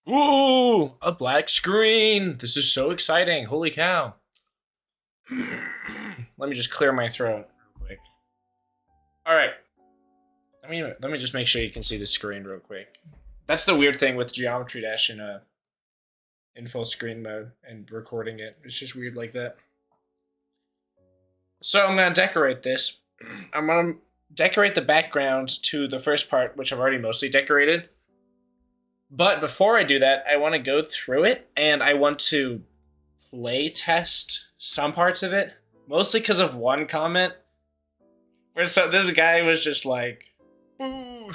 Ooh, a black screen. This is so exciting. Holy cow. Let me just clear my throat real quick. All right. Let me just make sure you can see the screen real quick. That's the weird thing with Geometry Dash in full screen mode and recording it. It's just weird like that. So I'm gonna decorate this. I'm gonna decorate the background to the first part, which I've already mostly decorated. But before I do that, I want to go through it and I want to play test some parts of it, mostly because of one comment where this guy was just like, "Ooh,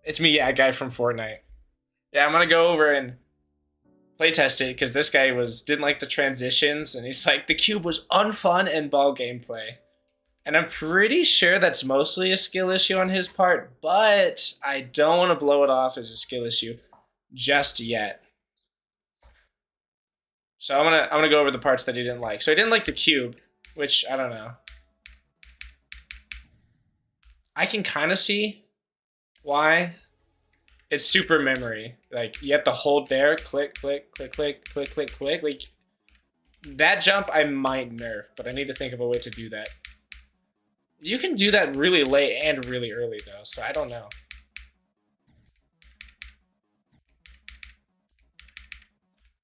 it's me, yeah, guy from Fortnite." Yeah, I'm gonna go over and play test it because this guy didn't like the transitions and he's like the cube was unfun and ball gameplay. And I'm pretty sure that's mostly a skill issue on his part, but I don't want to blow it off as a skill issue just yet. So I'm gonna go over the parts that he didn't like. So he didn't like the cube, which I don't know. I can kind of see why. It's super memory. Like you have to hold there, click, click, click, click, click, click, click. Like that jump I might nerf, but I need to think of a way to do that. You can do that really late and really early though, so I don't know.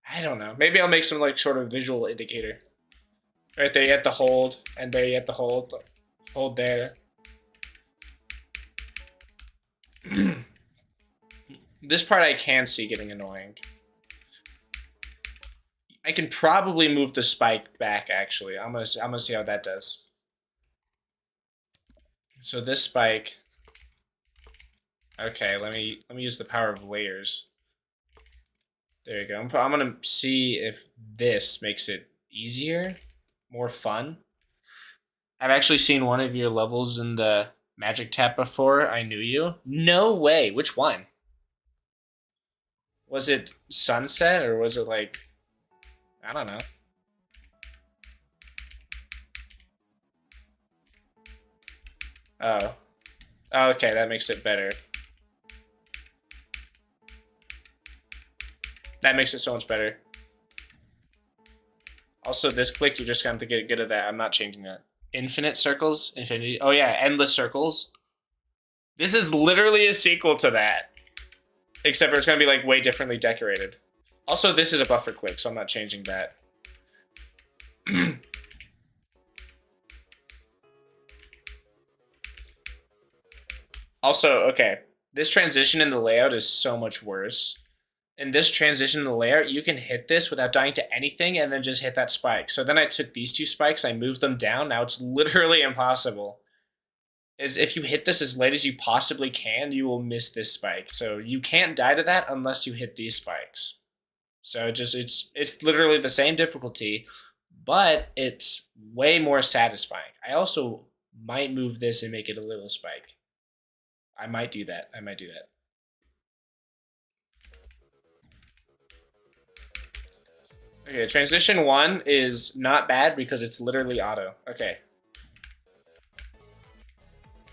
I don't know. Maybe I'll make some like sort of visual indicator. Right there you have to hold, and there you have to hold. Hold there. This part I can see getting annoying. I can probably move the spike back actually. I'm gonna see how that does. So this spike. Okay, let me use the power of layers. There you go. I'm gonna see if this makes it easier, more fun. I've actually seen one of your levels in the Magic Tap before. I knew you. No way. Which one? Was it Sunset or was it like I don't know. Oh. Oh, okay, that makes it better. That makes it so much better. Also, this click, you're just going to have to get good at that. I'm not changing that. Infinite circles? Infinity? Oh, yeah, endless circles. This is literally a sequel to that. Except for it's going to be, like, way differently decorated. Also, this is a buffer click, so I'm not changing that. Also, okay, this transition in the layout is so much worse. In this transition in the layout, you can hit this without dying to anything and then just hit that spike. So then I took these two spikes, I moved them down. Now it's literally impossible. Is if you hit this as late as you possibly can, you will miss this spike. So you can't die to that unless you hit these spikes. So it's literally the same difficulty, but it's way more satisfying. I also might move this and make it a little spike. I might do that. I might do that. Okay, transition 1 is not bad because it's literally auto. Okay.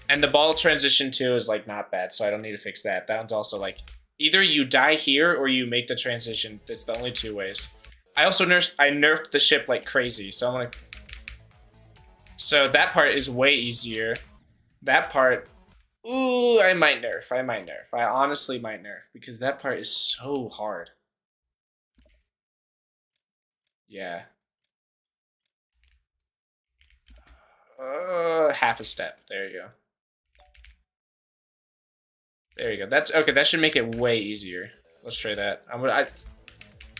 And the ball transition 2 is like not bad, so I don't need to fix that. That one's also like either you die here or you make the transition. That's the only two ways. I also nerfed the ship like crazy, so I'm gonna. So that part is way easier. That part, ooh, I might nerf. I might nerf. I honestly might nerf because that part is so hard. Yeah. Half a step. There you go. There you go. That's okay. That should make it way easier. Let's try that. I'm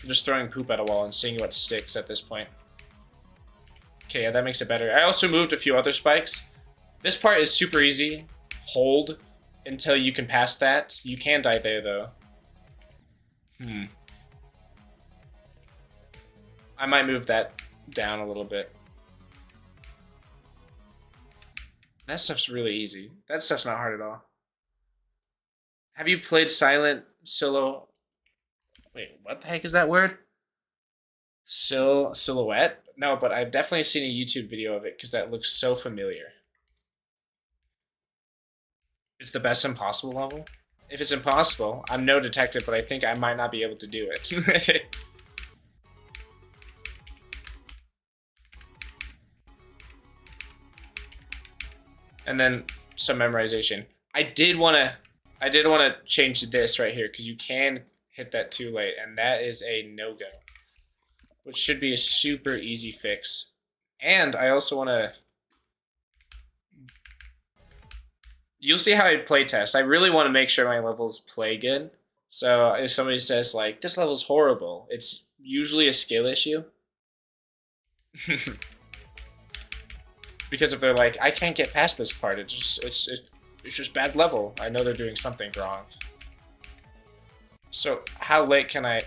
just throwing poop at a wall and seeing what sticks at this point. Okay, yeah, that makes it better. I also moved a few other spikes. This part is super easy. Hold until you can pass that. You can die there though. I might move that down a little bit. That stuff's really easy. That stuff's not hard at all. Have you played Silent Silo? Wait, what the heck is that word? Silhouette? No, but I've definitely seen a YouTube video of it because that looks so familiar. It's the best impossible level? If it's impossible, I'm no detective, but I think I might not be able to do it. And then some memorization. I did want to change this right here because you can hit that too late, and that is a no-go, which should be a super easy fix. And I also want to... You'll see how I play test. I really want to make sure my levels play good. So if somebody says, like, this level's horrible, it's usually a skill issue. Because if they're like, I can't get past this part, it's just bad level. I know they're doing something wrong. So how late can I...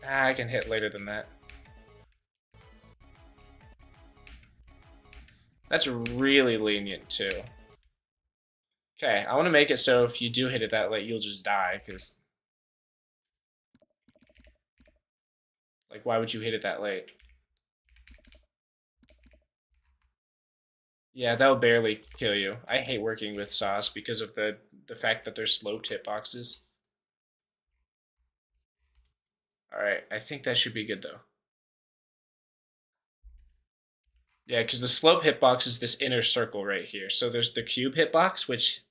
I can hit later than that. That's really lenient too. Okay, I want to make it so if you do hit it that late, you'll just die, because... Like, why would you hit it that late? Yeah, that'll barely kill you. I hate working with sauce because of the fact that they're slow tip boxes. Alright, I think that should be good, though. Yeah, because the slope hitbox is this inner circle right here. So there's the cube hitbox, which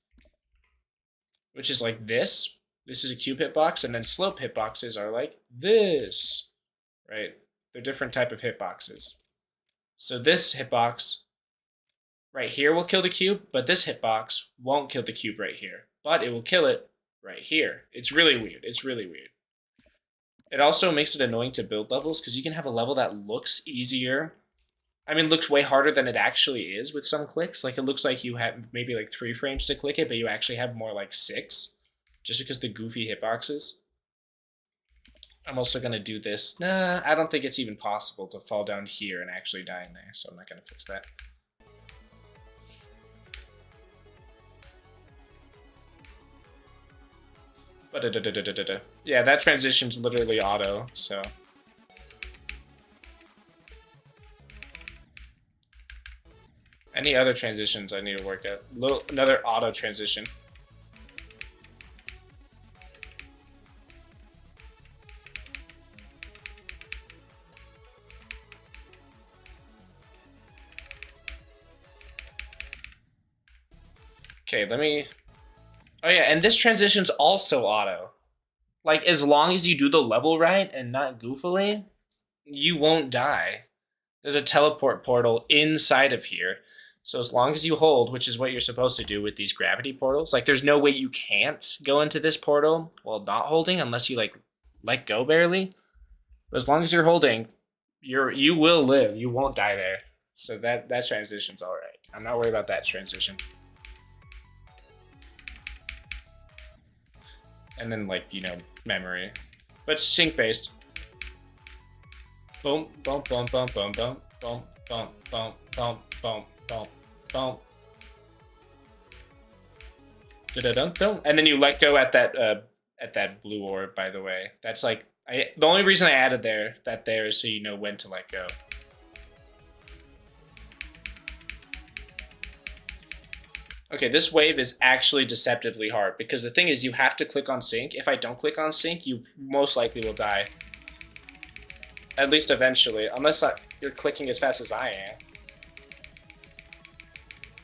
is like this. This is a cube hitbox, and then slope hitboxes are like this, right? They're different type of hitboxes. So this hitbox right here will kill the cube, but this hitbox won't kill the cube right here. But it will kill it right here. It's really weird. It's really weird. It also makes it annoying to build levels, because you can have a level that looks easier. I mean, looks way harder than it actually is with some clicks. Like, it looks like you have maybe like 3 frames to click it, but you actually have more like 6. Just because the goofy hitboxes. I'm also going to do this. Nah, I don't think it's even possible to fall down here and actually die in there, so I'm not going to fix that. But yeah, that transition's literally auto, so... Any other transitions I need to work at? Another auto transition. Okay, let me... Oh yeah, and this transition's also auto. Like, as long as you do the level right and not goofily, you won't die. There's a teleport portal inside of here. So as long as you hold, which is what you're supposed to do with these gravity portals, like there's no way you can't go into this portal while not holding unless you like let go barely. But as long as you're holding, you will live. You won't die there. So that transition's all right. I'm not worried about that transition. And then like, you know, memory. But sync based. Boom, boom, boom, boom, boom, boom, boom, boom, boom, boom, boom, boom. Boom. And then you let go at that blue orb, by the way. That's like the only reason I added that there is so you know when to let go. Okay, this wave is actually deceptively hard because the thing is you have to click on sync. If I don't click on sync, you most likely will die. At least eventually, unless you're clicking as fast as I am.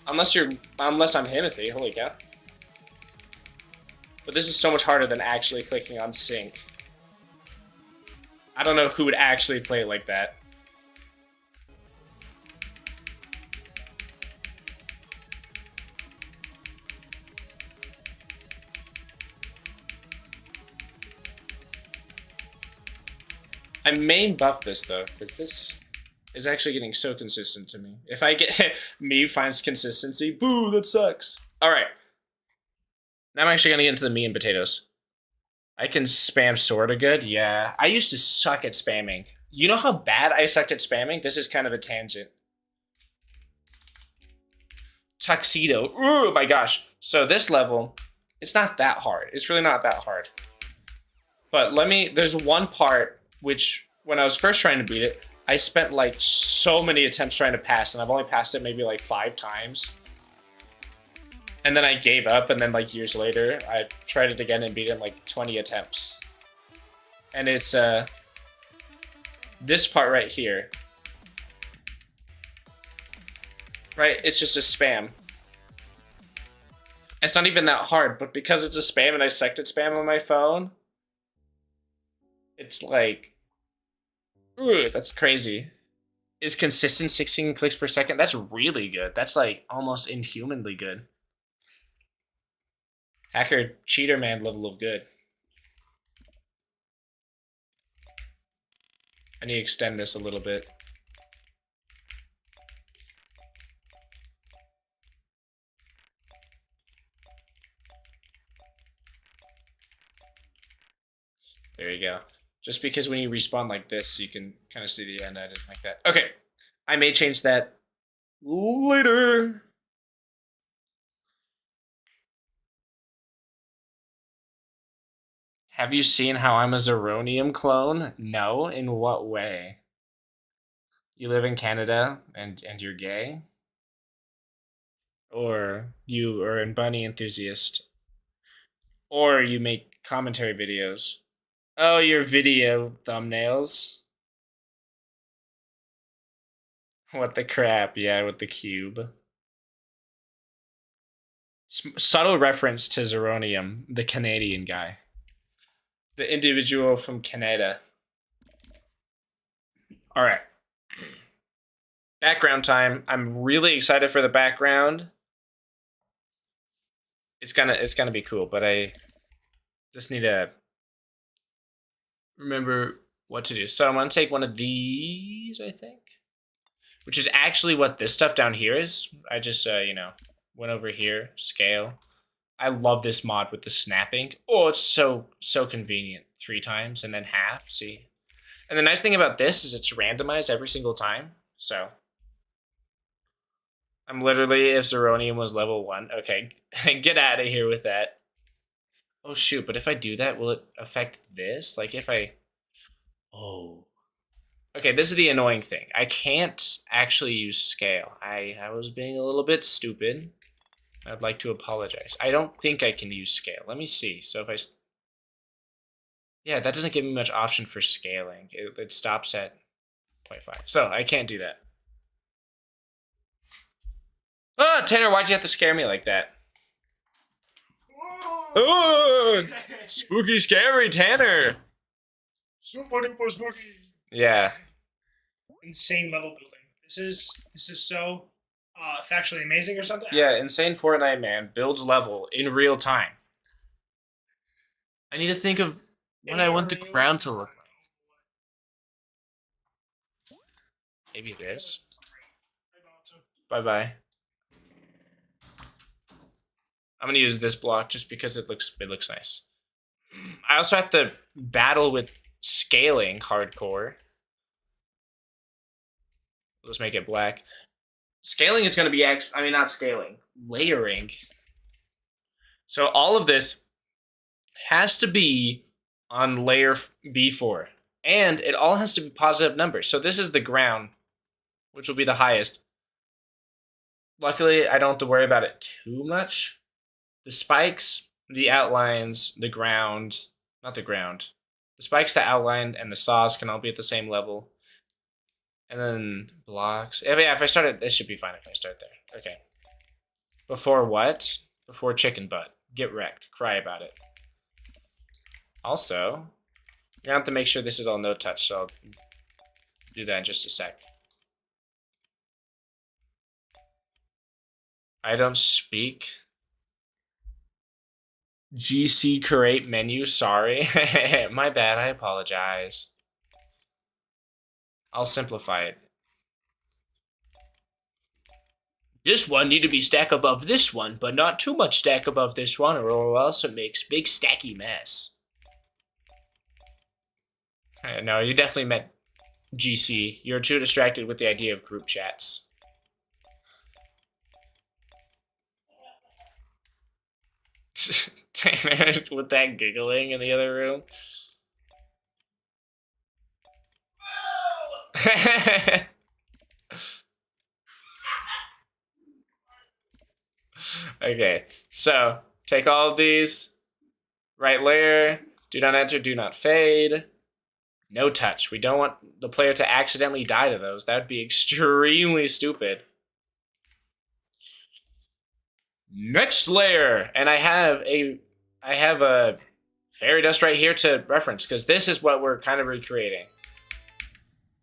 Unless I'm Himothy, holy cow. But this is so much harder than actually clicking on sync. I don't know who would actually play it like that. I may buff this though, because this is actually getting so consistent to me. If I get me finds consistency, boo, that sucks. All right. Now I'm actually gonna get into the meat and potatoes. I can spam sorta good, yeah. I used to suck at spamming. You know how bad I sucked at spamming? This is kind of a tangent. Tuxedo, oh my gosh. So this level, it's not that hard. It's really not that hard. But there's one part which, when I was first trying to beat it, I spent like so many attempts trying to pass, and I've only passed it maybe like 5 times. And then I gave up, and then like years later, I tried it again and beat it in like 20 attempts. And it's this part right here. Right? It's just a spam. It's not even that hard, but because it's a spam and I selected spam on my phone, it's like, ooh, that's crazy. Is consistent 16 clicks per second? That's really good. That's like almost inhumanly good. Hacker cheater man level of good. I need to extend this a little bit. There you go. Just because when you respawn like this, you can kind of see the end. I didn't like that. Okay. I may change that later. Have you seen how I'm a Zeronium clone? No. In what way? You live in Canada and you're gay? Or you are a bunny enthusiast? Or you make commentary videos? Oh, your video thumbnails? What the crap? Yeah, with the cube. Subtle reference to Zeronium, the Canadian guy. The individual from Canada. All right. Background time. I'm really excited for the background. It's gonna be cool, but I just need to remember what to do. So I'm gonna take one of these, I think, which is actually what this stuff down here is. I just you know, went over here, scale. I love this mod with the snapping. Oh, it's so convenient. 3 times and then half. See, and the nice thing about this is it's randomized every single time. So I'm literally, if Zeronium was level 1, okay, get out of here with that. Oh shoot, but if I do that, will it affect this? Like if I, oh. Okay, this is the annoying thing. I can't actually use scale. I was being a little bit stupid. I'd like to apologize. I don't think I can use scale. Let me see. So if I, yeah, that doesn't give me much option for scaling. It stops at 0.5. So I can't do that. Oh, Tanner, why'd you have to scare me like that? Oh, spooky, scary Tanner. Super duper spooky. Yeah. Insane level building. This is so factually amazing or something. Yeah, insane Fortnite man builds level in real time. I need to think of what I want the ground to look like. Maybe this. Bye-bye. I'm gonna use this block just because it looks nice. I also have to battle with scaling hardcore. Let's make it black. Scaling is gonna be not scaling, layering. So all of this has to be on layer B4, and it all has to be positive numbers. So this is the ground, which will be the highest. Luckily, I don't have to worry about it too much. The spikes, the outlines, the ground, not the ground. The spikes, the outline, and the saws can all be at the same level. And then blocks. Yeah, if I start it, this should be fine if I start there. Okay. Before what? Before chicken butt. Get wrecked. Cry about it. Also, you're gonna have to make sure this is all no touch, so I'll do that in just a sec. I don't speak. GC create menu, sorry. My bad, I apologize. I'll simplify it. This one need to be stack above this one, but not too much stack above this one, or else it makes big stacky mess. No, you definitely meant GC. You're too distracted with the idea of group chats. Tanner with that giggling in the other room. Okay, so take all of these. Right layer. Do not enter. Do not fade. No touch. We don't want the player to accidentally die to those. That would be extremely stupid. Next layer, and I have a fairy dust right here to reference because this is what we're kind of recreating.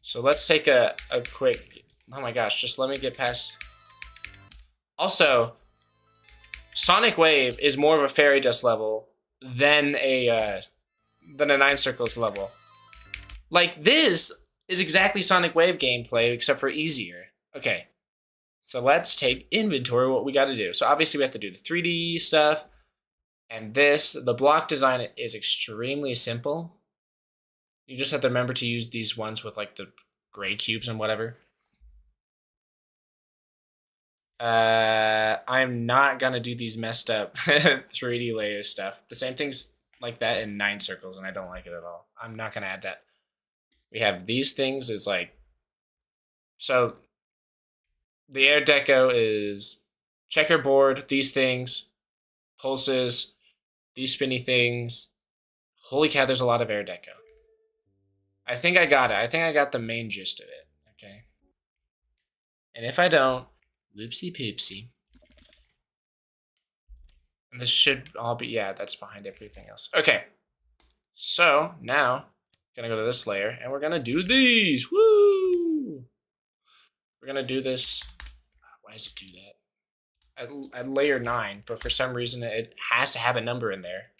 So let's take a quick. Oh my gosh! Just let me get past. Also, Sonic Wave is more of a fairy dust level than a 9 circles level. Like this is exactly Sonic Wave gameplay except for easier. Okay, so let's take inventory of what we got to do. So obviously we have to do the 3D stuff, and the block design is extremely simple. You just have to remember to use these ones with like the gray cubes and whatever. I'm not gonna do these messed up 3D layer stuff. The same things like that in 9 circles, and I don't like it at all. I'm not gonna add that. We have these things is like, so the air deco is checkerboard, these things, pulses, these spinny things. Holy cow, there's a lot of air deco. I think I got it. I think I got the main gist of it. Okay. And if I don't, whoopsie poopsie. And this should all be, yeah, that's behind everything else. Okay. So now, gonna go to this layer and we're gonna do these. Woo! We're gonna do this. Why does it do that? At layer 9, but for some reason it has to have a number in there.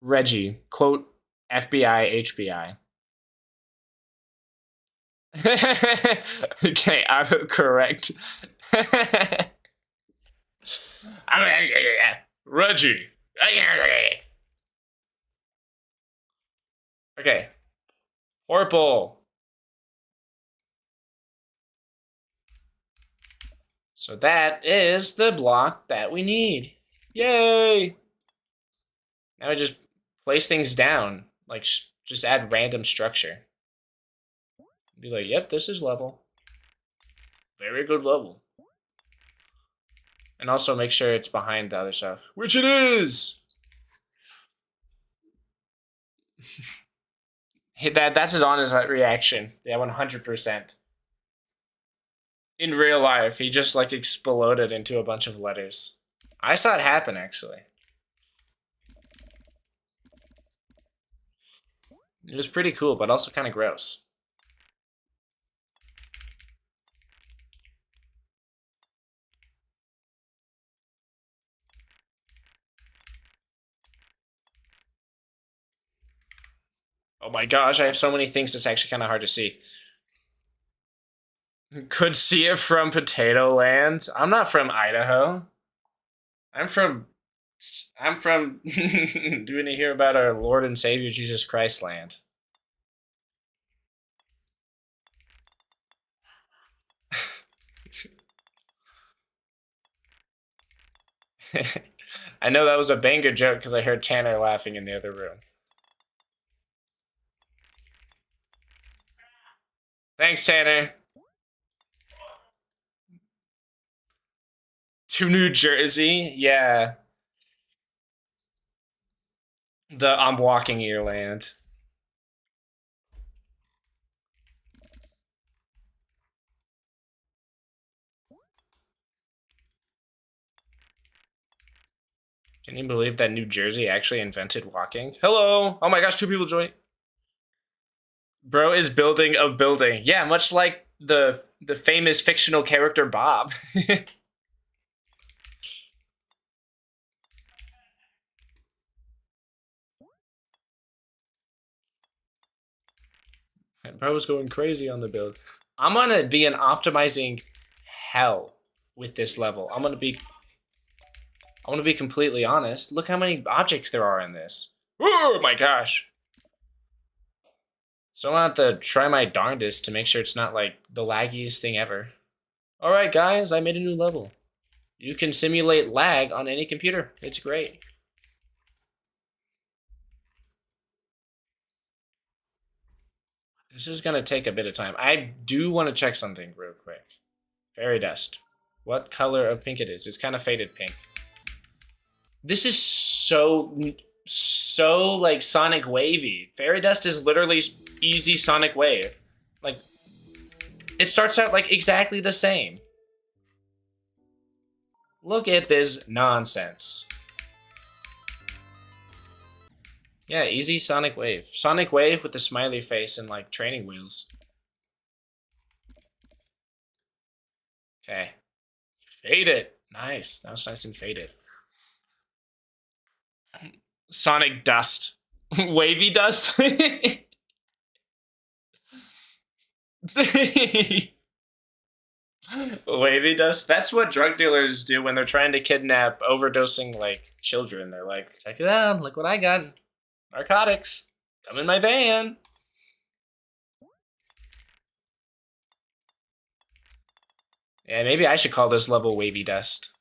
Reggie, quote, FBI, HBI. Okay, autocorrect. Reggie. Okay. Purple. So that is the block that we need. Yay! Now we just place things down. Like, just add random structure. Be like, yep, this is level. Very good level. And also make sure it's behind the other stuff. Which it is! That's his honest reaction. Yeah, 100%. In real life, he just like exploded into a bunch of letters. I saw it happen, actually. It was pretty cool, but also kind of gross. Oh my gosh, I have so many things that's actually kind of hard to see. Could see it from Potato Land. I'm not from Idaho. I'm from do you hear about our Lord and Savior Jesus Christ land? I know that was a banger joke because I heard Tanner laughing in the other room. Thanks, Tanner. To New Jersey? Yeah. The I'm walking here land. Can you believe that New Jersey actually invented walking? Hello! Oh my gosh, 2 people joined. Bro is building a building. Yeah, much like the famous fictional character Bob. Bro's going crazy on the build. I'm gonna be an optimizing hell with this level. I'm gonna be completely honest. Look how many objects there are in this. Oh my gosh. So I'm gonna have to try my darndest to make sure it's not like the laggiest thing ever. Alright guys, I made a new level. You can simulate lag on any computer. It's great. This is gonna take a bit of time. I do want to check something real quick. Fairy dust. What color of pink it is? It's kind of faded pink. This is so like Sonic Wavy. Fairy dust is literally easy Sonic Wave. Like, it starts out like exactly the same. Look at this nonsense. Yeah, easy Sonic Wave. Sonic Wave with the smiley face and like training wheels. Okay. Faded. Nice. That was nice and faded. Sonic Dust. Wavy Dust? Wavy Dust? That's what drug dealers do when they're trying to kidnap overdosing, like, children. They're like, check it out, look what I got. Narcotics. Come in my van. Yeah, maybe I should call this level Wavy Dust.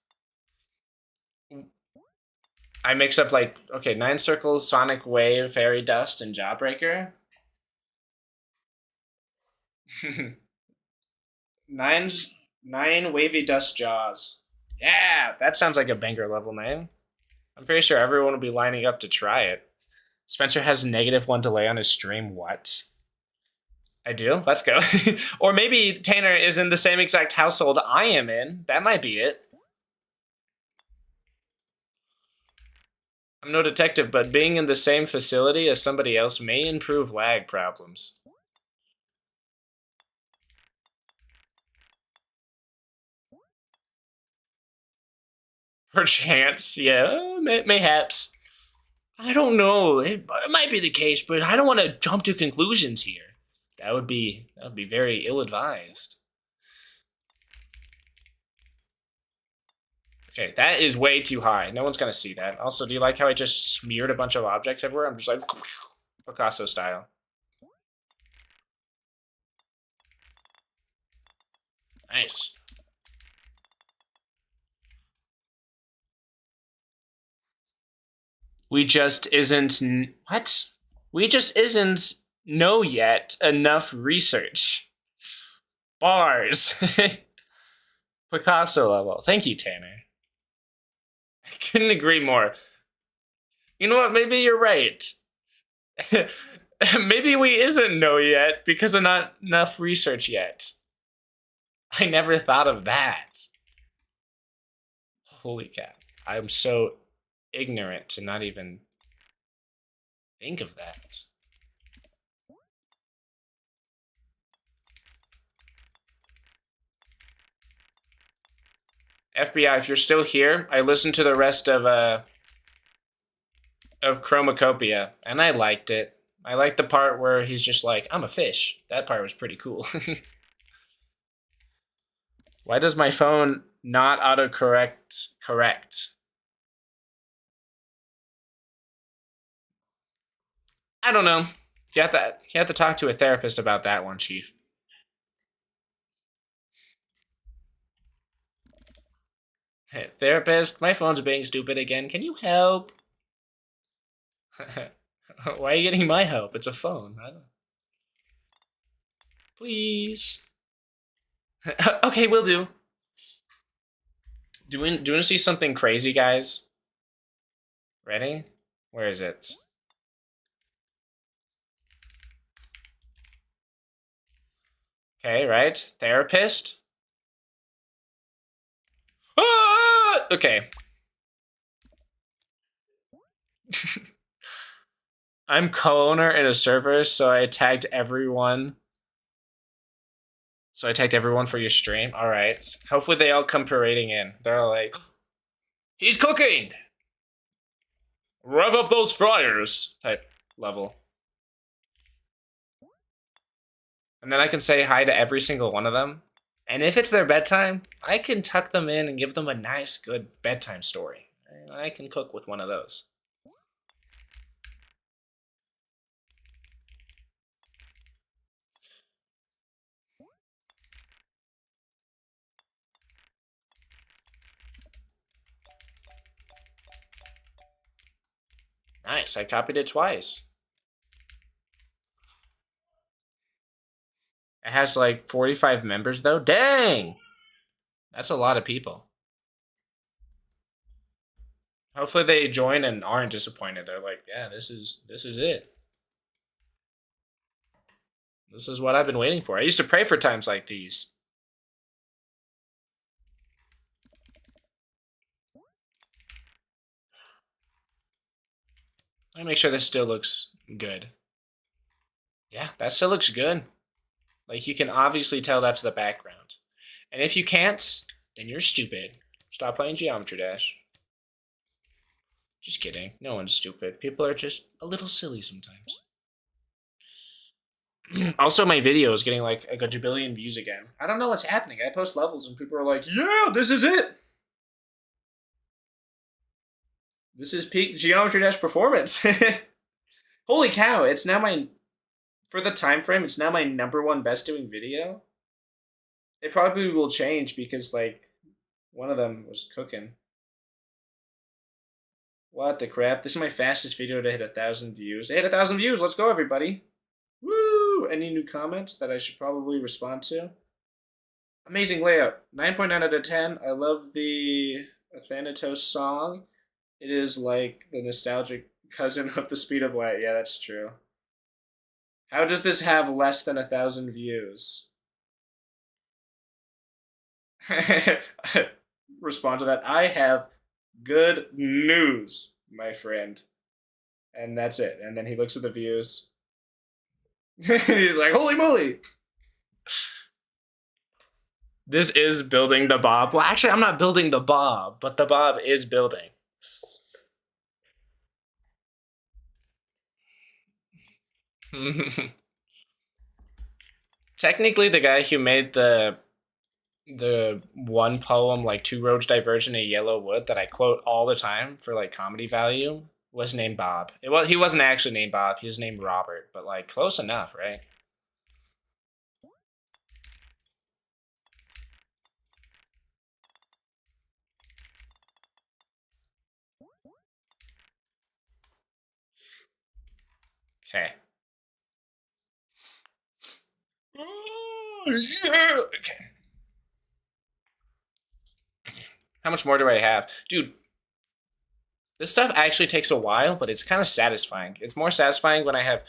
I mix up, like, okay, 9 circles, Sonic Wave, Fairy Dust, and Jawbreaker. 9 Wavy Dust Jaws. Yeah, that sounds like a banger level name. I'm pretty sure everyone will be lining up to try it. Spencer has -1 delay on his stream. What? I do? Let's go. Or maybe Tanner is in the same exact household I am in. That might be it. I'm no detective, but being in the same facility as somebody else may improve lag problems. Perchance, yeah, mayhaps. I don't know. It might be the case, but I don't want to jump to conclusions here. That would be very ill-advised. Okay, that is way too high. No one's gonna see that. Also, do you like how I just smeared a bunch of objects everywhere? I'm just like Picasso style. Nice. We just isn't what? We just isn't know yet enough research. Bars. Picasso level. Thank you, Tanner. I couldn't agree more. You know what? Maybe you're right. Maybe we isn't know yet because of not enough research yet. I never thought of that. Holy cow. I'm so ignorant to not even think of that. FBI, if you're still here, I listened to the rest of Chromacopia, and I liked it. I liked the part where he's just like, I'm a fish. That part was pretty cool. Why does my phone not correct? I don't know. You have to talk to a therapist about that one, Chief. Hey, therapist, my phone's being stupid again. Can you help? Why are you getting my help? It's a phone. I don't... Please. Okay, we'll do. Do we want to see something crazy, guys? Ready? Where is it? Okay, right. Therapist. Ah! Okay. I'm co-owner in a server, so I tagged everyone. So I tagged everyone for your stream. All right. Hopefully they all come parading in. They're all like, he's cooking! Rev up those fryers! Type level. And then I can say hi to every single one of them. And if it's their bedtime, I can tuck them in and give them a nice, good bedtime story. I can cook with one of those. Nice, I copied it twice. It has like 45 members though. Dang! That's a lot of people. Hopefully they join and aren't disappointed. They're like, yeah, this is it. This is what I've been waiting for. I used to pray for times like these. Let me make sure this still looks good. Yeah, that still looks good. Like, you can obviously tell that's the background. And if you can't, then you're stupid. Stop playing Geometry Dash. Just kidding. No one's stupid. People are just a little silly sometimes. Also, my video is getting like a gajillion views again. I don't know what's happening. I post levels and people are like, yeah, this is it. This is peak Geometry Dash performance. Holy cow, it's now my, for the time frame, it's now my #1 best doing video. It probably will change because, like, one of them was cooking. What the crap? This is my fastest video to hit 1,000 views. It hit 1,000 views. Let's go, everybody. Woo! Any new comments that I should probably respond to? Amazing layout. 9.9 out of 10. I love the Thanatos song. It is like the nostalgic cousin of the speed of light. Yeah, that's true. How does this have less than 1,000 views? Respond to that. I have good news, my friend. And that's it. And then he looks at the views. He's like, holy moly! This is building the Bob. Well, actually, I'm not building the Bob, but the Bob is building. Technically, the guy who made the one poem, like Two Roads Diverge in a Yellow Wood, that I quote all the time for like comedy value, was named Bob. He wasn't actually named Bob. He was named Robert, but like close enough, right? Okay. Yeah. Okay. How much more do I have? Dude, this stuff actually takes a while, but it's kind of satisfying. It's more satisfying when I have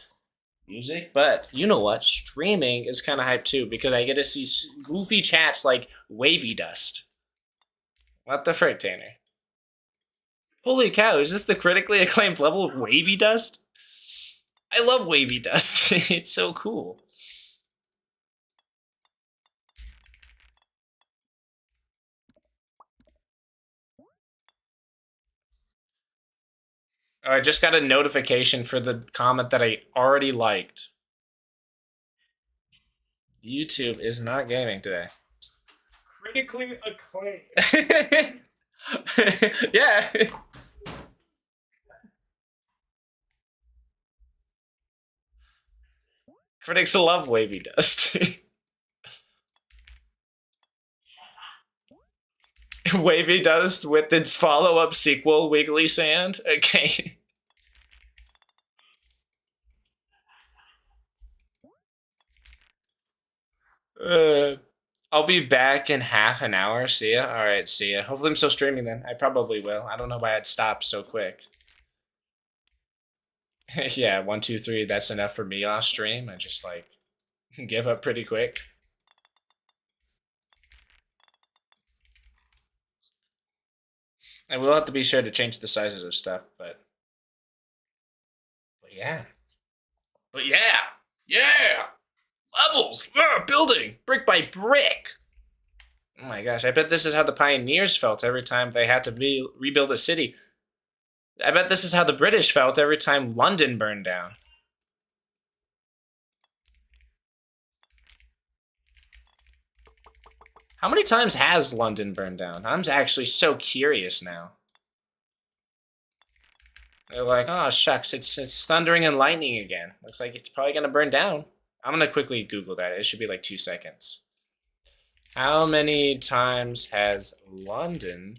music, but you know what? Streaming is kind of hype too because I get to see goofy chats like Wavy Dust. What the frick, Tanner? Holy cow, is this the critically acclaimed level of Wavy Dust? I love Wavy Dust. It's so cool. Oh, I just got a notification for the comment that I already liked. YouTube is not gaming today. Critically acclaimed. Yeah. Critics love Wavy Dust. Wavy Dust with its follow-up sequel, Wiggly Sand. Okay. I'll be back in half an hour. See ya. All right, see ya. Hopefully I'm still streaming then. I probably will. I don't know why it stopped so quick. Yeah, 1, 2, 3. That's enough for me off stream. I just like give up pretty quick. And we'll have to be sure to change the sizes of stuff, but yeah. But yeah. Levels, building brick by brick. Oh my gosh, I bet this is how the pioneers felt every time they had to rebuild a city. I bet this is how the British felt every time London burned down. How many times has London burned down? I'm actually so curious now. They're like, oh shucks, it's thundering and lightning again. Looks like it's probably gonna burn down. I'm gonna quickly Google that. It should be like 2 seconds. How many times has London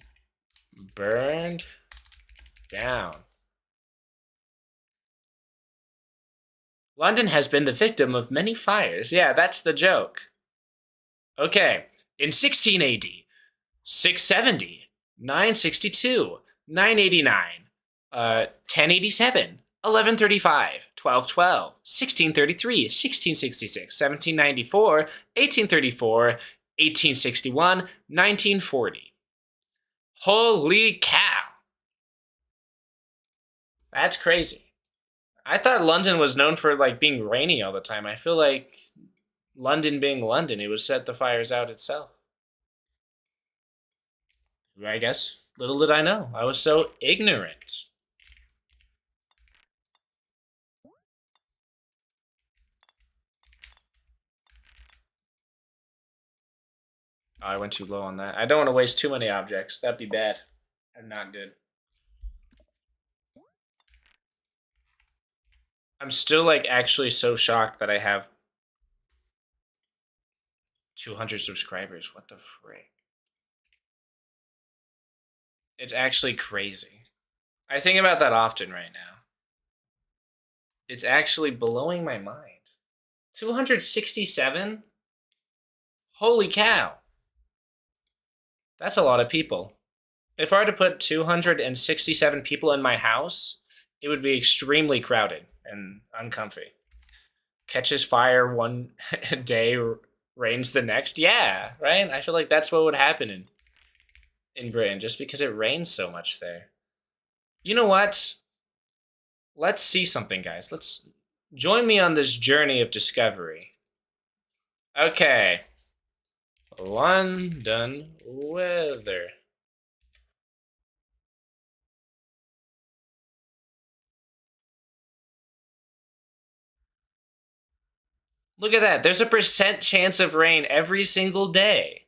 burned down? London has been the victim of many fires. Yeah, that's the joke. Okay, in 16 AD, 670, 962, 989, 1087, 1135, 1212, 1633, 1666, 1794, 1834, 1861, 1940. Holy cow. That's crazy. I thought London was known for like being rainy all the time. I feel like London being London, it would set the fires out itself. I guess little did I know. I was so ignorant. Oh, I went too low on that. I don't want to waste too many objects. That'd be bad and not good. I'm still like actually so shocked that I have 200 subscribers. What the frick? It's actually crazy. I think about that often right now. It's actually blowing my mind. 267? Holy cow. That's a lot of people. If I were to put 267 people in my house, it would be extremely crowded and uncomfy. Catches fire one day, rains the next. Yeah, right? I feel like that's what would happen in Britain, just because it rains so much there. You know what? Let's see something, guys. Let's join me on this journey of discovery. Okay. London weather. Look at that. There's a percent chance of rain every single day.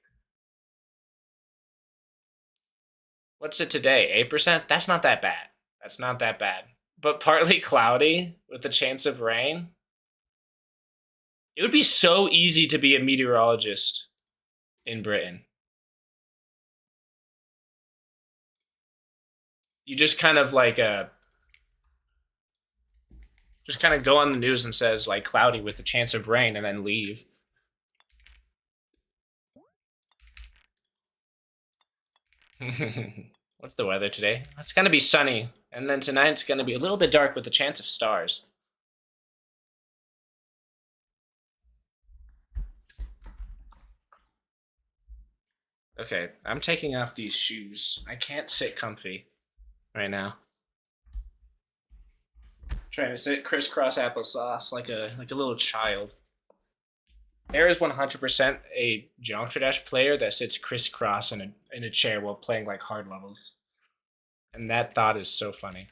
What's it today? 8%? That's not that bad. That's not that bad. But partly cloudy with the chance of rain. It would be so easy to be a meteorologist in Britain. You just kind of like just kind of go on the news and says like cloudy with the chance of rain and then leave. What's the weather today? It's gonna be sunny, and then tonight it's gonna be a little bit dark with the chance of stars. Okay, I'm taking off these shoes. I can't sit comfy right now. Trying to sit crisscross applesauce like a little child. There is 100% a Geometry Dash player that sits crisscross in a chair while playing like hard levels, and that thought is so funny.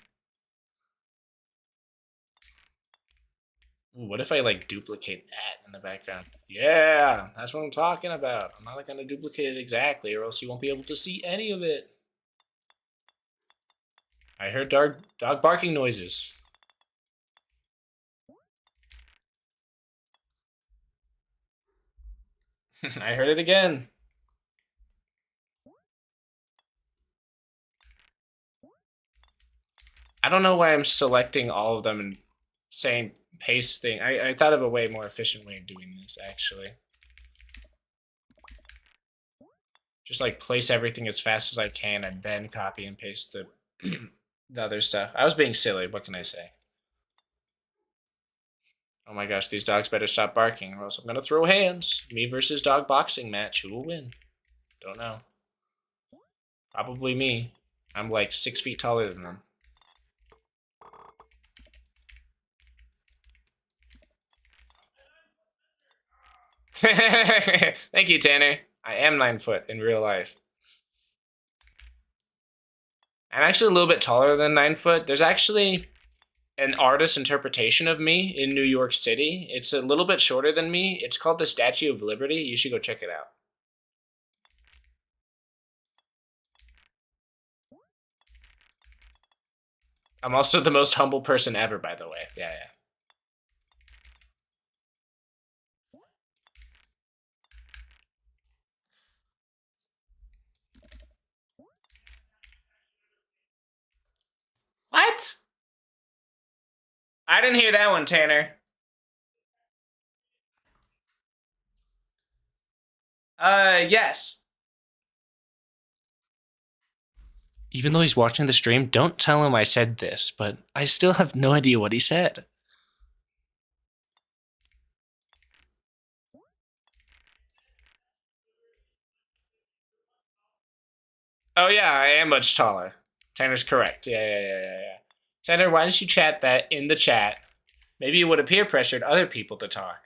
Ooh, what if I like duplicate that in the background? Yeah, that's what I'm talking about. I'm not gonna duplicate it exactly, or else you won't be able to see any of it. I heard dog barking noises. I heard it again. I don't know why I'm selecting all of them and saying paste thing. I thought of a way more efficient way of doing this, actually. Just like place everything as fast as I can and then copy and paste the the other stuff. I was being silly, what can I say? Oh my gosh, these dogs better stop barking or else I'm gonna throw hands. Me versus dog boxing match. Who will win? Don't know. Probably me. I'm like 6 feet taller than them. Thank you, Tanner. I am 9 foot in real life. I'm actually a little bit taller than 9 foot. There's actually an artist's interpretation of me in New York City. It's a little bit shorter than me. It's called the Statue of Liberty. You should go check it out. I'm also the most humble person ever, by the way. Yeah, yeah. What? I didn't hear that one, Tanner. Yes. Even though he's watching the stream, don't tell him I said this, but I still have no idea what he said. Oh yeah, I am much taller. Tanner's correct. Yeah. Tanner, why don't you chat that in the chat? Maybe it would have peer pressured other people to talk.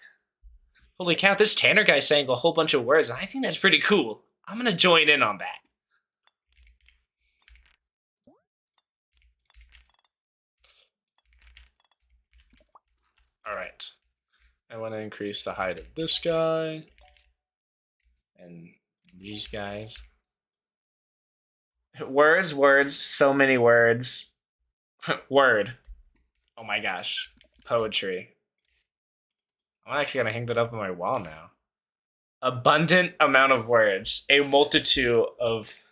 Holy cow, this Tanner guy's saying a whole bunch of words, and I think that's pretty cool. I'm gonna join in on that. Alright. I want to increase the height of this guy. And these guys. Words, so many words. Word. Oh my gosh. Poetry. I'm actually gonna hang that up on my wall now. Abundant amount of words. A multitude of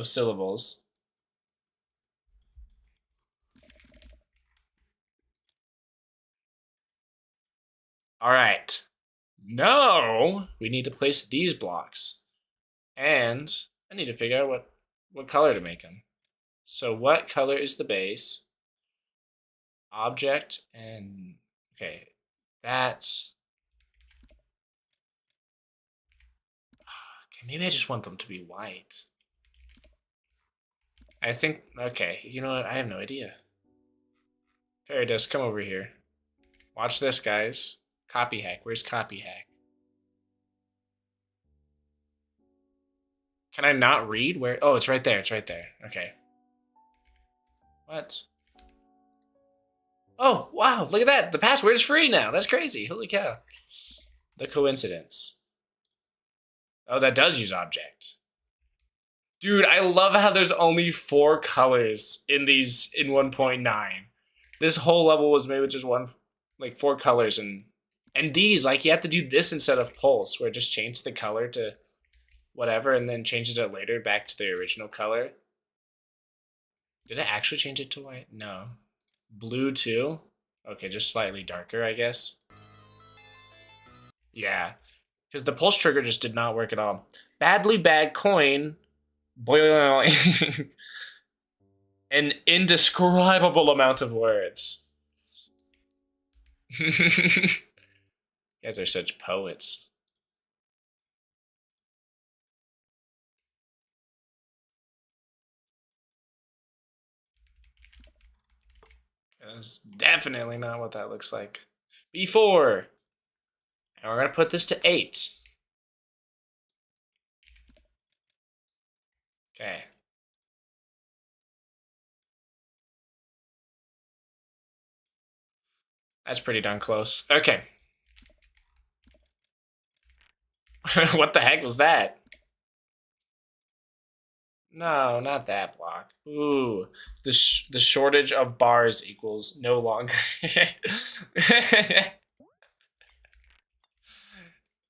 syllables. Alright. No! We need to place these blocks. And I need to figure out what color to make them. So what color is the base? Object and okay, that's okay. Maybe I just want them to be white. I think okay. You know what? I have no idea. Fairy dust, come over here. Watch this, guys. Copy hack. Where's copy hack? Can I not read? Where? Oh, it's right there. It's right there. Okay. What? Oh, wow. Look at that. The password is free now. That's crazy. Holy cow. The coincidence. Oh, that does use object. Dude, I love how there's only 4 colors in these in 1.9. This whole level was made with just 4 colors and these, like you have to do this instead of pulse, where it just changes the color to whatever and then changes it later back to the original color. Did it actually change it to white? No. Blue too? Okay, just slightly darker, I guess. Yeah. Because the pulse trigger just did not work at all. Badly bad coin. Boy. An indescribable amount of words. You guys are such poets. That's definitely not what that looks like. B4. And we're going to put this to 8. Okay. That's pretty darn close. Okay. What the heck was that? No, not that block. Ooh, the shortage of bars equals no longer.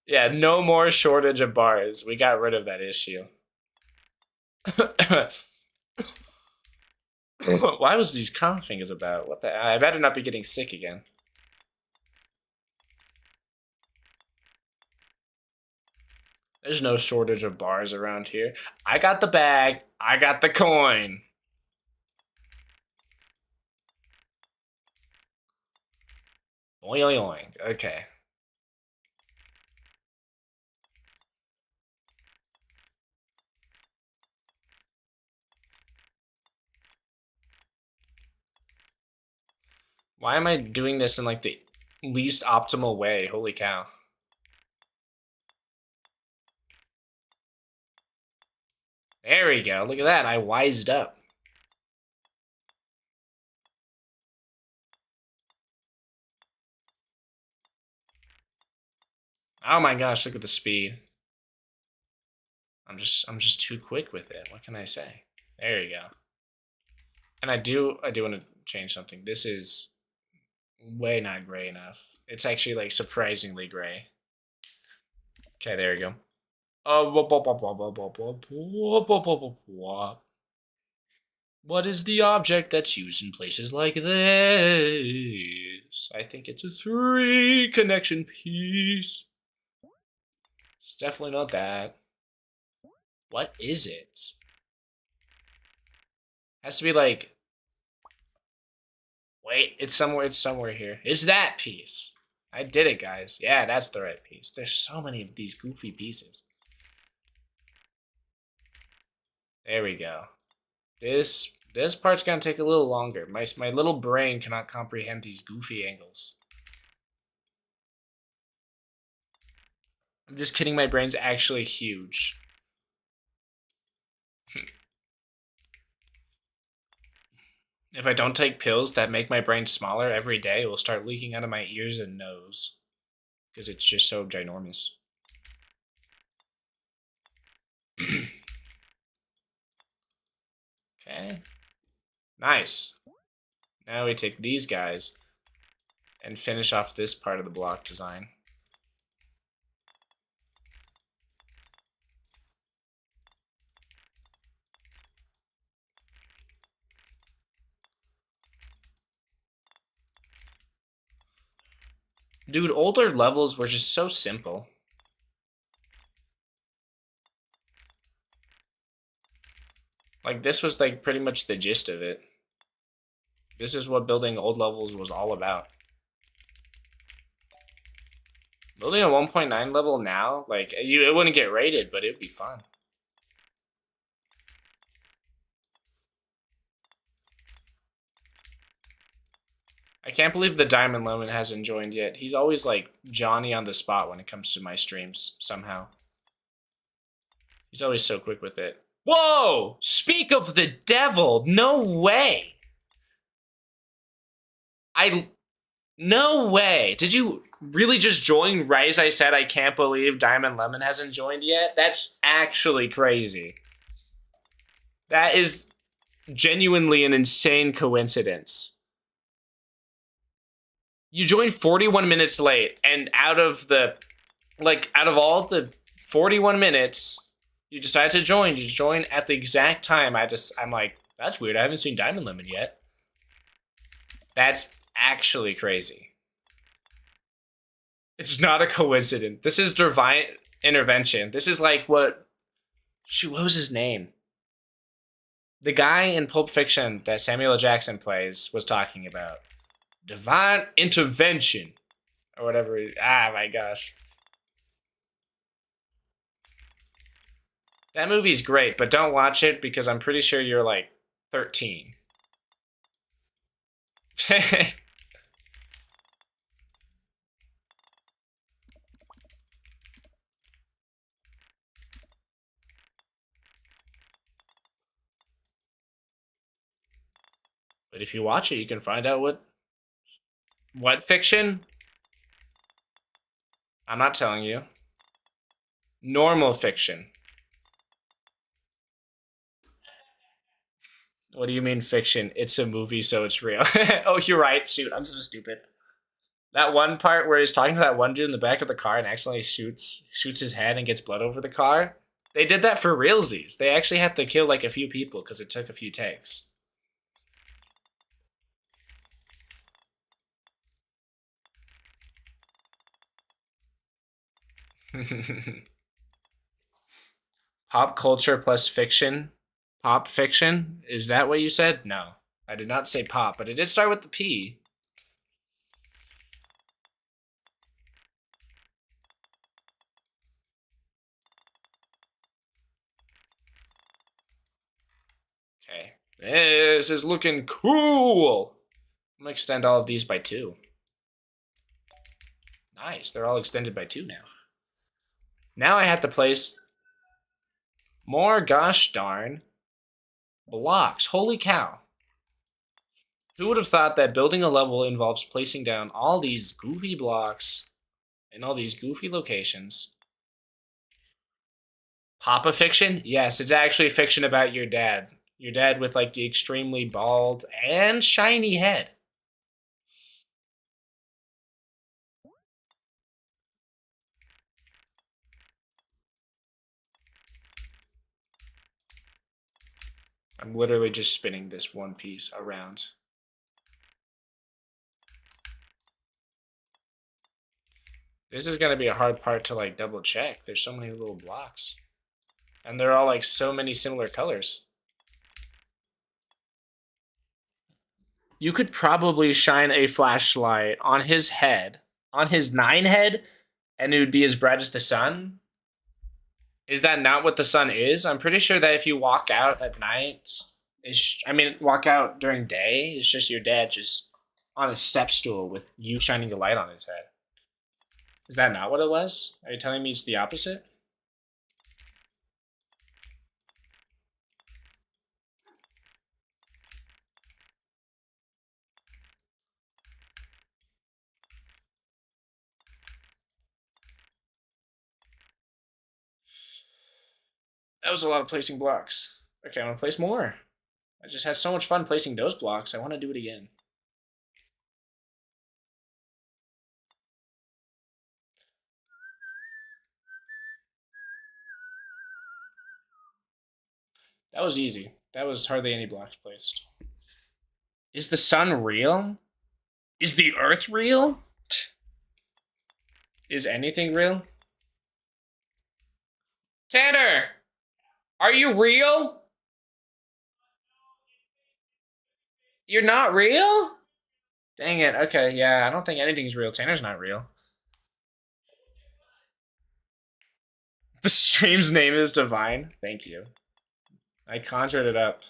Yeah, no more shortage of bars. We got rid of that issue. Why was these coughing is about? What the? I better not be getting sick again. There's no shortage of bars around here. I got the bag. I got the coin. Oink, oink. Okay. Why am I doing this in like the least optimal way? Holy cow. There we go. Look at that. I wised up. Oh my gosh, look at the speed. I'm just too quick with it. What can I say? There you go. And I do want to change something. This is way not gray enough. It's actually like surprisingly gray. Okay, there we go. What is the object that's used in places like this? I think it's a 3 connection piece. It's definitely not that. What is it? Has to be like, wait, it's somewhere here. It's that piece. I did it, guys. Yeah, that's the right piece. There's so many of these goofy pieces. There we go. This part's gonna take a little longer. My little brain cannot comprehend these goofy angles. I'm just kidding, my brain's actually huge. If I don't take pills that make my brain smaller every day, it will start leaking out of my ears and nose. Because it's just so ginormous. Okay. Nice. Now we take these guys and finish off this part of the block design. Dude, older levels were just so simple. Like, this was like pretty much the gist of it. This is what building old levels was all about. Building a 1.9 level now, like, it wouldn't get rated, but it'd be fun. I can't believe the Diamond Lemon hasn't joined yet. He's always like Johnny on the spot when it comes to my streams, somehow. He's always so quick with it. Whoa! Speak of the devil! No way! No way! Did you really just join right as I said I can't believe Diamond Lemon hasn't joined yet? That's actually crazy. That is genuinely an insane coincidence. You joined 41 minutes late, and out of all the 41 minutes, you decided to join. You join at the exact time. I'm like, that's weird. I haven't seen Diamond Lemon yet. That's actually crazy. It's not a coincidence. This is divine intervention. This is like what was his name? The guy in Pulp Fiction that Samuel L. Jackson plays was talking about. Divine intervention. Or whatever. My gosh. That movie's great, but don't watch it because I'm pretty sure you're like 13. But if you watch it, you can find out what fiction? I'm not telling you. Normal fiction. What do you mean fiction? It's a movie, so it's real. Oh, you're right. Shoot, I'm so stupid. That one part where he's talking to that one dude in the back of the car and accidentally shoots his head and gets blood over the car. They did that for realsies. They actually had to kill like a few people because it took a few takes. Pop culture plus fiction. Pop fiction? Is that what you said? No. I did not say pop, but it did start with the P. Okay. This is looking cool. I'm gonna extend all of these by 2. Nice. They're all extended by 2 now. Now I have to place more gosh darn blocks. Holy cow. Who would have thought that building a level involves placing down all these goofy blocks in all these goofy locations? Papa fiction? Yes, it's actually fiction about your dad. Your dad with like the extremely bald and shiny head. I'm literally just spinning this one piece around. This is gonna be a hard part to like double check. There's so many little blocks. And they're all like so many similar colors. you could probably shine a flashlight on his head, on his 9 head, and it would be as bright as the sun. Is that not what the sun is? I'm pretty sure that if you walk out at night, I mean, walk out during day, it's just your dad just on a step stool with you shining a light on his head. Is that not what it was? Are you telling me it's the opposite? That was a lot of placing blocks. Okay, I'm gonna place more. I just had so much fun placing those blocks. I want to do it again. That was easy. That was hardly any blocks placed. Is the sun real? Is the earth real? Is anything real? Tanner! Are you real? You're not real? Dang it. Okay, yeah, I don't think anything's real. Tanner's not real. The stream's name is Divine. Thank you. I conjured it up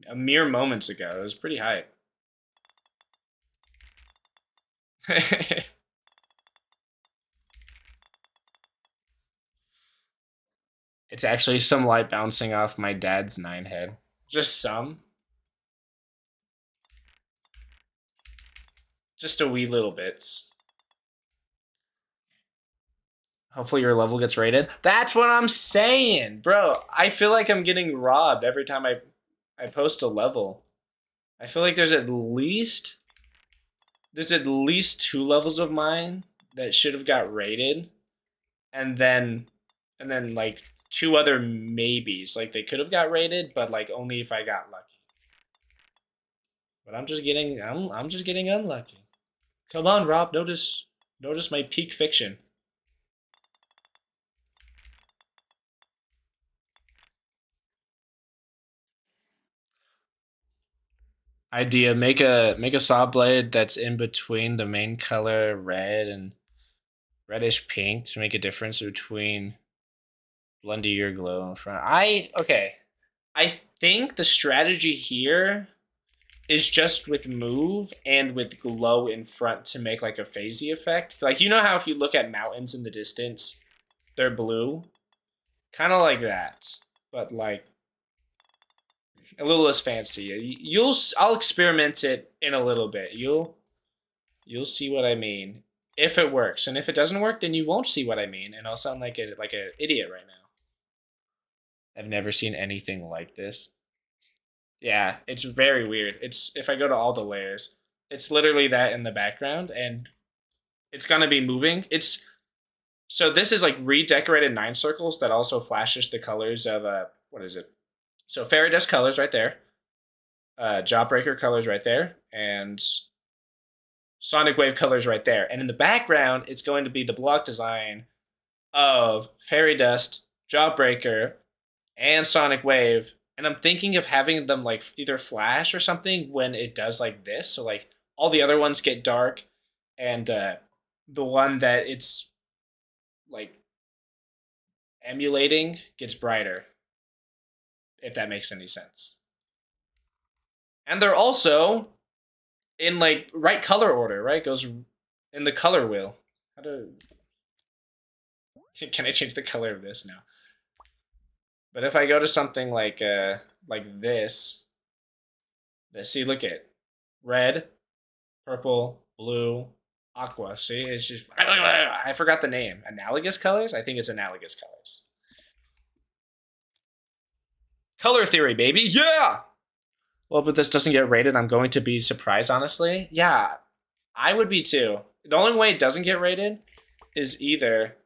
a mere moments ago. It was pretty hype. It's actually some light bouncing off my dad's 9 head. Just some. Just a wee little bits. Hopefully your level gets rated. That's what I'm saying, bro. I feel like I'm getting robbed every time I post a level. I feel like there's at least 2 levels of mine that should have got rated, and then like 2 other maybes. Like they could have got rated, but like only if I got lucky. But I'm just getting unlucky. Come on, Rob. Notice my peak fiction. Idea: make a saw blade that's in between the main color red and reddish pink to make a difference between Blundy or glow in front. Okay. I think the strategy here is just with move and with glow in front to make like a phasey effect. Like, you know how if you look at mountains in the distance, they're blue? Kind of like that, but like a little less fancy. I'll experiment it in a little bit. You'll see what I mean if it works, and if it doesn't work, then you won't see what I mean, and I'll sound like an idiot right now. I've never seen anything like this. Yeah, it's very weird. It's if I go to all the layers, it's literally that in the background, and it's gonna be moving. So this is like redecorated 9 circles that also flashes the colors of what is it? So fairy dust colors right there, Jawbreaker colors right there, and Sonic Wave colors right there. And in the background, it's going to be the block design of fairy dust, Jawbreaker, and Sonic Wave. And I'm thinking of having them like either flash or something when it does like this. So like all the other ones get dark, and the one that it's like emulating gets brighter, if that makes any sense. And they're also in like right color order, right? Goes in the color wheel. How do can I change the color of this now? But if I go to something like this, let's see, look at red, purple, blue, aqua. See, it's just I forgot the name. Analogous colors? I think it's analogous colors. Color theory, baby. Yeah. Well, but this doesn't get rated. I'm going to be surprised, honestly. Yeah, I would be too. The only way it doesn't get rated is either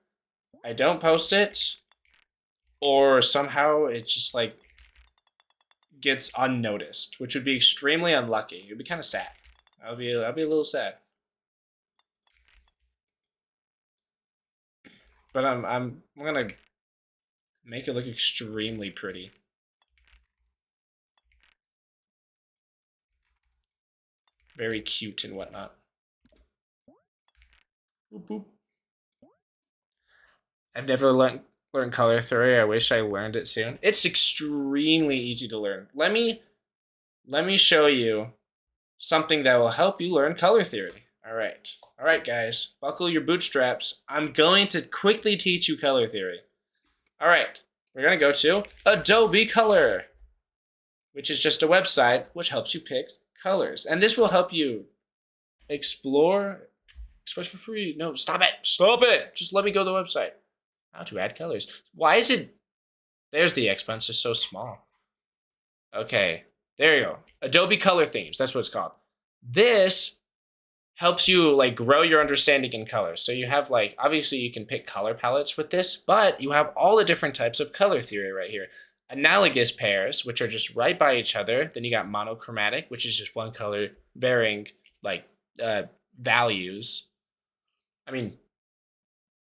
I don't post it, or somehow it just like gets unnoticed, which would be extremely unlucky. It would be kind of sad. I'd be a little sad. But I'm gonna make it look extremely pretty. very cute and whatnot. Boop, boop. I've never learned color theory. I wish I learned it soon. It's extremely easy to learn. Let me show you something that will help you learn color theory. All right, guys, buckle your bootstraps. I'm going to quickly teach you color theory. All right, we're gonna go to Adobe Color, which is just a website which helps you pick colors, and this will help you explore for free. No, stop it. Stop it. Just let me go to the website. How to add colors. Why is it... There's the expense. It's so small. Okay. There you go. Adobe Color Themes. That's what it's called. This helps you like grow your understanding in colors. So you have like, obviously you can pick color palettes with this, but you have all the different types of color theory right here. Analogous pairs, which are just right by each other. Then you got monochromatic, which is just one color varying like values. I mean,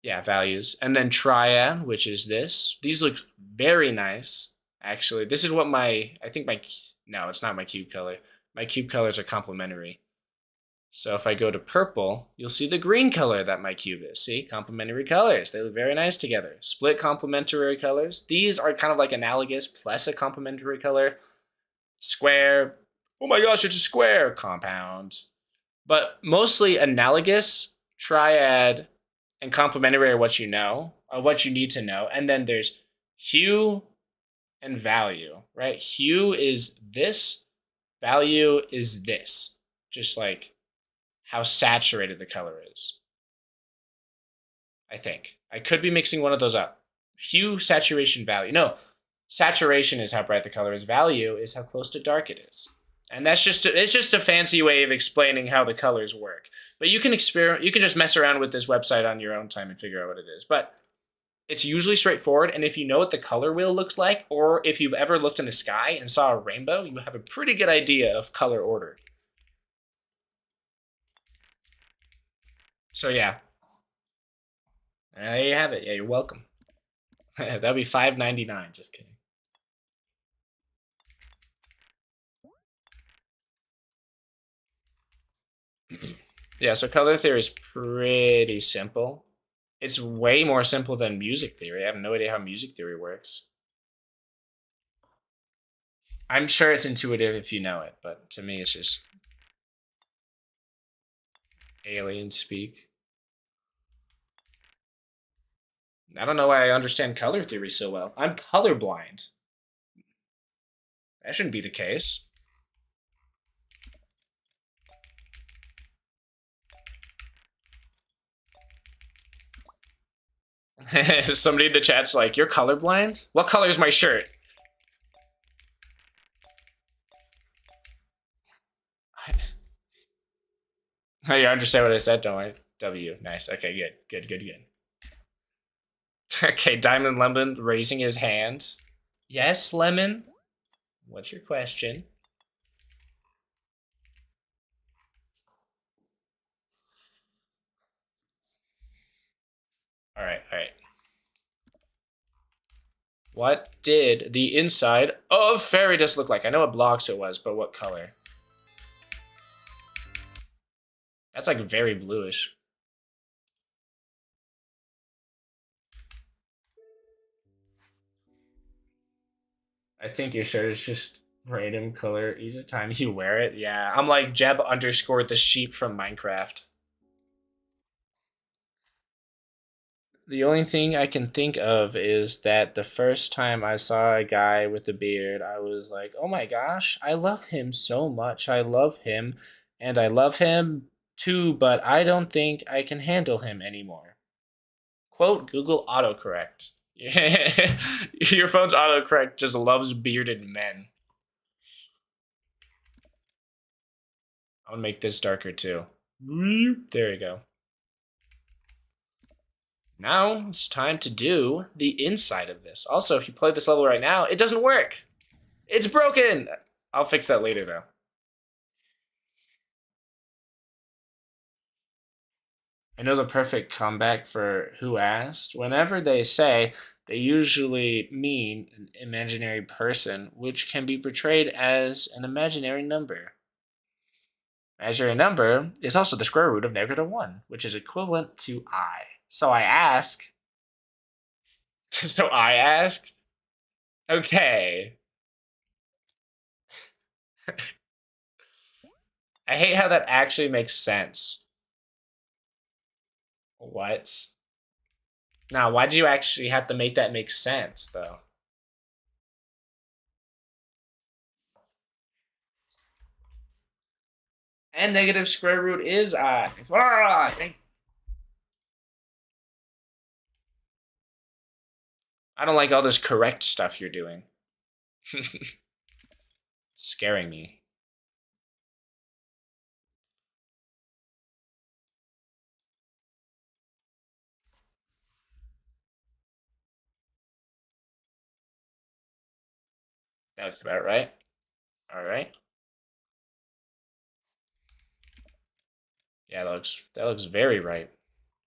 yeah, values. And then triad, which is this. These look very nice, actually. This is what no, it's not my cube color. My cube colors are complementary. So if I go to purple, you'll see the green color that my cube is. See, complementary colors. They look very nice together. Split complementary colors. These are kind of like analogous plus a complementary color. Square. Oh my gosh, it's a square. Compound. But mostly analogous, triad, and complementary are what you know, or what you need to know. And then there's hue and value, right? Hue is this, value is this. Just like how saturated the color is. I think. I could be mixing one of those up. Hue, saturation, value. No, saturation is how bright the color is. Value is how close to dark it is. And it's just a fancy way of explaining how the colors work. But you can experiment, you can just mess around with this website on your own time and figure out what it is. But it's usually straightforward, and if you know what the color wheel looks like, or if you've ever looked in the sky and saw a rainbow, you have a pretty good idea of color order. So yeah. There you have it. Yeah, you're welcome. That'll be $5.99. Just kidding. Yeah, so color theory is pretty simple. It's way more simple than music theory. I have no idea how music theory works. I'm sure it's intuitive if you know it, but to me it's just alien speak. I don't know why I understand color theory so well. I'm colorblind. That shouldn't be the case. Somebody in the chat's like, you're colorblind? What color is my shirt? Oh, you understand what I said, don't I? W. Nice. Okay, good. Okay, Diamond Lemon raising his hand. Yes, Lemon? What's your question? All right. What did the inside of Fairy Dust look like? I know what blocks it was, but what color? That's like very bluish. I think your shirt is just random color each time you wear it. Yeah, I'm like Jeb underscore the sheep from Minecraft. The only thing I can think of is that the first time I saw a guy with a beard, I was like, oh my gosh, I love him so much. I love him, and I love him too, but I don't think I can handle him anymore. Quote Google autocorrect. Your phone's autocorrect just loves bearded men. I'm gonna make this darker too. There you go. Now it's time to do the inside of this. Also, if you play this level right now, it doesn't work. It's broken. I'll fix that later though. I know the perfect comeback for who asked. Whenever they say, they usually mean an imaginary person, which can be portrayed as an imaginary number. Imaginary number is also the square root of -1, which is equivalent to I. So I ask. So I asked? Okay. I hate how that actually makes sense. What? Now, why'd you actually have to make that make sense, though? And negative square root is I. I don't like all this correct stuff you're doing. Scaring me. That looks about right. All right. Yeah, that looks very right.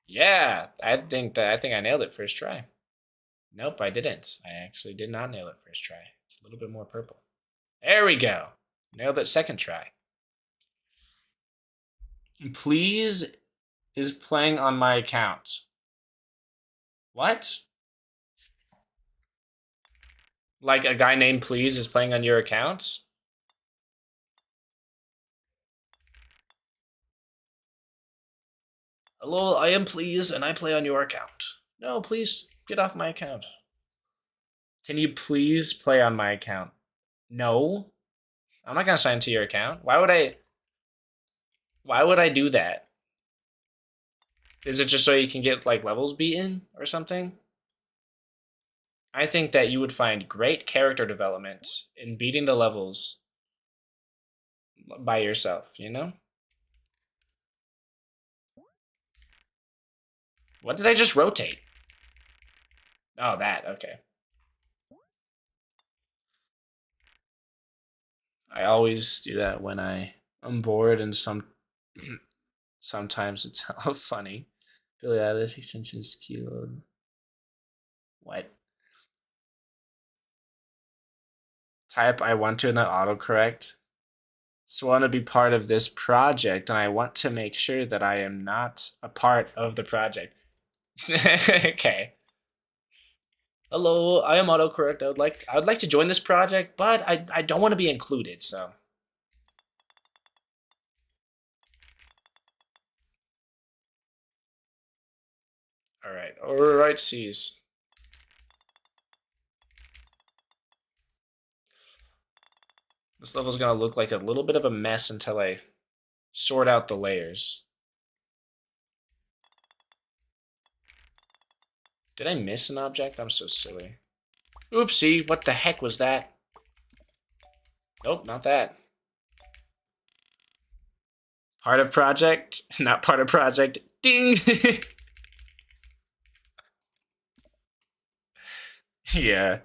Yeah, I think I nailed it first try. Nope, I didn't. I actually did not nail it first try. It's a little bit more purple. There we go. Nailed it second try. Please is playing on my account. What? Like a guy named Please is playing on your account? Hello, I am Please and I play on your account. No, please get off my account. Can you please play on my account? No. I'm not gonna sign to your account. Why would I? Why would I do that? Is it just so you can get like levels beaten or something? I think that you would find great character development in beating the levels by yourself, you know? What did I just rotate? Oh, that, okay. I always do that when I'm bored and sometimes it's hella funny. Billy Eilish extensions keyload. What? Type I want to in the autocorrect. So I want to be part of this project and I want to make sure that I am not a part of the project. Okay. Hello, I am autocorrect. I would like to join this project, but I don't want to be included, so. Alright, C's. This level's gonna look like a little bit of a mess until I sort out the layers. Did I miss an object? I'm so silly. Oopsie, what the heck was that? Nope, not that. Part of project, not part of project. Ding! Yeah.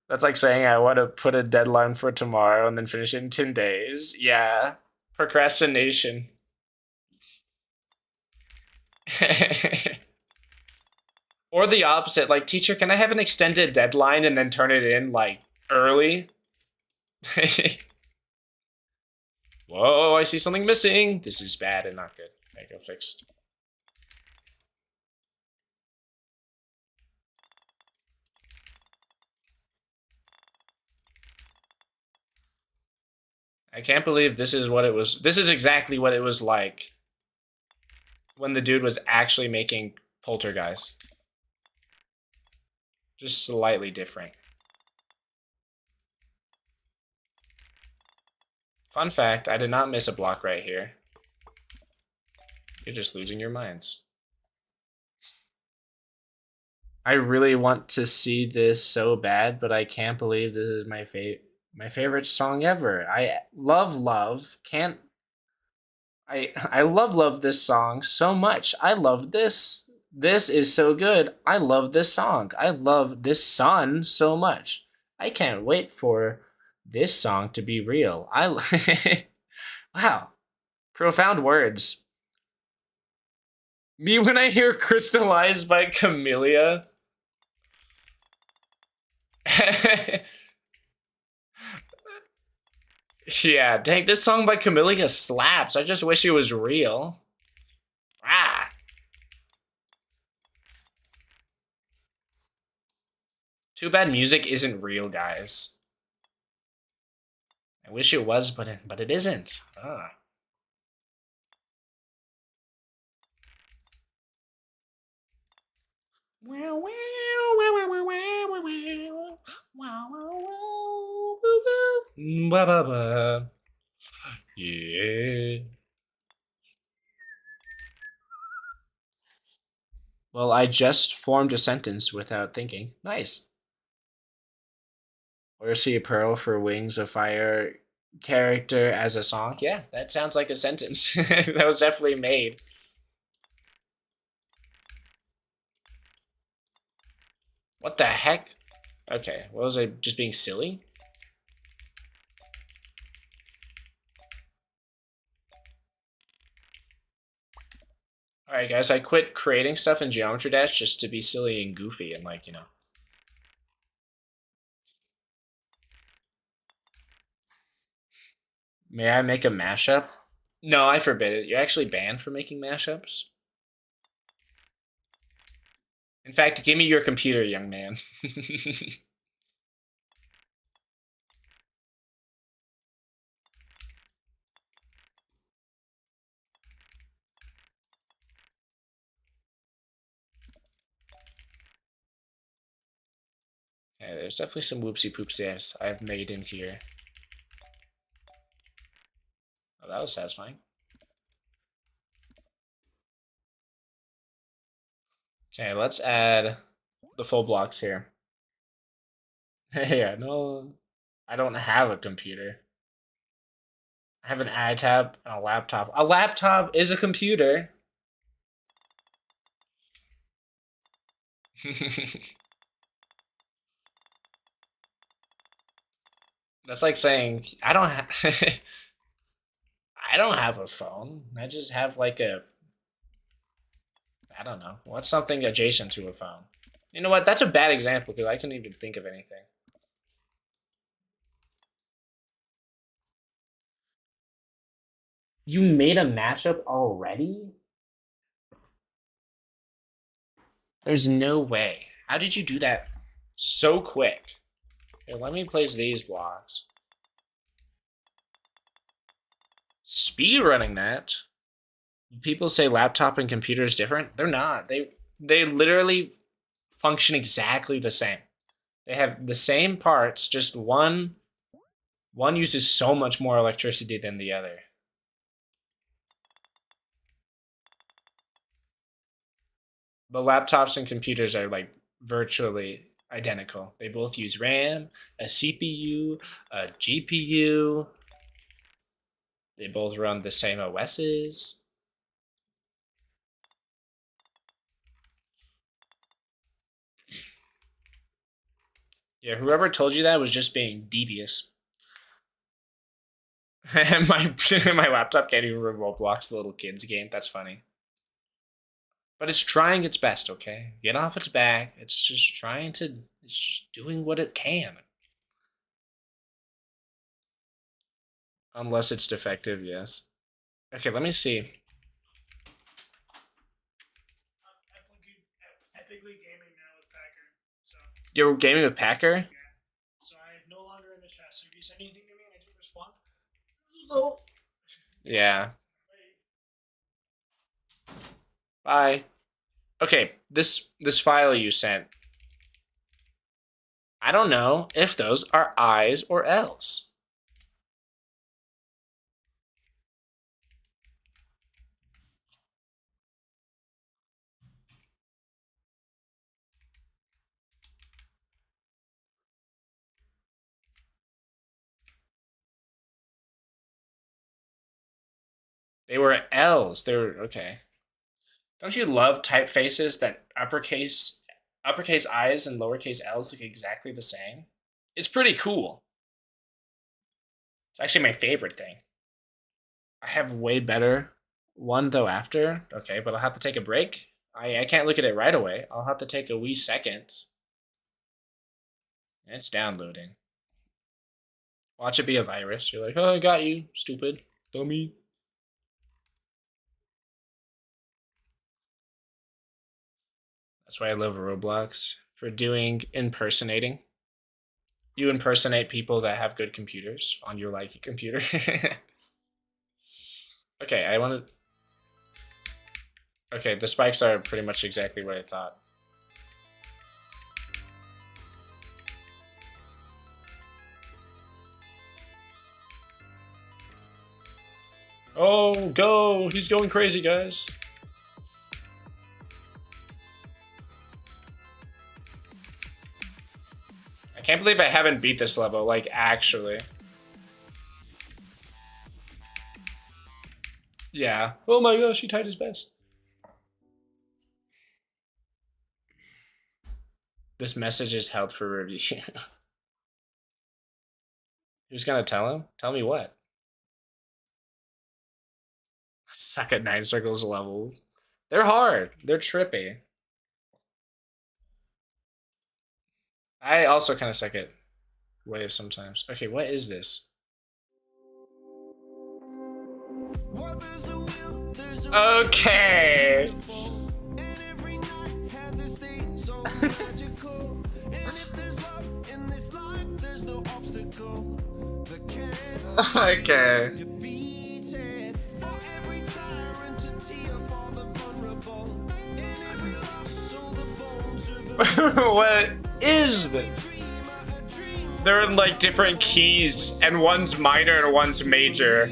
That's like saying I want to put a deadline for tomorrow and then finish it in 10 days. Yeah. Procrastination. Or the opposite, like, teacher, can I have an extended deadline and then turn it in, like, early? Whoa, I see something missing. This is bad and not good. There you go, fixed. I can't believe this is what it was. This is exactly what it was like when the dude was actually making Poltergeist. Just slightly different. Fun fact, I did not miss a block right here. You're just losing your minds. I really want to see this so bad, but I can't believe this is my favorite song ever. I love can't I love this song so much. I love this. This is so good. I love this song. I love this sun so much. I can't wait for this song to be real. Wow. Profound words. Me when I hear Crystallized by Camellia. Yeah, dang, this song by Camellia slaps. I just wish it was real. Ah. Too bad music isn't real, guys. I wish it was, but it isn't. Ah. Wow, wow, wow, wow, wow, wow, wow, wow, wow, wow, ba, ba, ba. Yeah. Well, I just formed a sentence without thinking. Nice. Or see a pearl for wings of fire character as a song. Yeah, that sounds like a sentence. That was definitely made. What the heck? Okay, what was I just being silly? Alright, guys, I quit creating stuff in Geometry Dash just to be silly and goofy and, like, you know. May I make a mashup? No, I forbid it. You're actually banned for making mashups. In fact, give me your computer, young man. Okay, there's definitely some whoopsie poopsies I've made in here. Oh, that was satisfying. Okay, let's add the full blocks here. Yeah, no, I don't have a computer. I have an iTab and a laptop. A laptop is a computer. That's like saying I don't have I don't have a phone. I just have like a I don't know. What's something adjacent to a phone? You know what? That's a bad example because I couldn't even think of anything. You made a matchup already? There's no way. How did you do that so quick? Here, let me place these blocks. Speed running that. People say laptop and computer is different. They're not. They literally function exactly the same. They have the same parts, just one uses so much more electricity than the other. But laptops and computers are like virtually identical. They both use RAM, a CPU, a GPU. They both run the same OSs. Yeah, whoever told you that was just being devious. my my laptop can't even run Roblox, the little kids game. That's funny. But it's trying its best, okay? Get off its back. It's just trying to it's just doing what it can. Unless it's defective, yes. Okay, let me see. Epically gaming now with Packer. So You're gaming with Packer? yeah. So I'm no longer in the chat. So if you send anything to me and I didn't respond, no. Yeah. Bye. Okay, this file you sent. I don't know if those are I's or L's. They were L's. They were okay. Don't you love typefaces that uppercase I's and lowercase L's look exactly the same? It's pretty cool. It's actually my favorite thing. I have way better one though after. Okay, but I'll have to take a break. I can't look at it right away. I'll have to take a wee second. It's downloading. Watch it be a virus. You're like, oh, I got you, stupid dummy. That's why I love Roblox for doing impersonating. You impersonate people that have good computers on your like computer. Okay, I want to. Okay, the spikes are pretty much exactly what I thought. Oh, go! He's going crazy, guys. I can't believe I haven't beat this level, like, actually. Yeah. Oh my gosh, he tied his best. This message is held for review. Who's gonna tell him? Tell me what? I suck at 9 circles levels. They're hard. They're trippy. I also kind of suck at waves sometimes. Okay, what is this? Okay. Okay. What is this? They're in like different keys, and one's minor and one's major.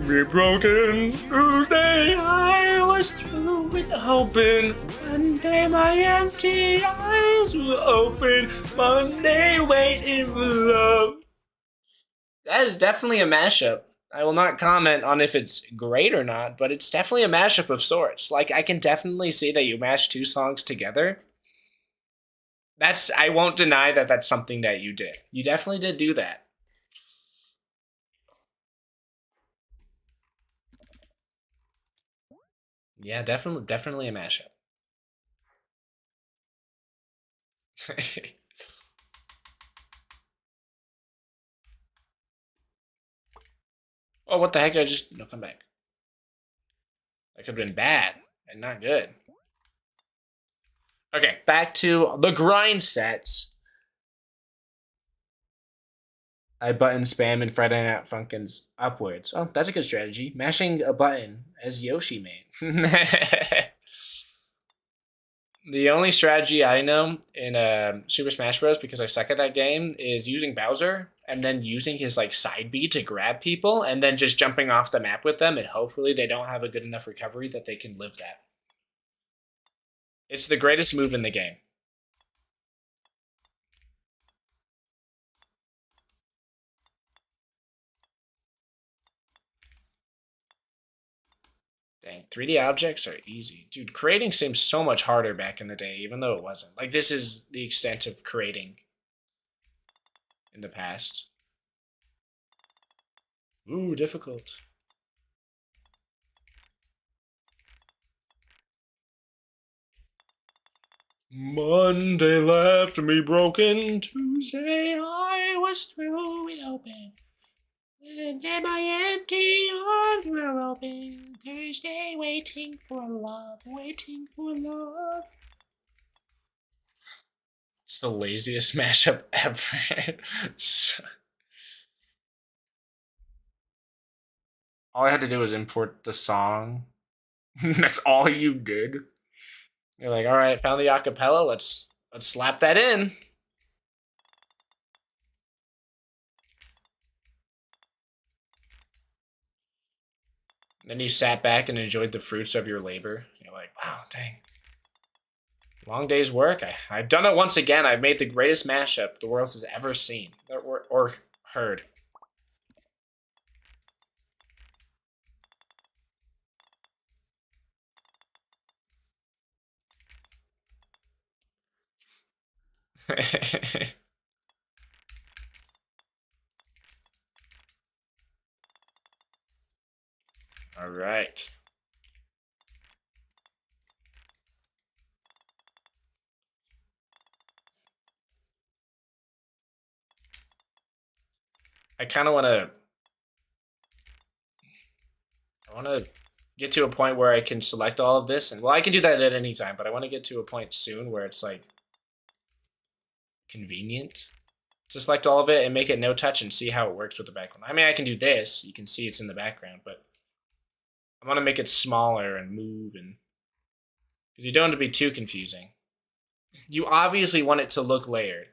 We're broken. Tuesday, I was through with hoping. Monday, my empty eyes were open. Monday, waiting for love. That is definitely a mashup. I will not comment on if it's great or not, but it's definitely a mashup of sorts. Like, I can definitely see that you mashed 2 songs together. I won't deny that that's something that you did. You definitely did do that. Yeah, definitely a mashup. Oh, what the heck did I just... No, come back. That could have been bad and not good. Okay, back to the grind sets. I button spam and Friday Night Funkins upwards. Oh, that's a good strategy. Mashing a button as Yoshi made. The only strategy I know in Super Smash Bros. Because I suck at that game is using Bowser and then using his like side B to grab people and then just jumping off the map with them and hopefully they don't have a good enough recovery that they can live that. It's the greatest move in the game. Dang, 3D objects are easy. Dude, creating seems so much harder back in the day, even though it wasn't. Like, this is the extent of creating in the past. Ooh, difficult. Monday left me broken. Tuesday I was through with open. And then my empty arms were open. Thursday waiting for love, waiting for love. It's the laziest mashup ever. All I had to do was import the song. That's all you did. You're like, all right, found the acapella. Let's slap that in. Then you sat back and enjoyed the fruits of your labor. You're like, wow, dang. Long day's work. I've done it once again. I've made the greatest mashup the world has ever seen or heard. All right. I kind of want to. I want to get to a point where I can select all of this, and well, I can do that at any time. But I want to get to a point soon where it's like convenient to select all of it and make it no touch and see how it works with the background. I mean, I can do this. You can see it's in the background, but I want to make it smaller and move, and because you don't want it to be too confusing. You obviously want it to look layered.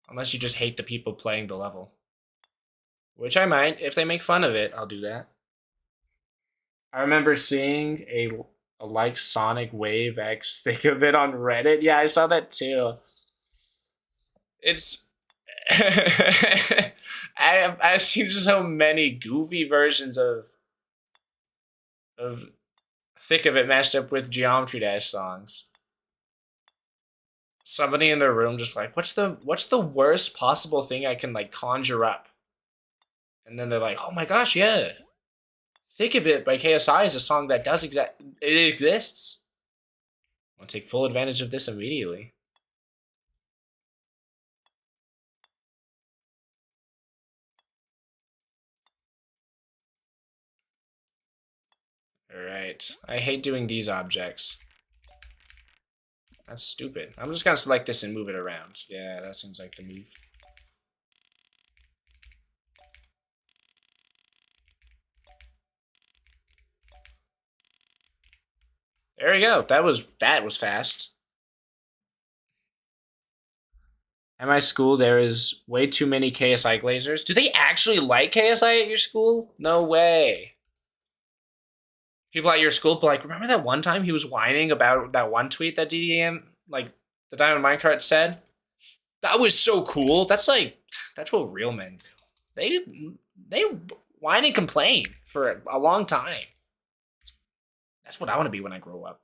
Unless you just hate the people playing the level. Which I might. If they make fun of it, I'll do that. I remember seeing a like Sonic Wave X thing of it on Reddit. Yeah, I saw that too. It's I've seen so many goofy versions of Thick of It mashed up with Geometry Dash songs. Somebody in their room just like, what's the worst possible thing I can like conjure up? And then they're like, oh my gosh, yeah. Thick of It by KSI is a song that does it exists. I'll take full advantage of this immediately. Alright. I hate doing these objects. That's stupid. I'm just gonna select this and move it around. Yeah, that seems like the move. There we go. That was fast. At my school, there is way too many KSI glazers. Do they actually like KSI at your school? No way. People at your school, like, remember that one time he was whining about that one tweet that DDM, like, the Diamond Minecart said? That was so cool. That's what real men do. They whine and complain for a long time. That's what I want to be when I grow up.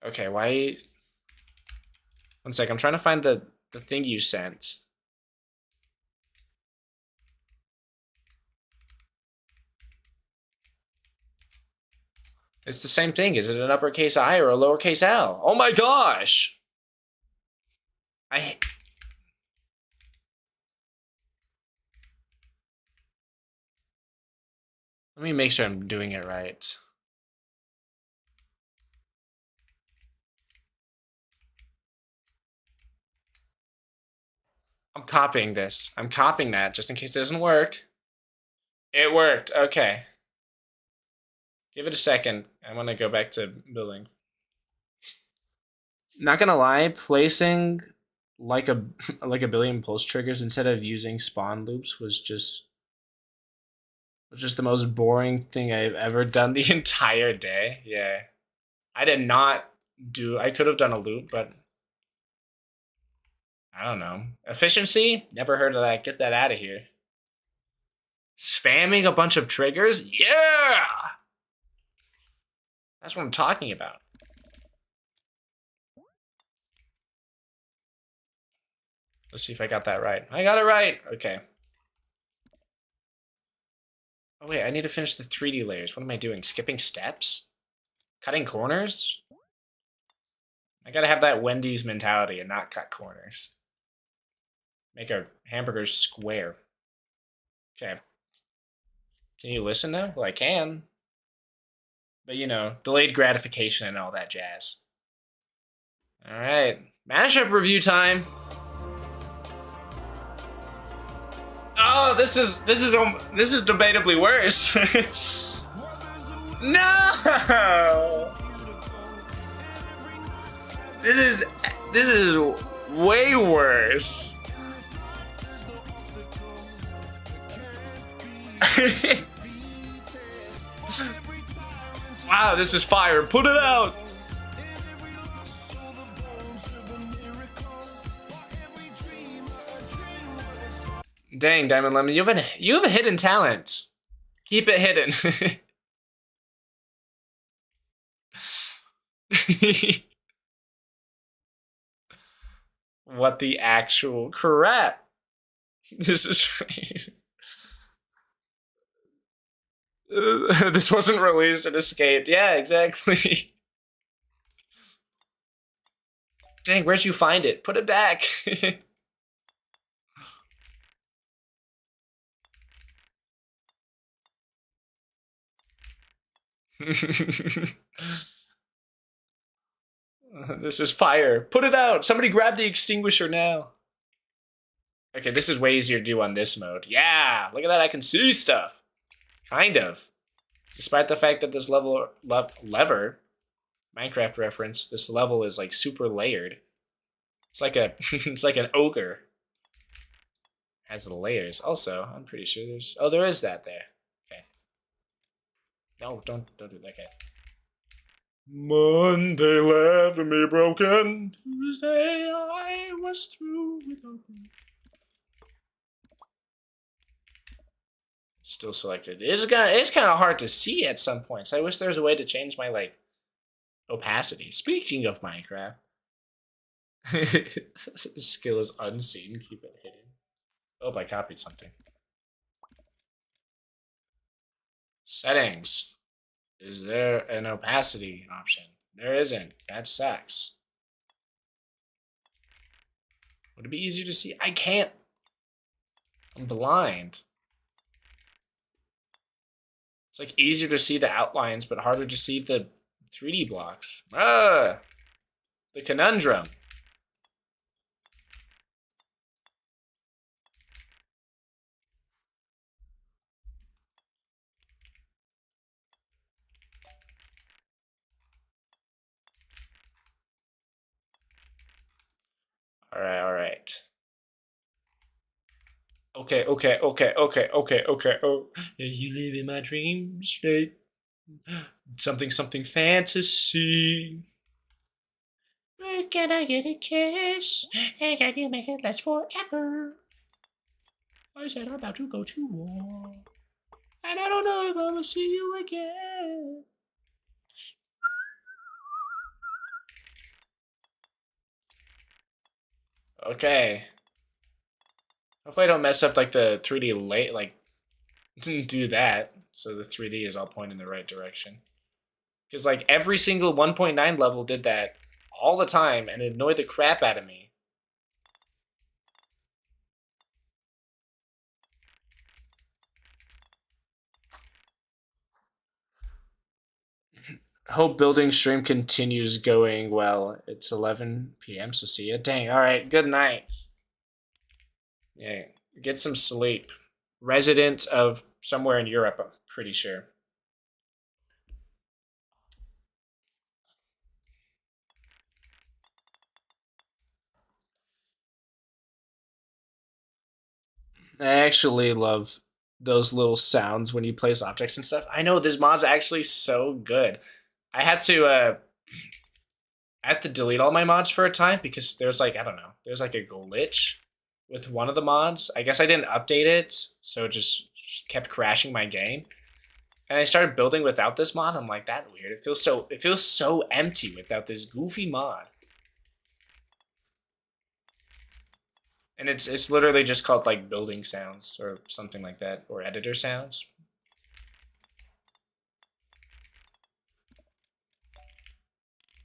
Okay, why? One sec, I'm trying to find the thing you sent. It's the same thing. Is it an uppercase I or a lowercase L? Oh my gosh! Let me make sure I'm doing it right. I'm copying this. I'm copying that just in case it doesn't work. It worked. Okay. Give it a second. I want to go back to building. Not gonna lie, placing like a billion pulse triggers instead of using spawn loops was just the most boring thing I've ever done the entire day. Yeah. I did not do I could have done a loop, but I don't know. Efficiency? Never heard of that. Get that out of here. Spamming a bunch of triggers? Yeah! That's what I'm talking about. Let's see if I got that right. I got it right. Okay. Oh, wait. I need to finish the 3D layers. What am I doing? Skipping steps? Cutting corners? I gotta have that Wendy's mentality and not cut corners. Make our hamburgers square. Okay. Can you listen now? Well, I can. But, you know, delayed gratification and all that jazz. All right. Mashup review time. Oh, this is debatably worse. No. This is way worse. Wow, this is fire. Put it out. Dang, Diamond Lemon, you have a hidden talent. Keep it hidden. What the actual crap? This is This wasn't released, it escaped. Yeah, exactly. Dang, where'd you find it? Put it back. This is fire. Put it out. Somebody grab the extinguisher now. Okay, this is way easier to do on this mode. Yeah, look at that. I can see stuff. Kind of. Despite the fact that this lever, Minecraft reference, this level is like super layered. It's like a, it's like an ogre. Has the layers. Also, I'm pretty sure there's, oh, there is that there. Okay. No, don't do that. Okay. Monday left me broken. Tuesday I was through with open. Still selected. It's kind of hard to see at some points. I wish there was a way to change my like opacity. Speaking of Minecraft, skill is unseen. Keep it hidden. Oh, I copied something. Settings. Is there an opacity option? There isn't. That sucks. Would it be easier to see? I can't. I'm blind. It's like easier to see the outlines, but harder to see the 3D blocks. The conundrum. All right. Okay. Oh, you live in my dream state. Something fantasy. Can I get a kiss? And can you make it last forever? I said I'm about to go to war. And I don't know if I will see you again. Okay. Hopefully I don't mess up like the 3D late, like do that. So the 3D is all pointing in the right direction. Because like every single 1.9 level did that all the time and it annoyed the crap out of me. Hope building stream continues going well. It's 11 p.m. So see ya. Dang. All right. Good night. Yeah. Get some sleep. Resident of somewhere in Europe, I'm pretty sure. I actually love those little sounds when you place objects and stuff. I know this mod's actually so good. I had to delete all my mods for a time because there's like, I don't know, there's like a glitch with one of the mods. I guess I didn't update it, so it just kept crashing my game. And I started building without this mod. I'm like, that's weird. It feels so empty without this goofy mod. And it's literally just called like building sounds or something like that, or editor sounds.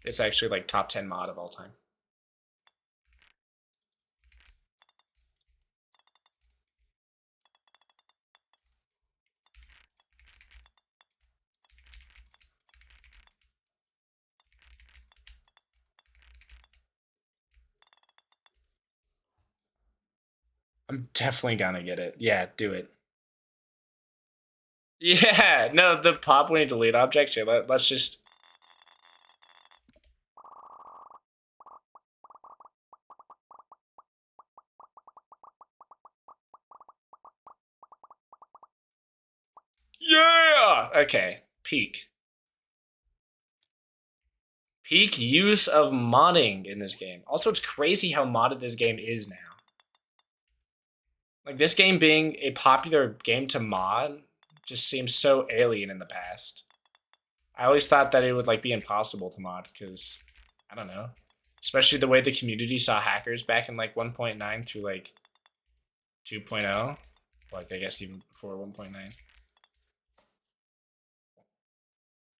It's actually like top 10 mod of all time. I'm definitely gonna get it. Yeah, do it. Yeah, no, the pop when you delete objects. Yeah, let's just. Yeah. Okay. Peak use of modding in this game. Also, it's crazy how modded this game is now. Like this game being a popular game to mod just seems so alien in the past. I always thought that it would like be impossible to mod because I don't know. Especially the way the community saw hackers back in like 1.9 through like 2.0. Like I guess even before 1.9.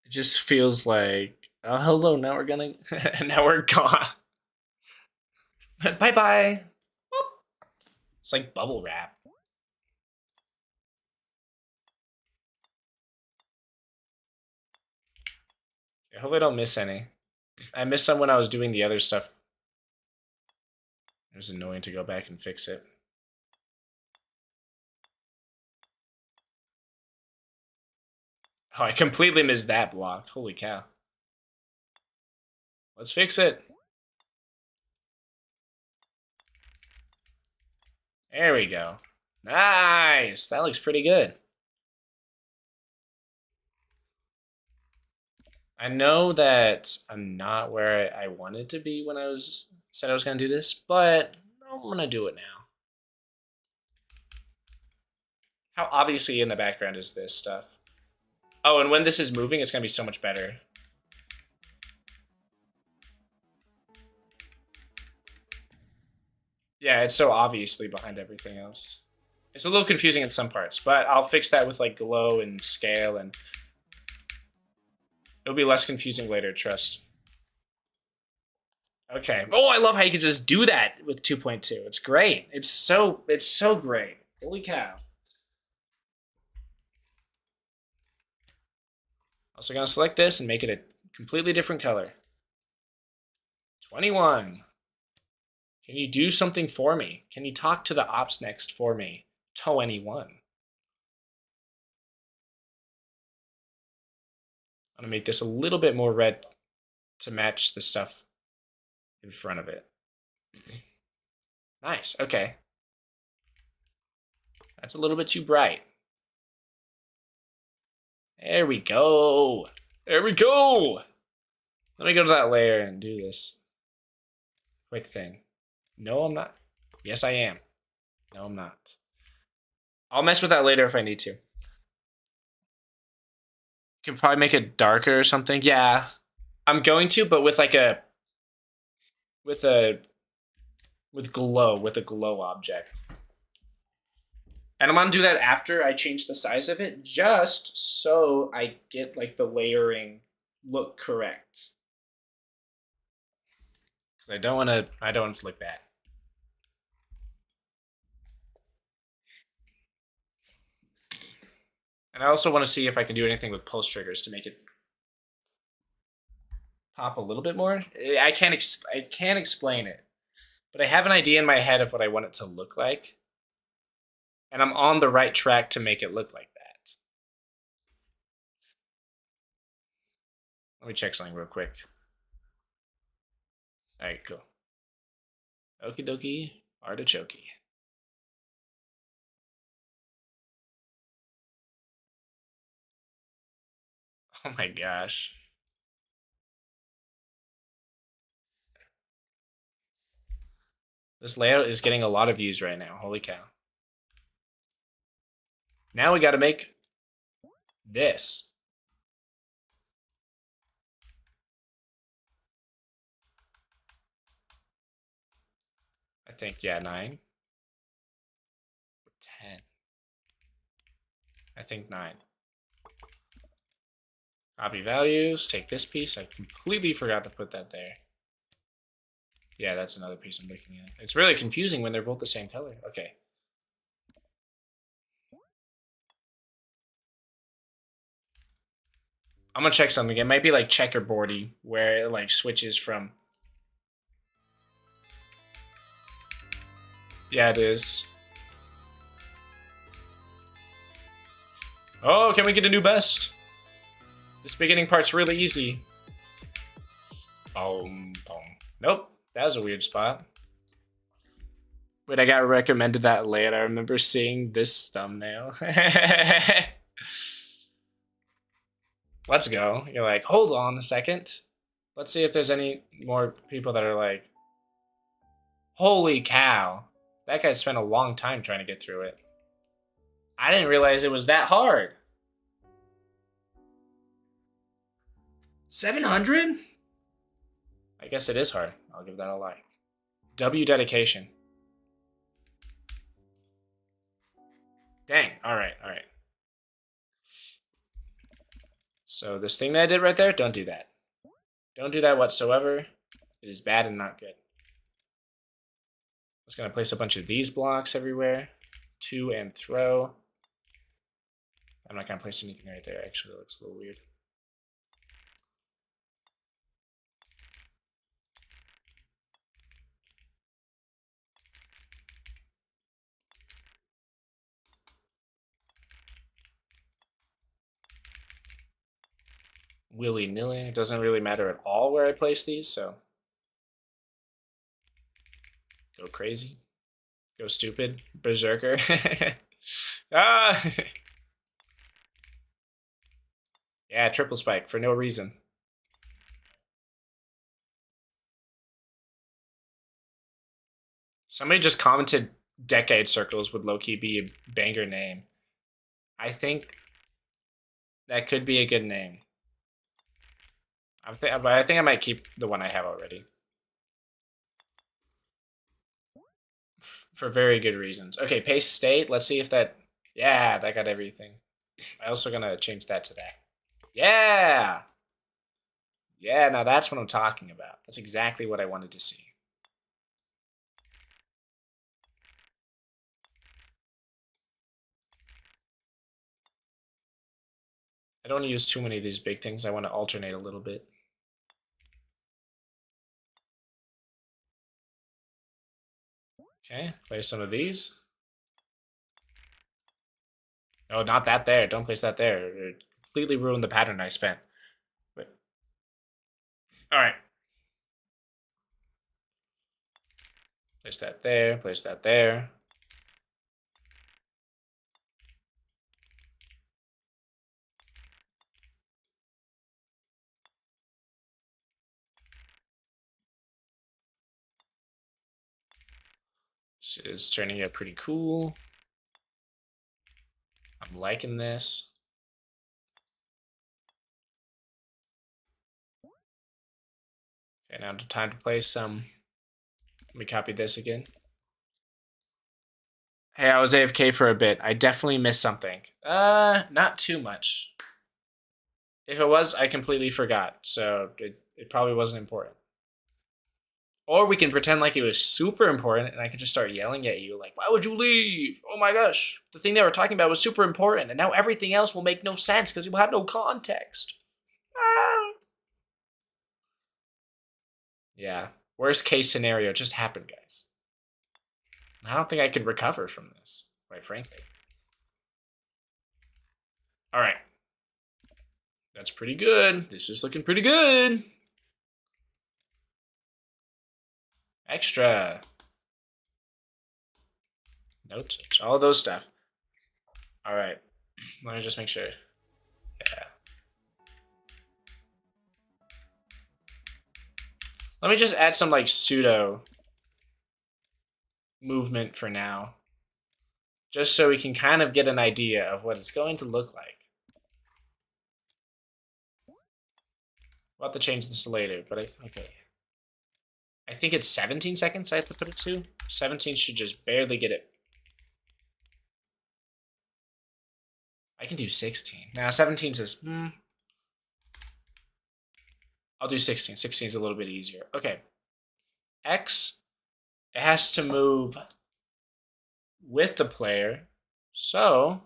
It just feels like, oh, hello, now we're gonna, now we're gone. Bye bye. It's like bubble wrap. I hope I don't miss any. I missed some when I was doing the other stuff. It was annoying to go back and fix it. Oh, I completely missed that block. Holy cow. Let's fix it. There we go. Nice. That looks pretty good. I know that I'm not where I wanted to be when I said I was going to do this, but I'm going to do it now. How obviously in the background is this stuff? Oh, and when this is moving, it's going to be so much better. Yeah, it's so obviously behind everything else. It's a little confusing in some parts, but I'll fix that with like glow and scale, and it'll be less confusing later, trust. Okay. Oh, I love how you can just do that with 2.2. It's great. It's so great. Holy cow. Also gonna select this and make it a completely different color. 21. Can you do something for me? Can you talk to the ops next for me? 21. I'm gonna make this a little bit more red to match the stuff in front of it. Nice, okay. That's a little bit too bright. There we go. There we go. Let me go to that layer and do this quick thing. No, I'm not. Yes, I am. No, I'm not. I'll mess with that later if I need to. Can probably make it darker or something. Yeah, I'm going to, but with like a with a glow object. And I'm gonna do that after I change the size of it, just so I get like the layering look correct. Because I don't want to look bad. And I also want to see if I can do anything with pulse triggers to make it pop a little bit more. I can't explain it, but I have an idea in my head of what I want it to look like, and I'm on the right track to make it look like that. Let me check something real quick. All right, cool. Okie dokie, artichoke. Oh my gosh. This layout is getting a lot of views right now. Holy cow. Now we got to make this. I think, yeah, 9. 10. I think 9. Copy values, take this piece. I completely forgot to put that there. Yeah, that's another piece I'm looking at. It's really confusing when they're both the same color. Okay. I'm gonna check something. It might be like checkerboardy, where it like switches from. Yeah, it is. Oh, can we get a new best? This beginning part's really easy. Boom, boom. Nope, that was a weird spot. Wait, I got recommended that layout. I remember seeing this thumbnail. Let's go. You're like, hold on a second. Let's see if there's any more people that are like, holy cow. That guy spent a long time trying to get through it. I didn't realize it was that hard. 700? I guess it is hard. I'll give that a like. W dedication. Dang. All right. So this thing that I did right there, don't do that. Don't do that whatsoever. It is bad and not good. I'm just going to place a bunch of these blocks everywhere. 2 and throw. I'm not going to place anything right there. Actually, it looks a little weird. Willy-nilly. It doesn't really matter at all where I place these, so go crazy. Go stupid. Berserker. Ah! Yeah, triple spike for no reason. Somebody just commented Decade Circles would low-key be a banger name. I think that could be a good name. But I think I might keep the one I have already. For very good reasons. Okay, paste state. Let's see if that... Yeah, that got everything. I also gonna change that to that. Yeah! Yeah, now that's what I'm talking about. That's exactly what I wanted to see. I don't want to use too many of these big things. I want to alternate a little bit. Okay, place some of these. Oh, not that there. Don't place that there. It completely ruined the pattern I spent. Wait. All right. Place that there. Place that there. This is turning out pretty cool. I'm liking this. Okay, now time to place some. Let me copy this again. Hey, I was AFK for a bit. I definitely missed something. Not too much. If it was, I completely forgot. So it probably wasn't important. Or we can pretend like it was super important and I could just start yelling at you like, why would you leave? Oh my gosh. The thing they were talking about was super important and now everything else will make no sense because you will have no context. Ah. Yeah. Worst case scenario just happened, guys. I don't think I could recover from this, quite frankly. All right. That's pretty good. This is looking pretty good. Extra. No touch. All those stuff. All right. Let me just make sure. Yeah. Let me just add some like pseudo movement for now. Just so we can kind of get an idea of what it's going to look like. We'll have to change this later, but okay. I think it's 17 seconds I have to put it to. 17 should just barely get it. I can do 16. Now 17 says, I'll do 16. 16 is a little bit easier. Okay. X, it has to move with the player. So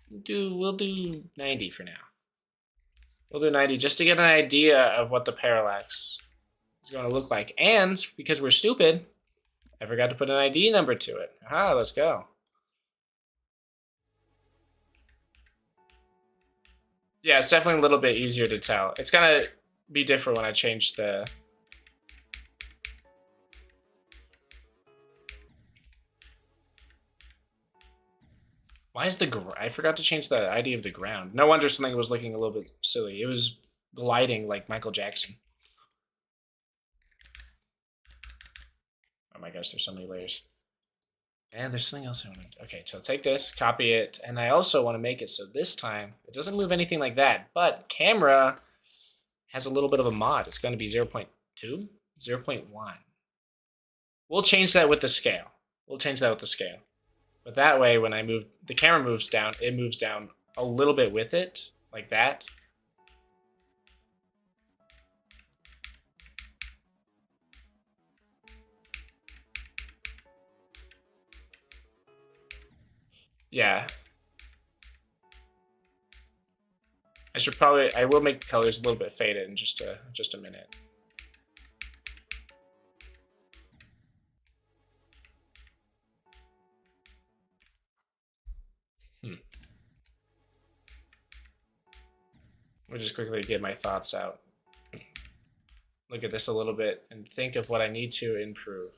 we'll do 90 for now. We'll do 90 just to get an idea of what the parallax is going to look like. And because we're stupid, I forgot to put an ID number to it. Aha, let's go. Yeah, it's definitely a little bit easier to tell. It's gonna be different when I change the... Why is I forgot to change the ID of the ground. No wonder something was looking a little bit silly. It was gliding like Michael Jackson. Oh my gosh, there's so many layers. And there's something else I want to... Okay, so take this, copy it, and I also want to make it so this time it doesn't move anything like that, but camera has a little bit of a mod. It's going to be 0.2, 0.1. We'll change that with the scale. We'll change that with the scale. But that way, when I move, the camera moves down, it moves down a little bit with it, like that. Yeah. I will make the colors a little bit faded in just a minute. We'll just quickly get my thoughts out. Look at this a little bit and think of what I need to improve.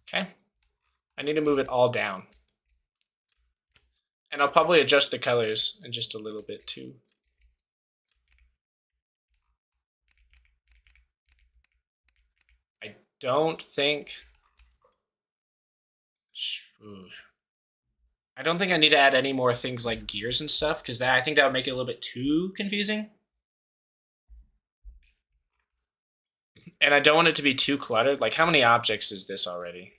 Okay. I need to move it all down. And I'll probably adjust the colors in just a little bit too. I don't think... I don't think I need to add any more things like gears and stuff, because I think that would make it a little bit too confusing. And I don't want it to be too cluttered. Like, how many objects is this already?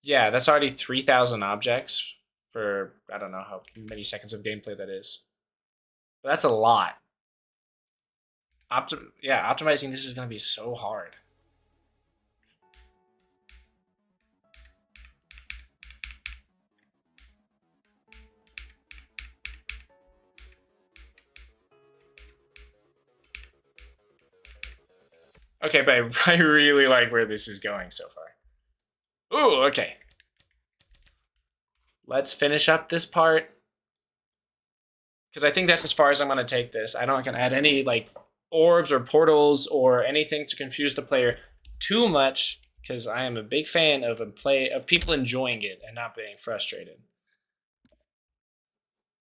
Yeah, that's already 3,000 objects for, I don't know how many seconds of gameplay that is. But that's a lot. Optimizing this is going to be so hard. Okay, but I really like where this is going so far. Ooh, okay. Let's finish up this part. Because I think that's as far as I'm going to take this. I'm not going to add any like orbs or portals or anything to confuse the player too much, because I am a big fan of people enjoying it and not being frustrated.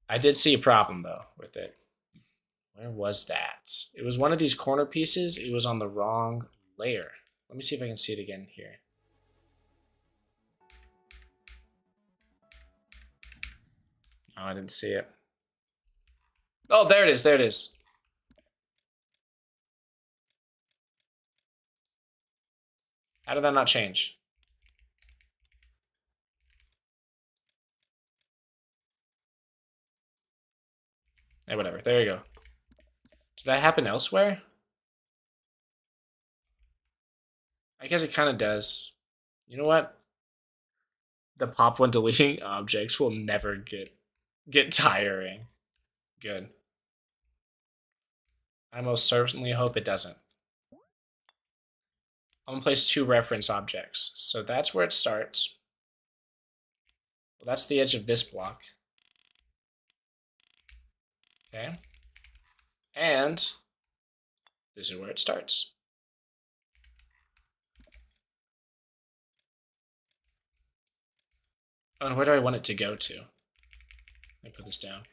I did see a problem though with it. Where was that? It was one of these corner pieces. It was on the wrong layer. Let me see if I can see it again here. Oh, I didn't see it. Oh, there it is. There it is. How did that not change? Hey, whatever. There you go. Did that happen elsewhere? I guess it kind of does. You know what? The pop when deleting objects will never get tiring. Good. I most certainly hope it doesn't. I'm gonna place 2 reference objects. So that's where it starts. Well, that's the edge of this block. Okay. And this is where it starts. Oh, and where do I want it to go to? Let me put this down.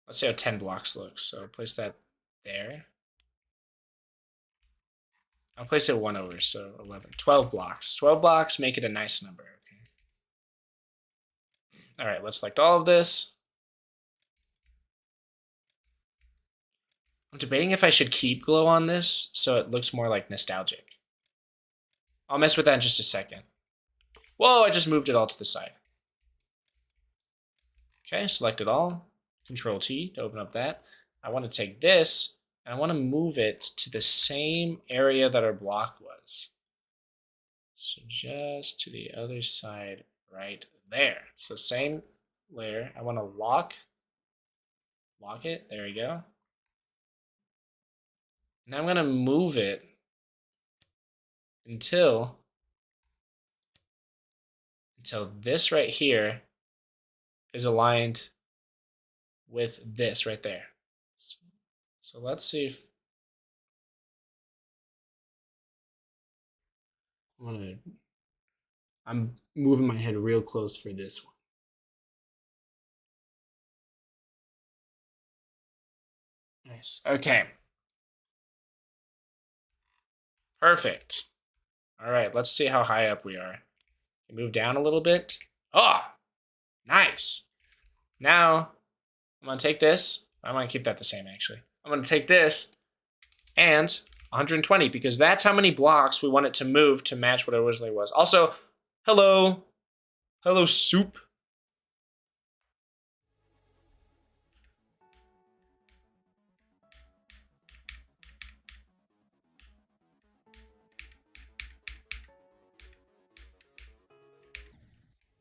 Let's see how 10 blocks looks. So place that there. I'll place it 1 over, so 11. 12 blocks. 12 blocks, make it a nice number. Okay. All right, let's select all of this. I'm debating if I should keep glow on this so it looks more like nostalgic. I'll mess with that in just a second. Whoa, I just moved it all to the side. Okay, select it all. Control T to open up that. I want to take this and I want to move it to the same area that our block was. So just to the other side right there. So same layer. I want to lock it. There we go. Now I'm going to move it until this right here is aligned with this right there. So let's see if I'm moving my head real close for this one. Nice. Okay. Perfect. All right, let's see how high up we are. Move down a little bit. Oh, nice. Now, I'm going to take this. I'm going to keep that the same, actually. I'm going to take this and 120 because that's how many blocks we want it to move to match what it originally was. Also, hello. Hello, soup.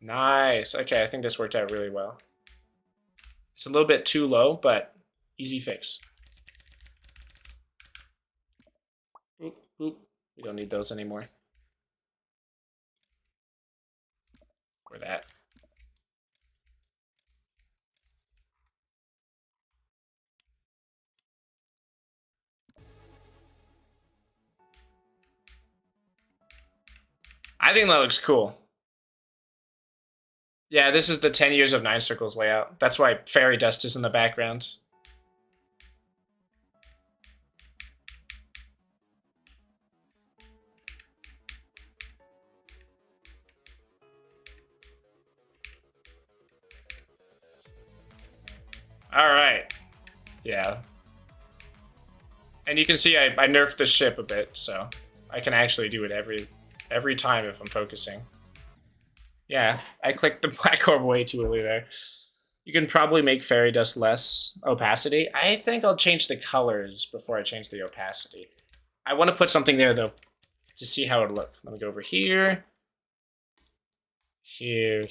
Nice. Okay, I think this worked out really well. It's a little bit too low, but easy fix. Oop, oop. We don't need those anymore. Or that. I think that looks cool. Yeah, this is the 10 Years of Nine Circles layout. That's why fairy dust is in the background. All right. Yeah. And you can see I nerfed the ship a bit, so I can actually do it every time if I'm focusing. Yeah, I clicked the black orb way too early there. You can probably make fairy dust less opacity. I think I'll change the colors before I change the opacity. I want to put something there, though, to see how it'll look. Let me go over here. Here.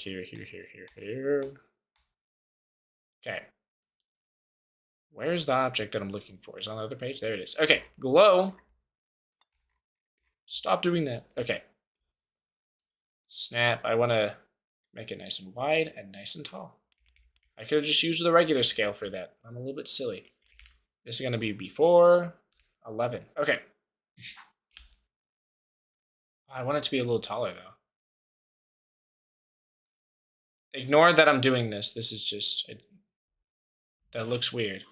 Okay. Where's the object that I'm looking for? Is it on the other page? There it is. Okay, glow. Stop doing that. Okay. Snap. I want to make it nice and wide and nice and tall. I could have just used the regular scale for that. I'm a little bit silly. This is going to be before 11. Okay. I want it to be a little taller, though. Ignore that I'm doing this. This is just... that looks weird.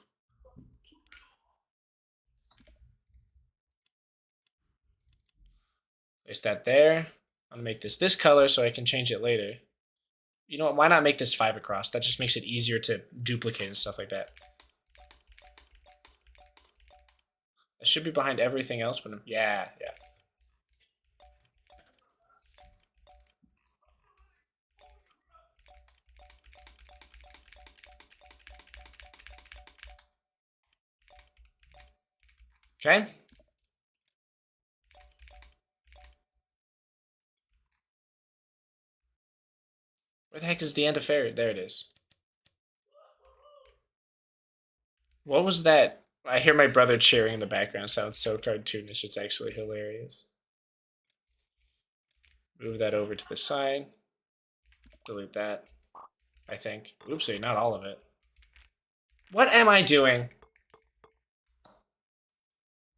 Place that there. I'm going to make this color so I can change it later. You know what? Why not make this 5 across? That just makes it easier to duplicate and stuff like that. It should be behind everything else, but yeah. Okay. Where the heck is the end of fairy? There it is. What was that? I hear my brother cheering in the background. It sounds so cartoonish. It's actually hilarious. Move that over to the side. Delete that, I think. Oopsie, not all of it. What am I doing?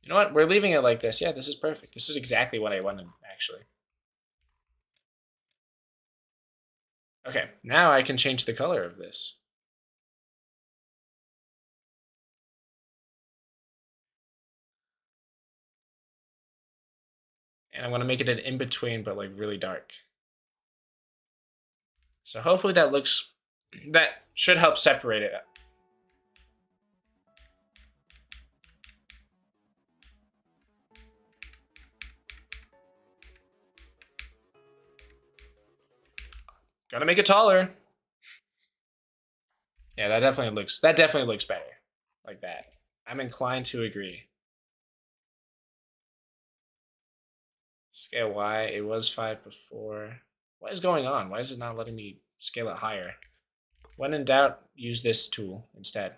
You know what? We're leaving it like this. Yeah, this is perfect. This is exactly what I wanted, actually. Okay, now I can change the color of this. And I want to make it an in-between, but like really dark. So hopefully that should help separate it. Gotta make it taller. Yeah, that definitely looks better. Like that. I'm inclined to agree. Scale Y, it was 5 before. What is going on? Why is it not letting me scale it higher? When in doubt, use this tool instead.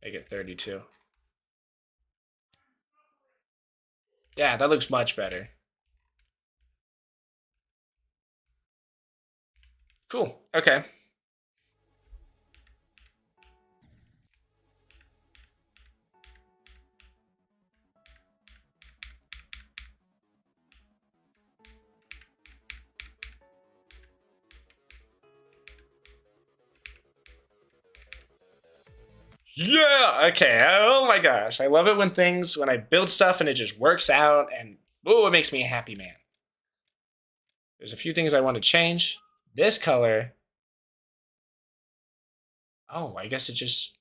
Make it 32. Yeah, that looks much better. Cool. Okay. Yeah. Okay. Oh my gosh, I love it when I build stuff and it just works out, and oh, it makes me a happy man. There's a few things I want to change. This color Oh, I guess it just.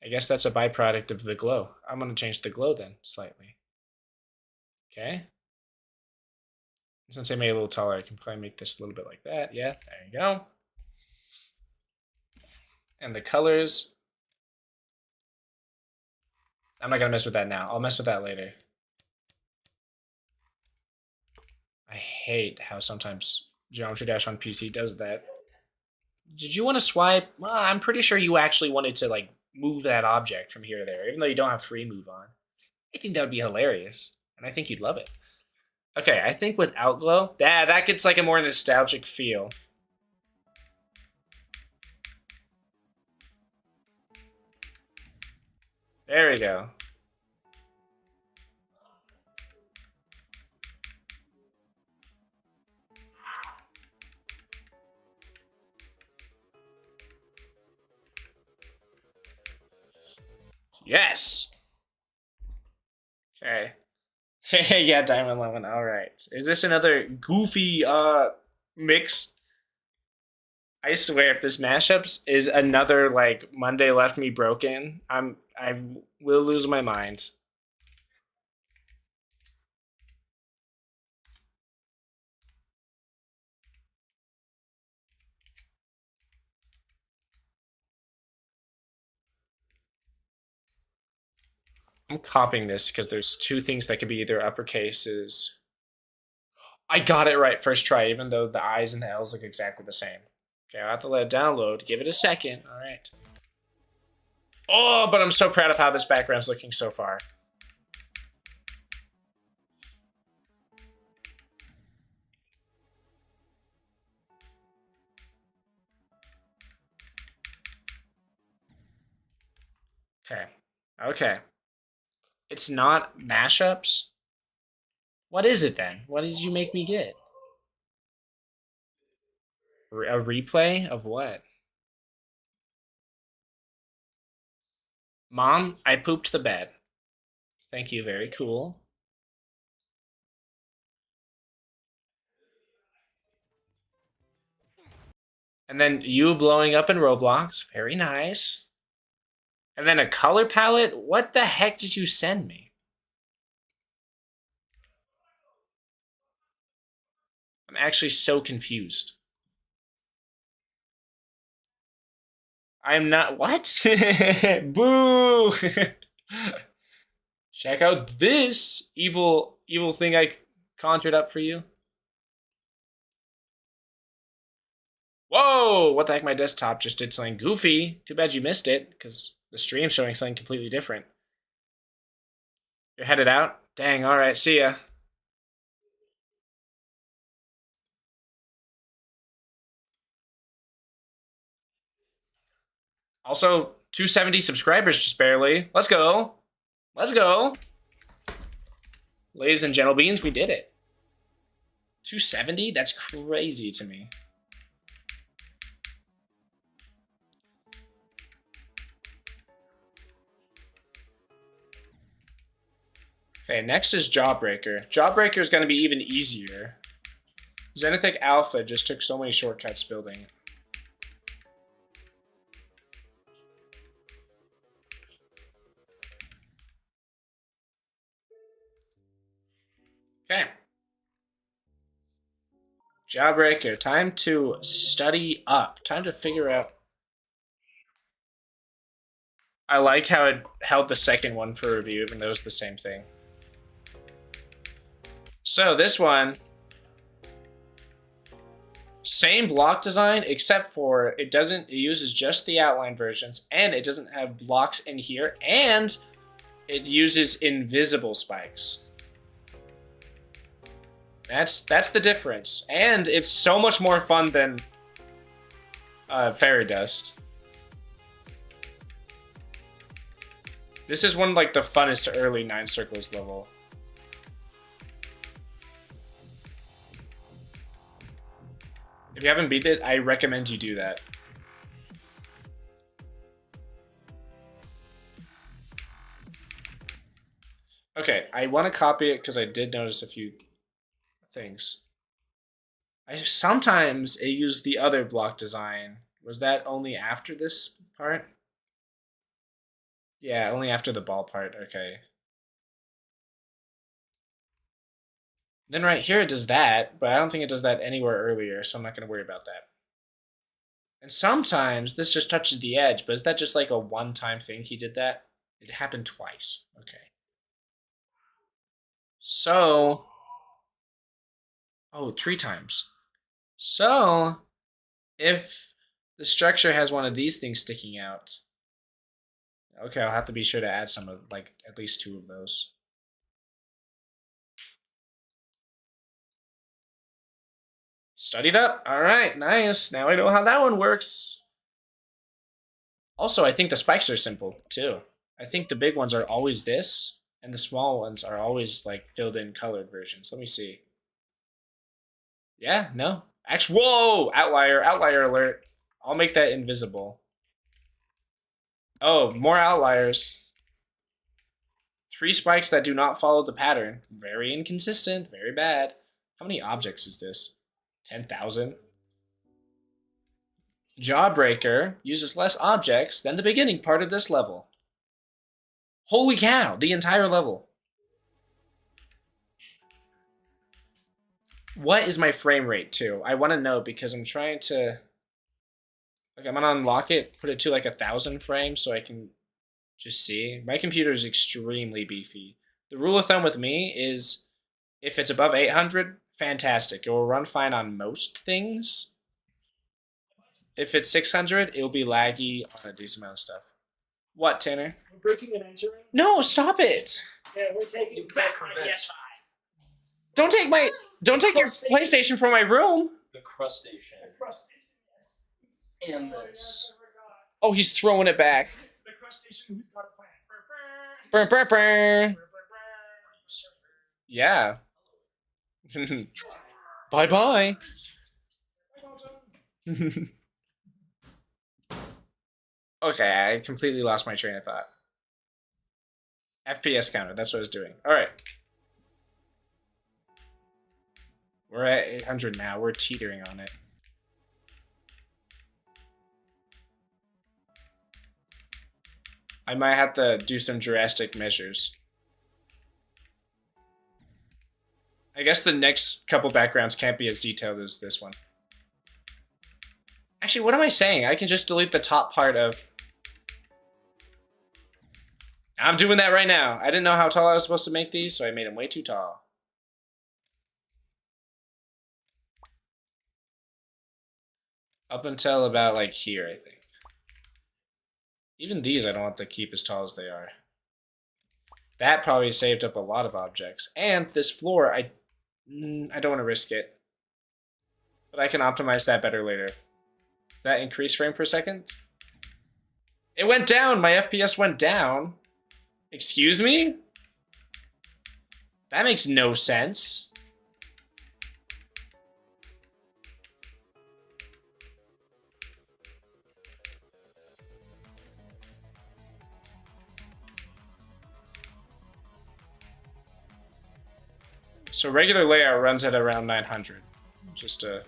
I guess that's a byproduct of the glow. I'm gonna change the glow then slightly. Okay. Since I made it a little taller, I can probably make this a little bit like that. Yeah, there you go. And the colors. I'm not gonna mess with that now. I'll mess with that later. I hate how sometimes Geometry Dash on PC does that. Did you want to swipe? Well, I'm pretty sure you actually wanted to like move that object from here to there, even though you don't have free move on. I think that would be hilarious, and I think you'd love it. Okay, I think with Outglow, that gets like a more nostalgic feel. There we go. Yes. Okay. Yeah, Diamond Lemon. All right. Is this another goofy mix? I swear, if this mashups is another like Monday left me broken, I will lose my mind. I'm copying this because there's two things that could be either uppercases. I got it right first try, even though the I's and the L's look exactly the same. Okay, I'll have to let it download. Give it a second. All right. Oh, but I'm so proud of how this background's looking so far. Okay. Okay. It's not mashups? What is it then? What did you make me get? A replay of what? Mom, I pooped the bed. Thank you, very cool. And then you blowing up in Roblox, very nice. And then a color palette? What the heck did you send me? I'm actually so confused. I'm not. What? Boo! Check out this evil thing I conjured up for you. Whoa! What the heck? My desktop just did something goofy. Too bad you missed it, because the stream's showing something completely different. You're headed out? Dang, alright, see ya. Also, 270 subscribers just barely. Let's go. Let's go. Ladies and gentlemen, we did it. 270? That's crazy to me. Okay, next is Jawbreaker. Jawbreaker is going to be even easier. Zenithic Alpha just took so many shortcuts building it. Okay. Jawbreaker, time to study up. Time to figure out. I like how it held the second one for review, even though it was the same thing. So this one, same block design, except for it uses just the outline versions, and it doesn't have blocks in here, and it uses invisible spikes. That's the difference, and it's so much more fun than Fairy Dust. This is one like the funnest early 9 Circles level. If you haven't beat it, I recommend you do that. Okay, I want to copy it because I did notice a few things. Sometimes it used the other block design Was that only after this part? Yeah, only after the ball part. Okay. Then right here it does that, but I don't think it does that anywhere earlier, so I'm not going to worry about that. And sometimes this just touches the edge, but is that just like a one-time thing he did that? It happened twice. Okay. So, oh, 3 times. So, if the structure has one of these things sticking out, okay, I'll have to be sure to add some of, like, at least 2 of those. Studied up. All right, nice. Now I know how that one works. Also, I think the spikes are simple, too. I think the big ones are always this, and the small ones are always, like, filled in colored versions. Let me see. Yeah, no. Actually, whoa! Outlier, outlier alert. I'll make that invisible. Oh, more outliers. 3 spikes that do not follow the pattern. Very inconsistent, very bad. How many objects is this? 10,000? Jawbreaker uses less objects than the beginning part of this level. Holy cow, the entire level. What is my frame rate too? I want to know because I'm trying to... Like, I'm gonna unlock it, put it to like 1,000 frames so I can just see. My computer is extremely beefy. The rule of thumb with me is if it's above 800, fantastic. It will run fine on most things. If it's 600, it'll be laggy on a decent amount of stuff. What, Tanner? We're breaking and entering. No, stop it! Yeah, we're taking back my PS5. Don't take your PlayStation from my room. The crustacean. The crustacean, yes. And this. Oh, he's throwing it back. The crustacean who's got a plan. Burr, burr, burr. Yeah. Bye bye. Okay, I completely lost my train of thought. FPS counter, that's what I was doing. Alright. We're at 800 now. We're teetering on it. I might have to do some drastic measures. I guess the next couple backgrounds can't be as detailed as this one. Actually, what am I saying? I can just delete the top part of... I'm doing that right now. I didn't know how tall I was supposed to make these, so I made them way too tall. Up until about, like, here, I think. Even these I don't want to keep as tall as they are. That probably saved up a lot of objects. And this floor, I don't want to risk it. But I can optimize that better later. That increased frame per second? It went down! My FPS went down. Excuse me? That makes no sense. So regular layout runs at around 900. Just a...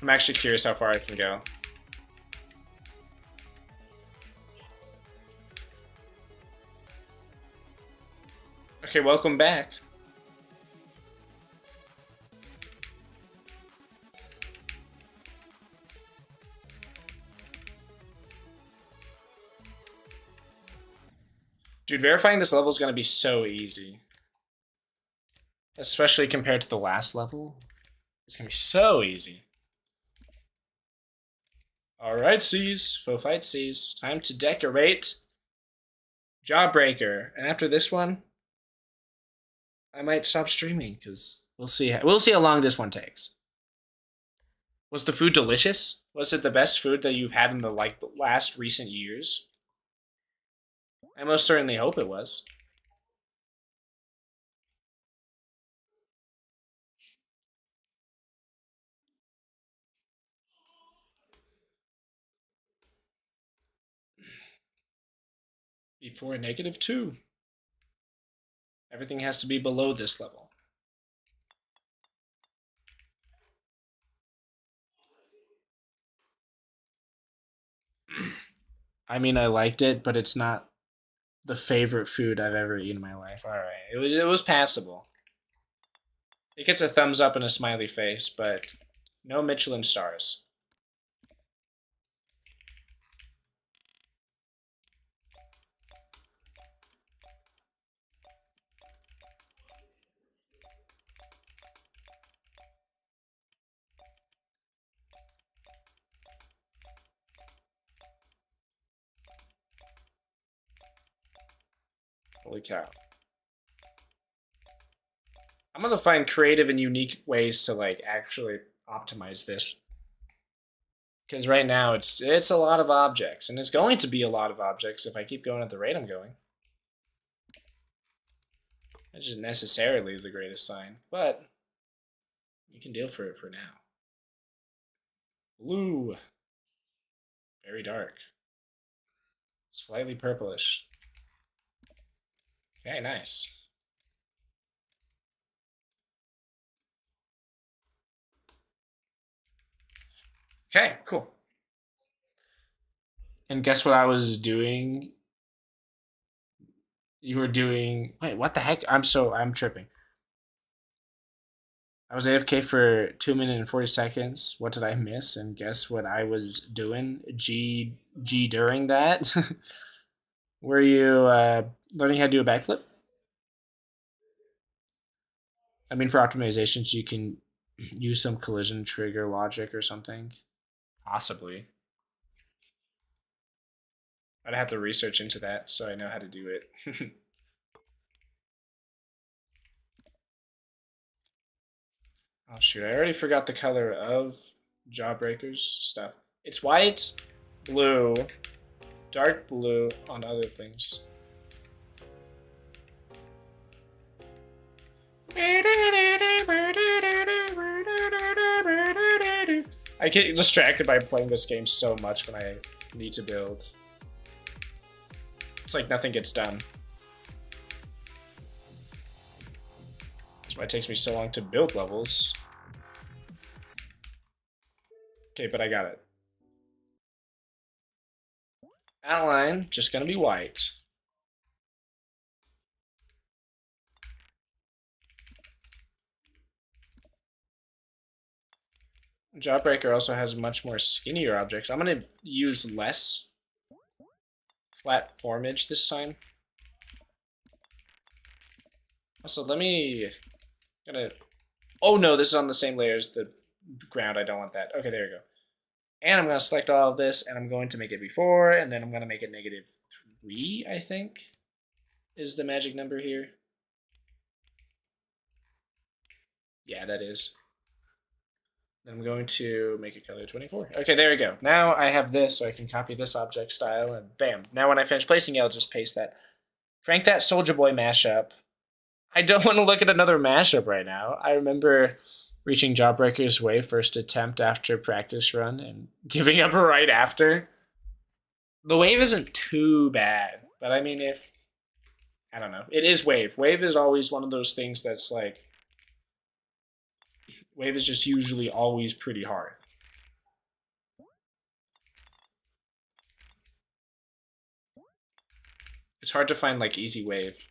I'm actually curious how far I can go. Okay, welcome back. Dude, verifying this level is going to be so easy. Especially compared to the last level. It's going to be so easy. Alright, C's. Faux fight C's. Time to decorate Jawbreaker. And after this one, I might stop streaming because we'll see how long this one takes. Was the food delicious? Was it the best food that you've had in the last recent years? I most certainly hope it was. Before -2. Everything has to be below this level. I mean, I liked it, but it's not the favorite food I've ever eaten in my life. All right, it was passable. It gets a thumbs up and a smiley face, but no Michelin stars. Holy cow. I'm gonna find creative and unique ways to like actually optimize this. Because right now it's a lot of objects, and it's going to be a lot of objects if I keep going at the rate I'm going. Which isn't necessarily the greatest sign, but you can deal for it for now. Blue. Very dark. Slightly purplish. Okay, nice. Okay, cool. And guess what I was doing? You were doing. Wait, what the heck? I'm tripping. I was AFK for 2 minutes and 40 seconds. What did I miss? And guess what I was doing? G during that. Were you learning how to do a backflip? I mean, for optimizations, you can use some collision trigger logic or something. Possibly. I'd have to research into that so I know how to do it. Oh shoot, I already forgot the color of Jawbreaker's stuff. It's white, blue, dark blue on other things. I get distracted by playing this game so much when I need to build. It's like nothing gets done. That's why it takes me so long to build levels. Okay, but I got it. Outline, just gonna be white. Jawbreaker also has much more skinnier objects. I'm gonna use less flat formage this time. Also, let me oh no, this is on the same layer as the ground. I don't want that. Okay, there we go. And I'm gonna select all of this, and I'm going to make it before, and then I'm gonna make it -3, I think, is the magic number here. Yeah, that is. I'm going to make it color 24. Okay, there we go. Now I have this, so I can copy this object style, and bam. Now when I finish placing it, I'll just paste that. Crank that Soldier Boy mashup. I don't want to look at another mashup right now. I remember reaching Jawbreaker's Wave first attempt after practice run and giving up right after. The wave isn't too bad, but I mean, I don't know. It is Wave. Wave is always one of those things that's like, Wave is just usually always pretty hard. It's hard to find like easy Wave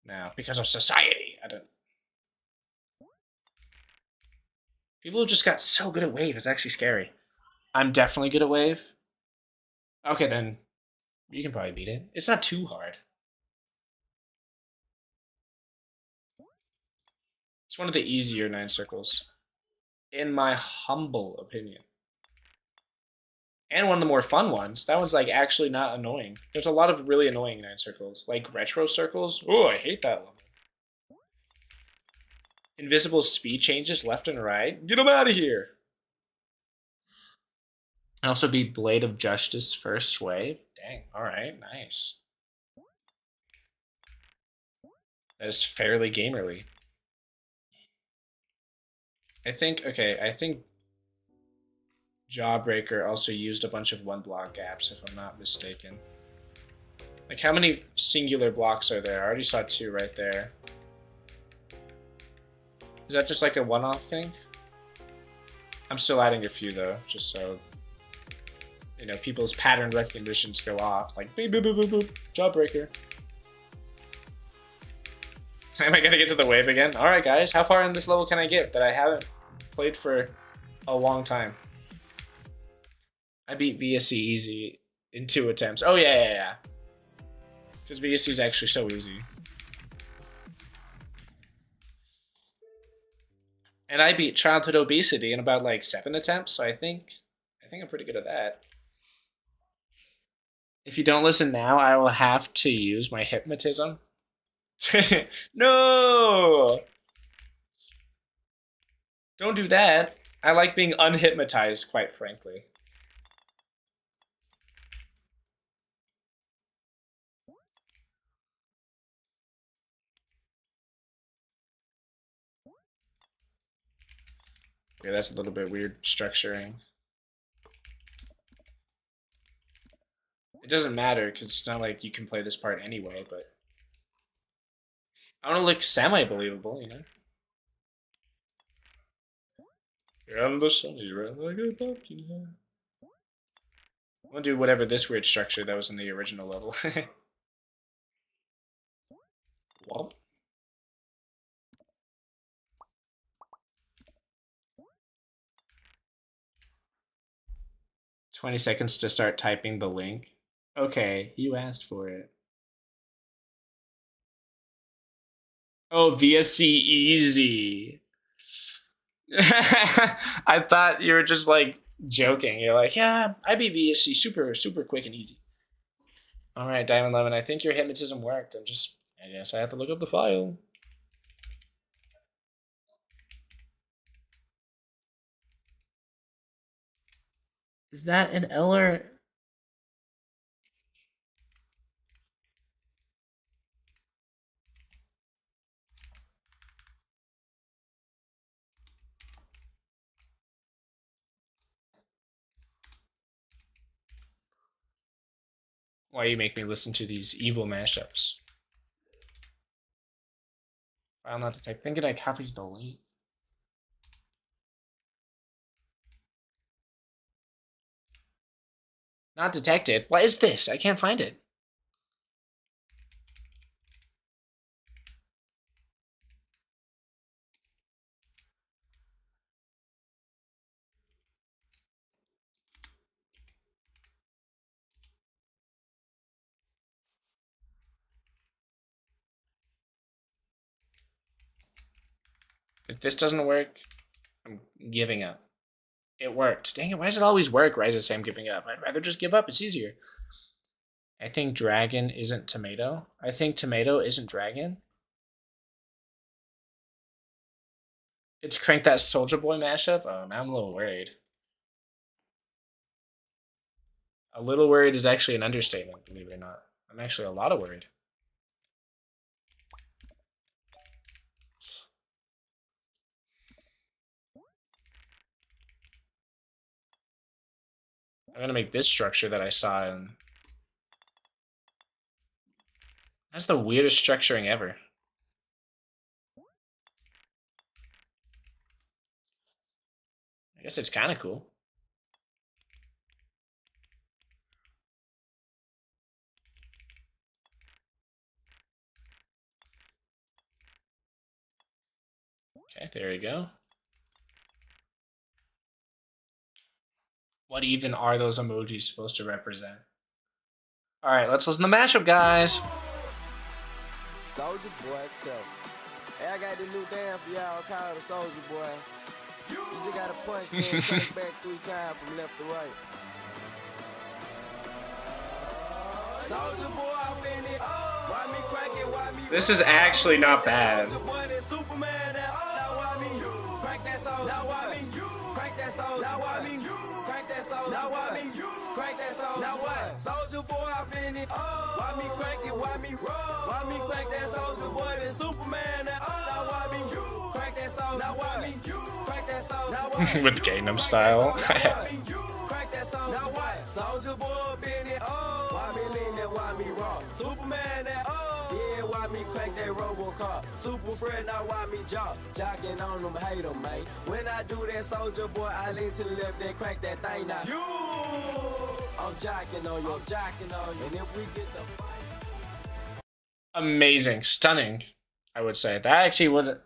now because of society. I don't. People have just got so good at Wave. It's actually scary. I'm definitely good at Wave. Okay, then you can probably beat it. It's not too hard. It's one of the easier 9 circles, in my humble opinion. And one of the more fun ones. That one's like actually not annoying. There's a lot of really annoying 9 circles, like retro circles. Oh, I hate that level. Invisible speed changes left and right. Get them out of here. And also be Blade of Justice first wave. Dang, alright, nice. That is fairly gamerly. I think Jawbreaker also used a bunch of 1-block gaps, if I'm not mistaken. Like, how many singular blocks are there? I already saw 2 right there. Is that just like a one-off thing? I'm still adding a few though, just so you know people's pattern recognitions go off. Like beep boop boop boop boop, jawbreaker. Am I gonna get to the wave again? All right, guys. How far in this level can I get that I haven't played for a long time? I beat VSC easy in 2 attempts. Oh yeah. Because VSC is actually so easy. And I beat childhood obesity in about like 7 attempts, so I think I'm pretty good at that. If you don't listen now, I will have to use my hypnotism. No! Don't do that. I like being unhypnotized, quite frankly. Okay, that's a little bit weird structuring. It doesn't matter, because it's not like you can play this part anyway, but I want to look semi-believable, you know? And the sun is red like a pumpkin head. I'm gonna do whatever this weird structure that was in the original level. Womp. 20 seconds to start typing the link. Okay, you asked for it. Oh, VSC easy. I thought you were just like joking. You're like, yeah, I beat VSC super quick and easy. All right, Diamond Lemon, I think your hypnotism worked. I guess I have to look up the file. Is that an Eller? Why you make me listen to these evil mashups? File not detect. Thinking I copied the link. Not detected. What is this? I can't find it. If this doesn't work, I'm giving up. It worked. Dang it, why does it always work right as I say I'm giving up? I'd rather just give up. It's easier. I think dragon isn't tomato. I think tomato isn't dragon. It's Crank That Soldier Boy mashup? Oh, now I'm a little worried. A little worried is actually an understatement, believe it or not. I'm actually a lot of worried. I'm gonna make this structure that I saw in... That's the weirdest structuring ever. I guess it's kind of cool. Okay, there we go. What even are those emojis supposed to represent? All right, let's listen to the mashup, guys. Soldier Boy, tough. Hey, I got this new dance for y'all called the Soldier Boy. You just gotta punch then turn back 3 times from left to right. Soldier Boy, I'm in it. Why me crack it? Why me? This is actually not bad. Soldier Boy, that Superman. Now why me? Crack that soul. Now why me? Crack that soul. Now why me? Crack that soul. Now why me? Crack that soul. Now what? Soldier Boy, I'm in it. Why me crack it? Why me? Why me crack that Soldier Boy? That Superman. Now why me? Crack that soul. Now why me? Crack that soul. Now why me? With Gangnam Style. Crack that soul. Now what? Soldier Boy, been it. Why me lean that? Why why me rock? Superman that yeah, why me crank that RoboCop? Super friend, now why me jock? Jocking on them, hate them, man. When I do that, soldier boy, I lean to the left, then crank that thing now. You, I'm jocking on you, and if we get the fight. Amazing, stunning, I would say. That actually would.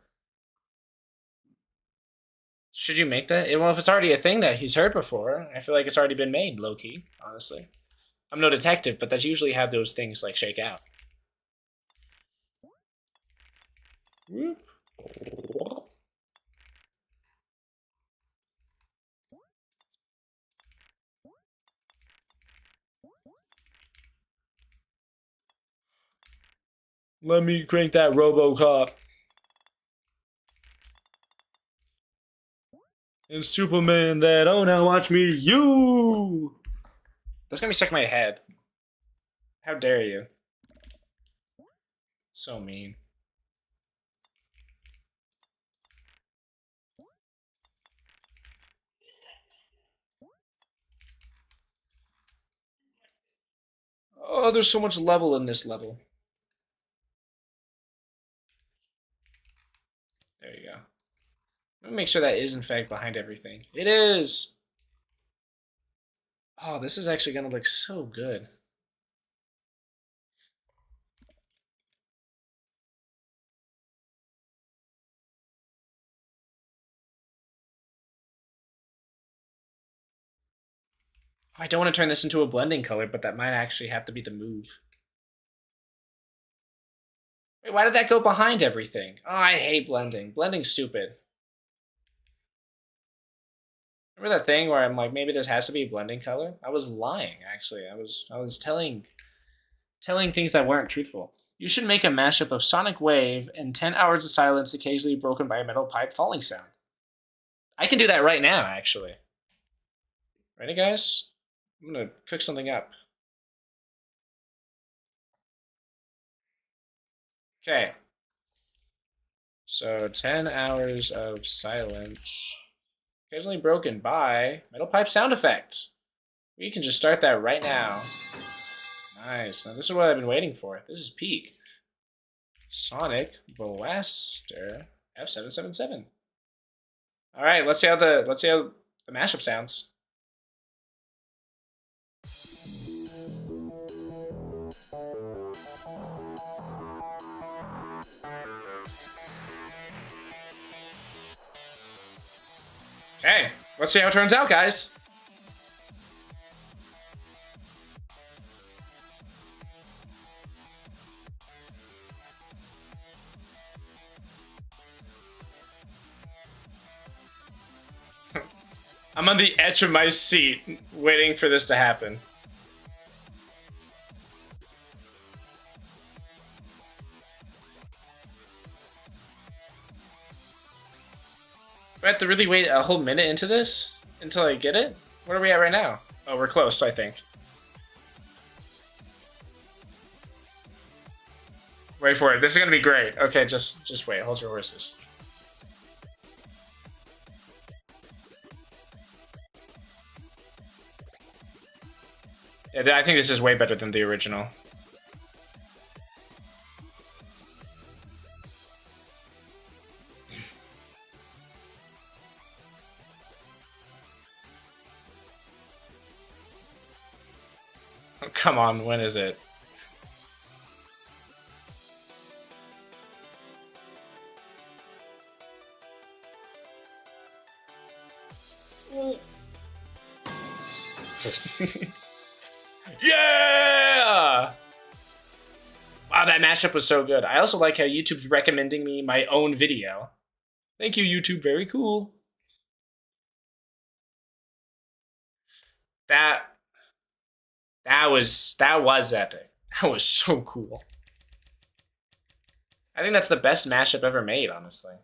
Should you make that? Well, if it's already a thing that he's heard before, I feel like it's already been made, low key. Honestly, I'm no detective, but that's usually how those things like shake out. Whoop. Let me crank that RoboCop. And Superman that, oh, now watch me, you! That's gonna be stuck in my head. How dare you? So mean. Oh, there's so much level in this level. There you go. Let me make sure that is in fact behind everything. It is! Oh, this is actually gonna look so good. I don't want to turn this into a blending color, but that might actually have to be the move. Wait, why did that go behind everything? Oh, I hate blending. Blending's stupid. Remember that thing where I'm like, maybe this has to be a blending color? I was lying, actually. I was telling things that weren't truthful. You should make a mashup of Sonic Wave and 10 Hours of Silence occasionally broken by a metal pipe falling sound. I can do that right now, actually. Ready, guys? I'm gonna cook something up. Okay. So 10 hours of silence, occasionally broken by metal pipe sound effects. We can just start that right now. Nice. Now this is what I've been waiting for. This is peak. Sonic Blaster F777. All right, let's see how the mashup sounds. Okay, let's see how it turns out, guys. I'm on the edge of my seat waiting for this to happen. I have to really wait a whole minute into this until I get it? Where are we at right now? Oh, we're close, I think. Wait for it. This is gonna be great. Okay, just wait. Hold your horses. Yeah, I think this is way better than the original. Oh, come on, when is it? Yeah! Wow, that mashup was so good. I also like how YouTube's recommending me my own video. Thank you, YouTube. Very cool. That was epic. That was so cool. I think that's the best mashup ever made, honestly.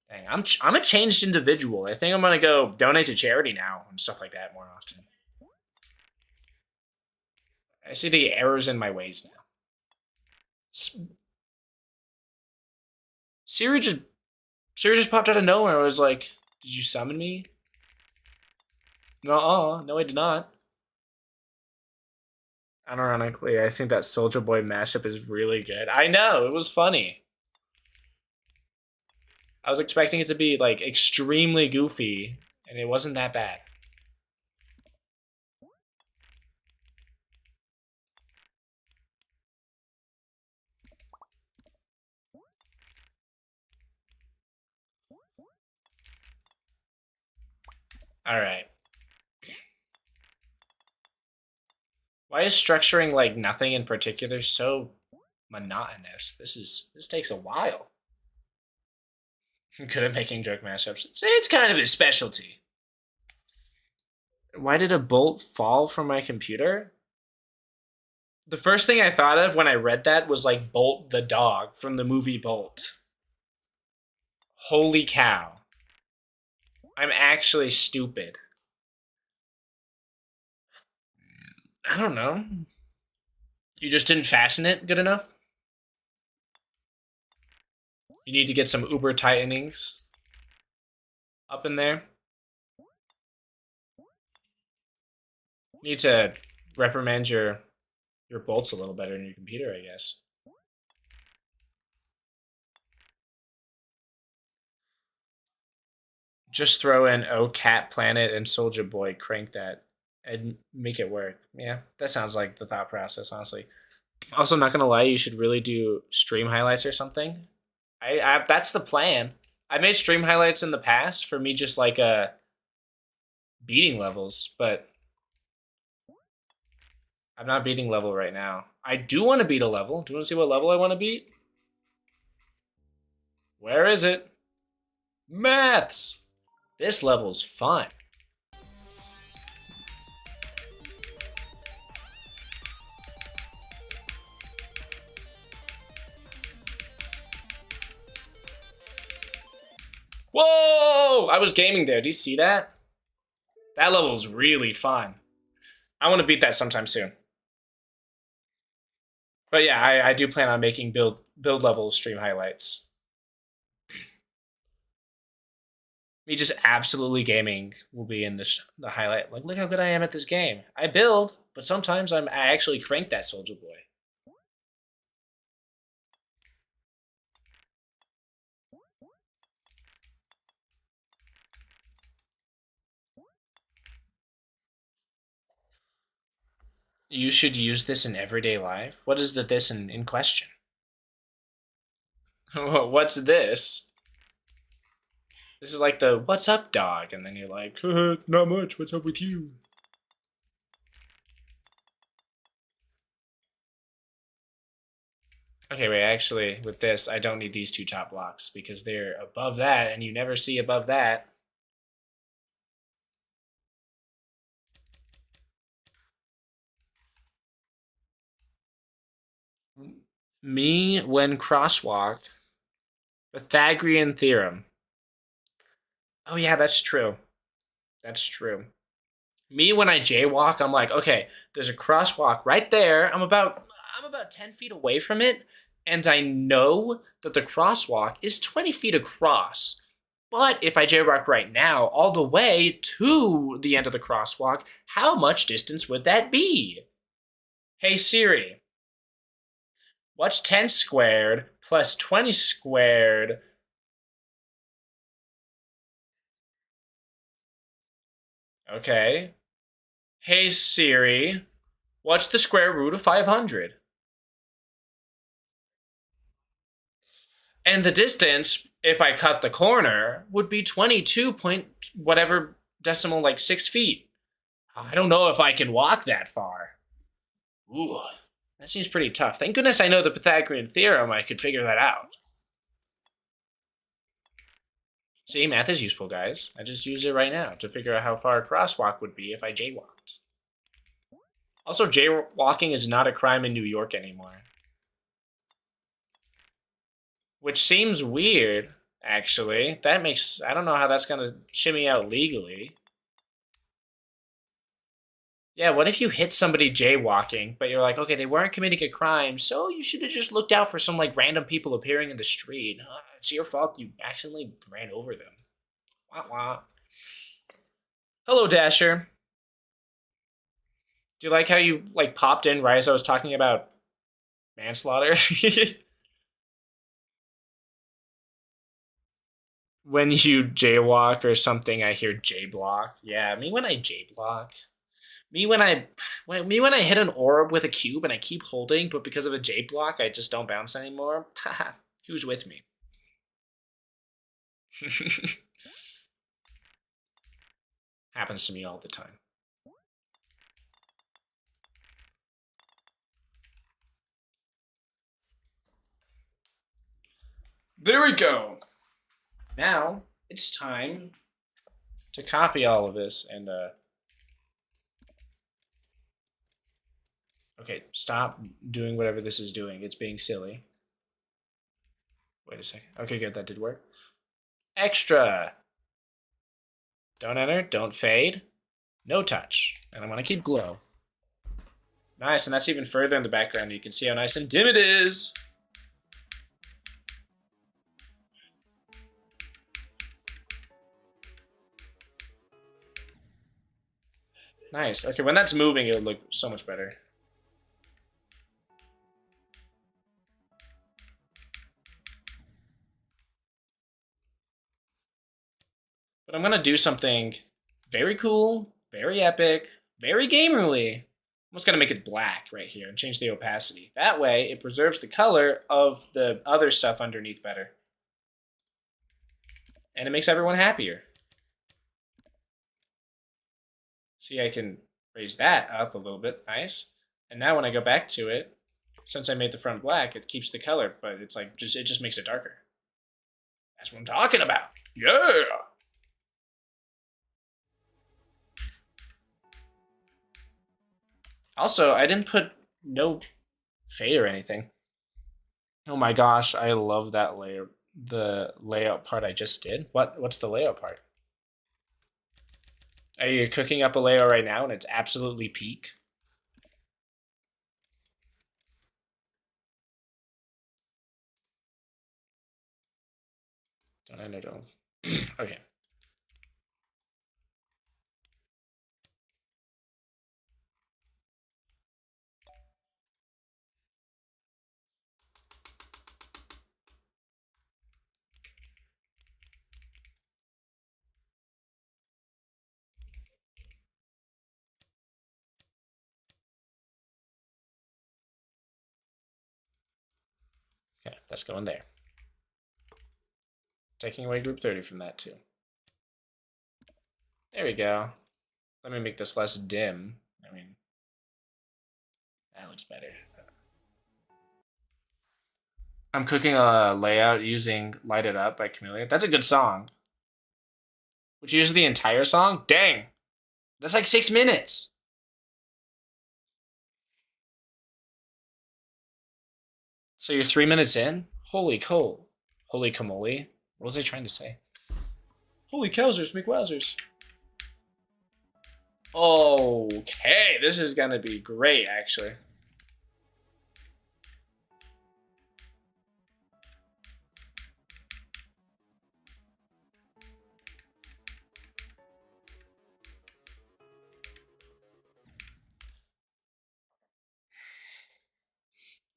Dang, I'm a changed individual. I think I'm gonna go donate to charity now and stuff like that more often. I see the errors in my ways now. Siri just popped out of nowhere. I was like, "Did you summon me?" No, I did not. Unironically, I think that Soldier Boy mashup is really good. I know, it was funny. I was expecting it to be like extremely goofy, and it wasn't that bad. All right. Why is structuring like nothing in particular so monotonous? This takes a while. Good at making joke mashups. It's kind of his specialty. Why did a bolt fall from my computer? The first thing I thought of when I read that was like Bolt the dog from the movie Bolt. Holy cow. I'm actually stupid. I don't know. You just didn't fasten it good enough? You need to get some uber tightenings up in there. Need to reprimand your bolts a little better in your computer, I guess. Just throw in Oh Cat Planet and Soldier Boy, crank that, and make it work. Yeah, that sounds like the thought process, honestly. Also, not gonna lie, you should really do stream highlights or something. I that's the plan. I made stream highlights in the past for me just like beating levels, but I'm not beating level right now. I do want to beat a level. Do you want to see what level I want to beat? Where is it? Maths! This level's fun. Whoa! I was gaming there. Do you see that? That level's really fun. I want to beat that sometime soon. But yeah, I do plan on making build level stream highlights. Me just absolutely gaming will be in the highlight. Like, look how good I am at this game. I build, but sometimes I actually crank that Soldier Boy. You should use this in everyday life. What is the this in question? What's this? This is like the what's up dog, and then you're like, not much, what's up with you? Okay, wait, actually, with this, I don't need these two top blocks because they're above that, and you never see above that. Me when crosswalk. Pythagorean theorem. Oh yeah, that's true. That's true. Me when I jaywalk, I'm like, okay, there's a crosswalk right there. I'm about 10 feet away from it, and I know that the crosswalk is 20 feet across. But if I jaywalk right now, all the way to the end of the crosswalk, how much distance would that be? Hey Siri, what's 10 squared plus 20 squared? Okay. Hey Siri, what's the square root of 500? And the distance, if I cut the corner, would be 22 point whatever decimal, like 6 feet. I don't know if I can walk that far. Ooh, that seems pretty tough. Thank goodness I know the Pythagorean theorem. I could figure that out. See, math is useful, guys. I just use it right now to figure out how far a crosswalk would be if I jaywalked. Also, jaywalking is not a crime in New York anymore. Which seems weird, actually. That makes... I don't know how that's gonna shimmy out legally. Yeah, what if you hit somebody jaywalking, but you're like, okay, they weren't committing a crime, so you should have just looked out for some, like, random people appearing in the street. It's your fault you accidentally ran over them. Wah wah. Hello, Dasher. Do you like how you like popped in right as I was talking about manslaughter? When you jaywalk or something, I hear J-block. Yeah, me when I J-block. Me when I hit an orb with a cube and I keep holding, but because of a J-block, I just don't bounce anymore. Haha, who's with me? Happens to me all the time. There we go. Now it's time to copy all of this and okay, stop doing whatever this is doing. It's being silly. Wait a second. Okay, good, that did work. Extra. Don't enter, don't fade, no touch. And I'm gonna keep glow. Nice, and that's even further in the background. You can see how nice and dim it is. Nice. Okay, when that's moving, it'll look so much better. But I'm gonna do something very cool, very epic, very gamerly. I'm just gonna make it black right here and change the opacity. That way, it preserves the color of the other stuff underneath better. And it makes everyone happier. See, I can raise that up a little bit, nice. And now when I go back to it, since I made the front black, it keeps the color, but it's like, it just makes it darker. That's what I'm talking about. Yeah! Also, I didn't put no fade or anything. Oh my gosh, I love that layer. The layout part I just did. What's the layout part? Are you cooking up a layout right now and it's absolutely peak? Don't. Okay. Okay, that's going there. Taking away group 30 from that too. There we go. Let me make this less dim. I mean, that looks better. I'm cooking a layout using Light It Up by Chameleon. That's a good song. Would you use the entire song? Dang. That's like 6 minutes. So you're 3 minutes in? Holy coal. Holy camole. What was I trying to say? Holy cowsers, McWowzers. Okay, this is gonna be great, actually.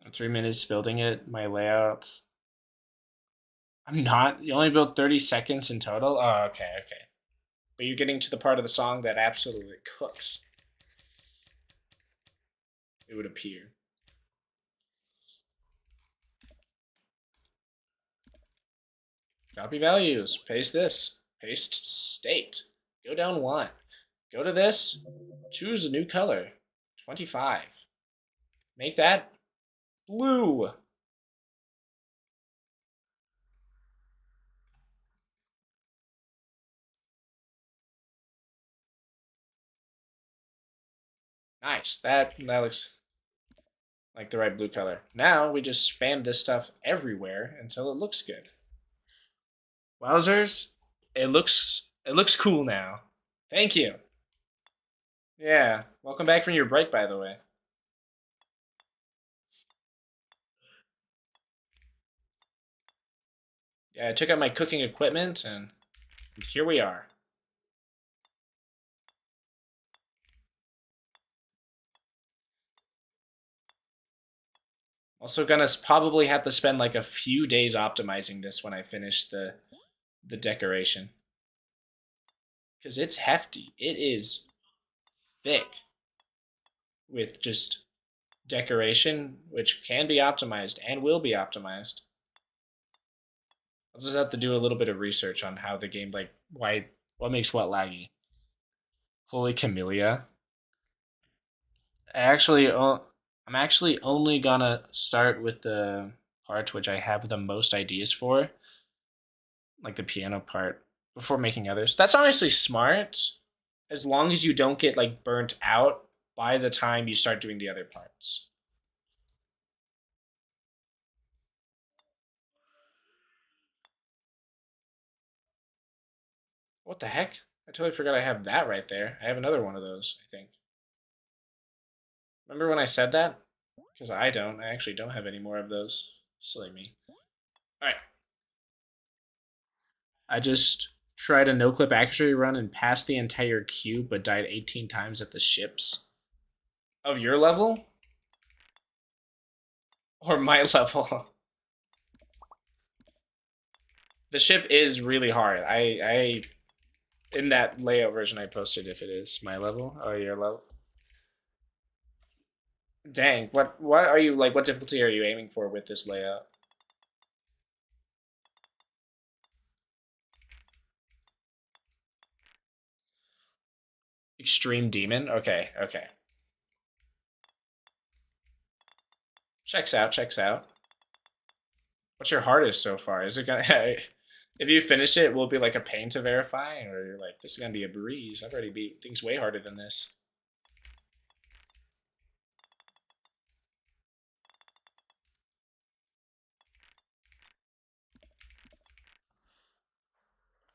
I'm 3 minutes building it, my layouts. I'm not. You only built 30 seconds in total? Oh, okay. But you're getting to the part of the song that absolutely cooks. It would appear. Copy values. Paste this. Paste state. Go down 1. Go to this. Choose a new color. 25. Make that blue. Nice. That looks like the right blue color. Now we just spam this stuff everywhere until it looks good. Wowzers, it looks cool now. Thank you. Yeah, welcome back from your break, by the way. Yeah, I took out my cooking equipment and here we are. Also gonna probably have to spend like a few days optimizing this when I finish the decoration. Because it's hefty. It is thick with just decoration, which can be optimized and will be optimized. I'll just have to do a little bit of research on how the game, like, what makes what laggy. Holy Camellia. I'm actually only gonna start with the part which I have the most ideas for, like the piano part, before making others. That's honestly smart, as long as you don't get like burnt out by the time you start doing the other parts. What the heck? I totally forgot I have that right there. I have another one of those, I think. Remember when I said that? Because I don't. I actually don't have any more of those. Silly me. Alright. I just tried a no-clip accuracy run and passed the entire cube, but died 18 times at the ships. Of your level? Or my level? The ship is really hard. I in that layout version I posted, if it is my level or your level. Dang, what are you like? What difficulty are you aiming for with this layout? Extreme Demon? Okay, okay. Checks out, checks out. What's your hardest so far? Is it gonna if you finish it, will it be like a pain to verify? Or you're like, this is gonna be a breeze. I've already beat things way harder than this.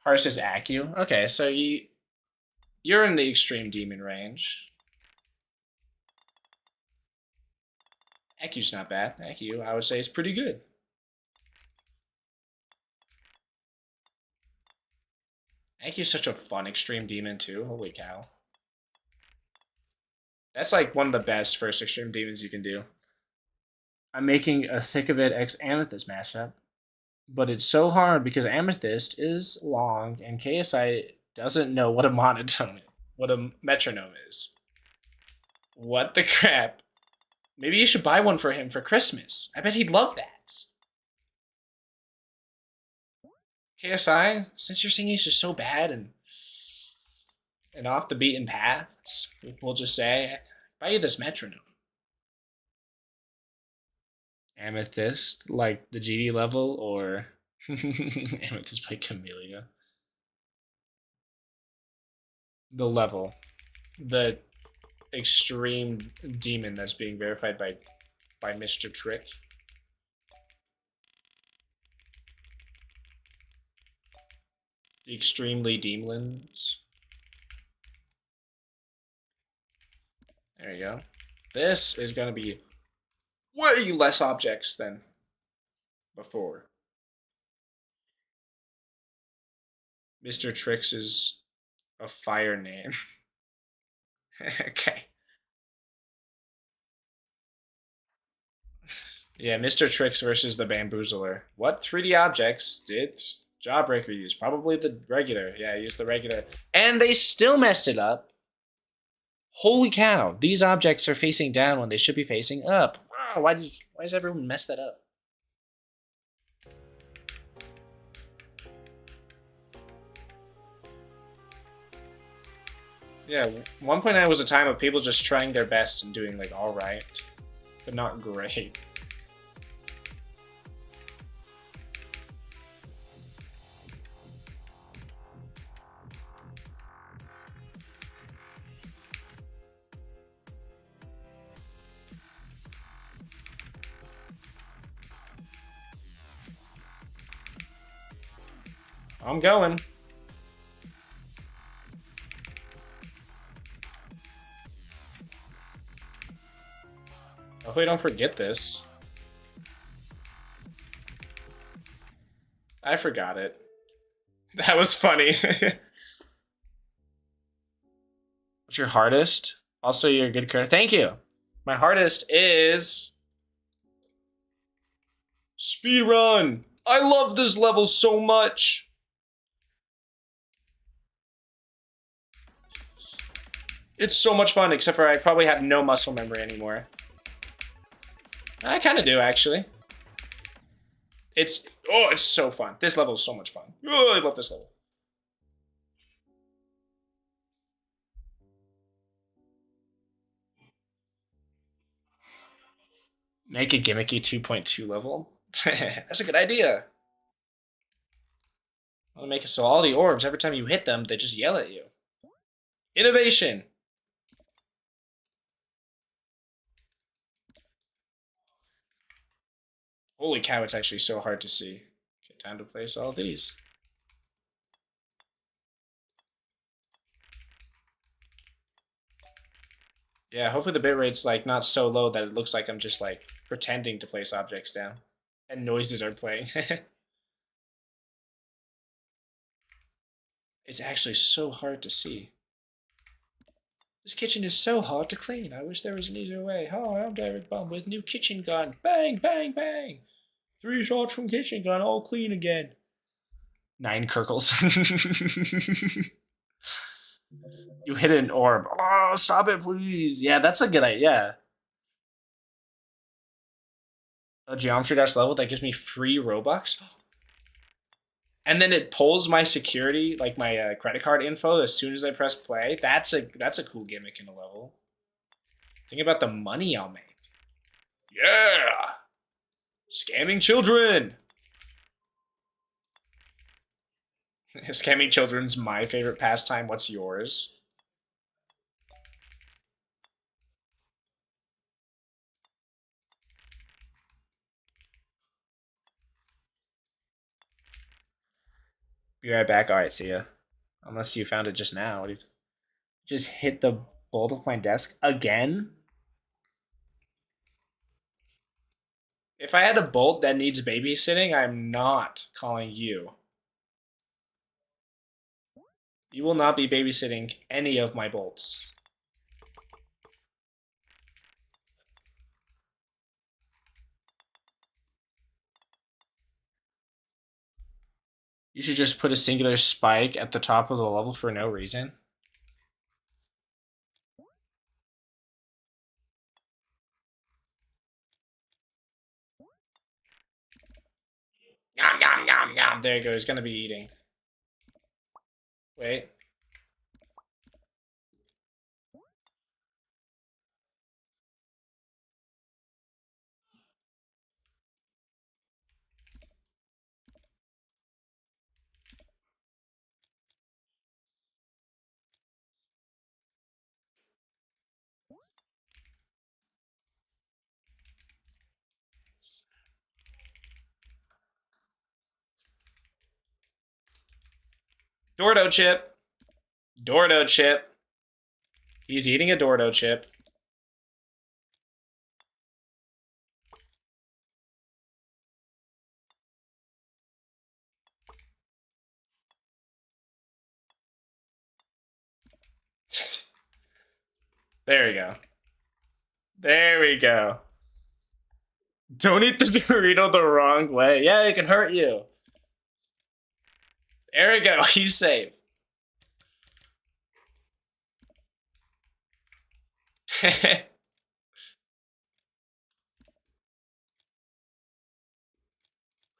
Hardest is Acu. Okay, so you're in the extreme demon range. Acu's not bad. Acu, I would say, is pretty good. Acu's such a fun extreme demon too. Holy cow. That's like one of the best first extreme demons you can do. I'm making a Thick of It X Amethyst mashup, but it's so hard because Amethyst is long and KSI doesn't know what a monotone, what a metronome is. What the crap? Maybe you should buy one for him for Christmas. I bet he'd love that. KSI, since your singing is just so bad and off the beaten paths, we'll just say, buy you this metronome. Amethyst, like the GD level, or Amethyst by Camellia? The level. The extreme demon that's being verified by Mr. Trick. The extremely demons. There you go. This is going to be way less objects than before. Mr. Tricks is a fire name. Okay. Yeah, Mr. Tricks versus the Bamboozler. What 3D objects did Jawbreaker use? Probably the regular. Yeah, use the regular. And they still messed it up. Holy cow. These objects are facing down when they should be facing up. Wow, why does everyone mess that up? Yeah, 1.9 was a time of people just trying their best and doing like alright, but not great. I'm going. Hopefully I don't forget this. I forgot it. That was funny. What's your hardest? Also, you're a good character. Thank you. My hardest is Speedrun! I love this level so much! It's so much fun, except for I probably have no muscle memory anymore. I kind of do, actually. It's so fun. This level is so much fun. Oh, I love this level. Make a gimmicky 2.2 level? That's a good idea. I want to make it so all the orbs, every time you hit them, they just yell at you. Innovation! Holy cow, it's actually so hard to see. Okay, time to place all these. Yeah, hopefully the bitrate's like not so low that it looks like I'm just like pretending to place objects down. And noises are playing. It's actually so hard to see. This kitchen is so hard to clean. I wish there was an easier way. Hi, I'm Derek Bum with new kitchen gun. Bang, bang, bang. 3 shots from kitchen gun, all clean again. 9 Kirkles. You hit an orb. Oh, stop it, please. Yeah, that's a good idea. A geometry dash level that gives me free Robux. And then it pulls my security, like my credit card info, as soon as I press play. That's a cool gimmick in a level. Think about the money I'll make. Yeah! Scamming children! Scamming children's my favorite pastime. What's yours? Be right back. Alright, see ya. Unless you found it just now. Just hit the bolt of my desk again? If I had a bolt that needs babysitting, I'm not calling you. You will not be babysitting any of my bolts. You should just put a singular spike at the top of the level for no reason. Yum, yum, yum, yum. There you go. He's going to be eating. Wait. Dordo chip. Dordo chip. He's eating a Dordo chip. There we go. There we go. Don't eat the Dorito the wrong way. Yeah, it can hurt you. There we go. He's safe.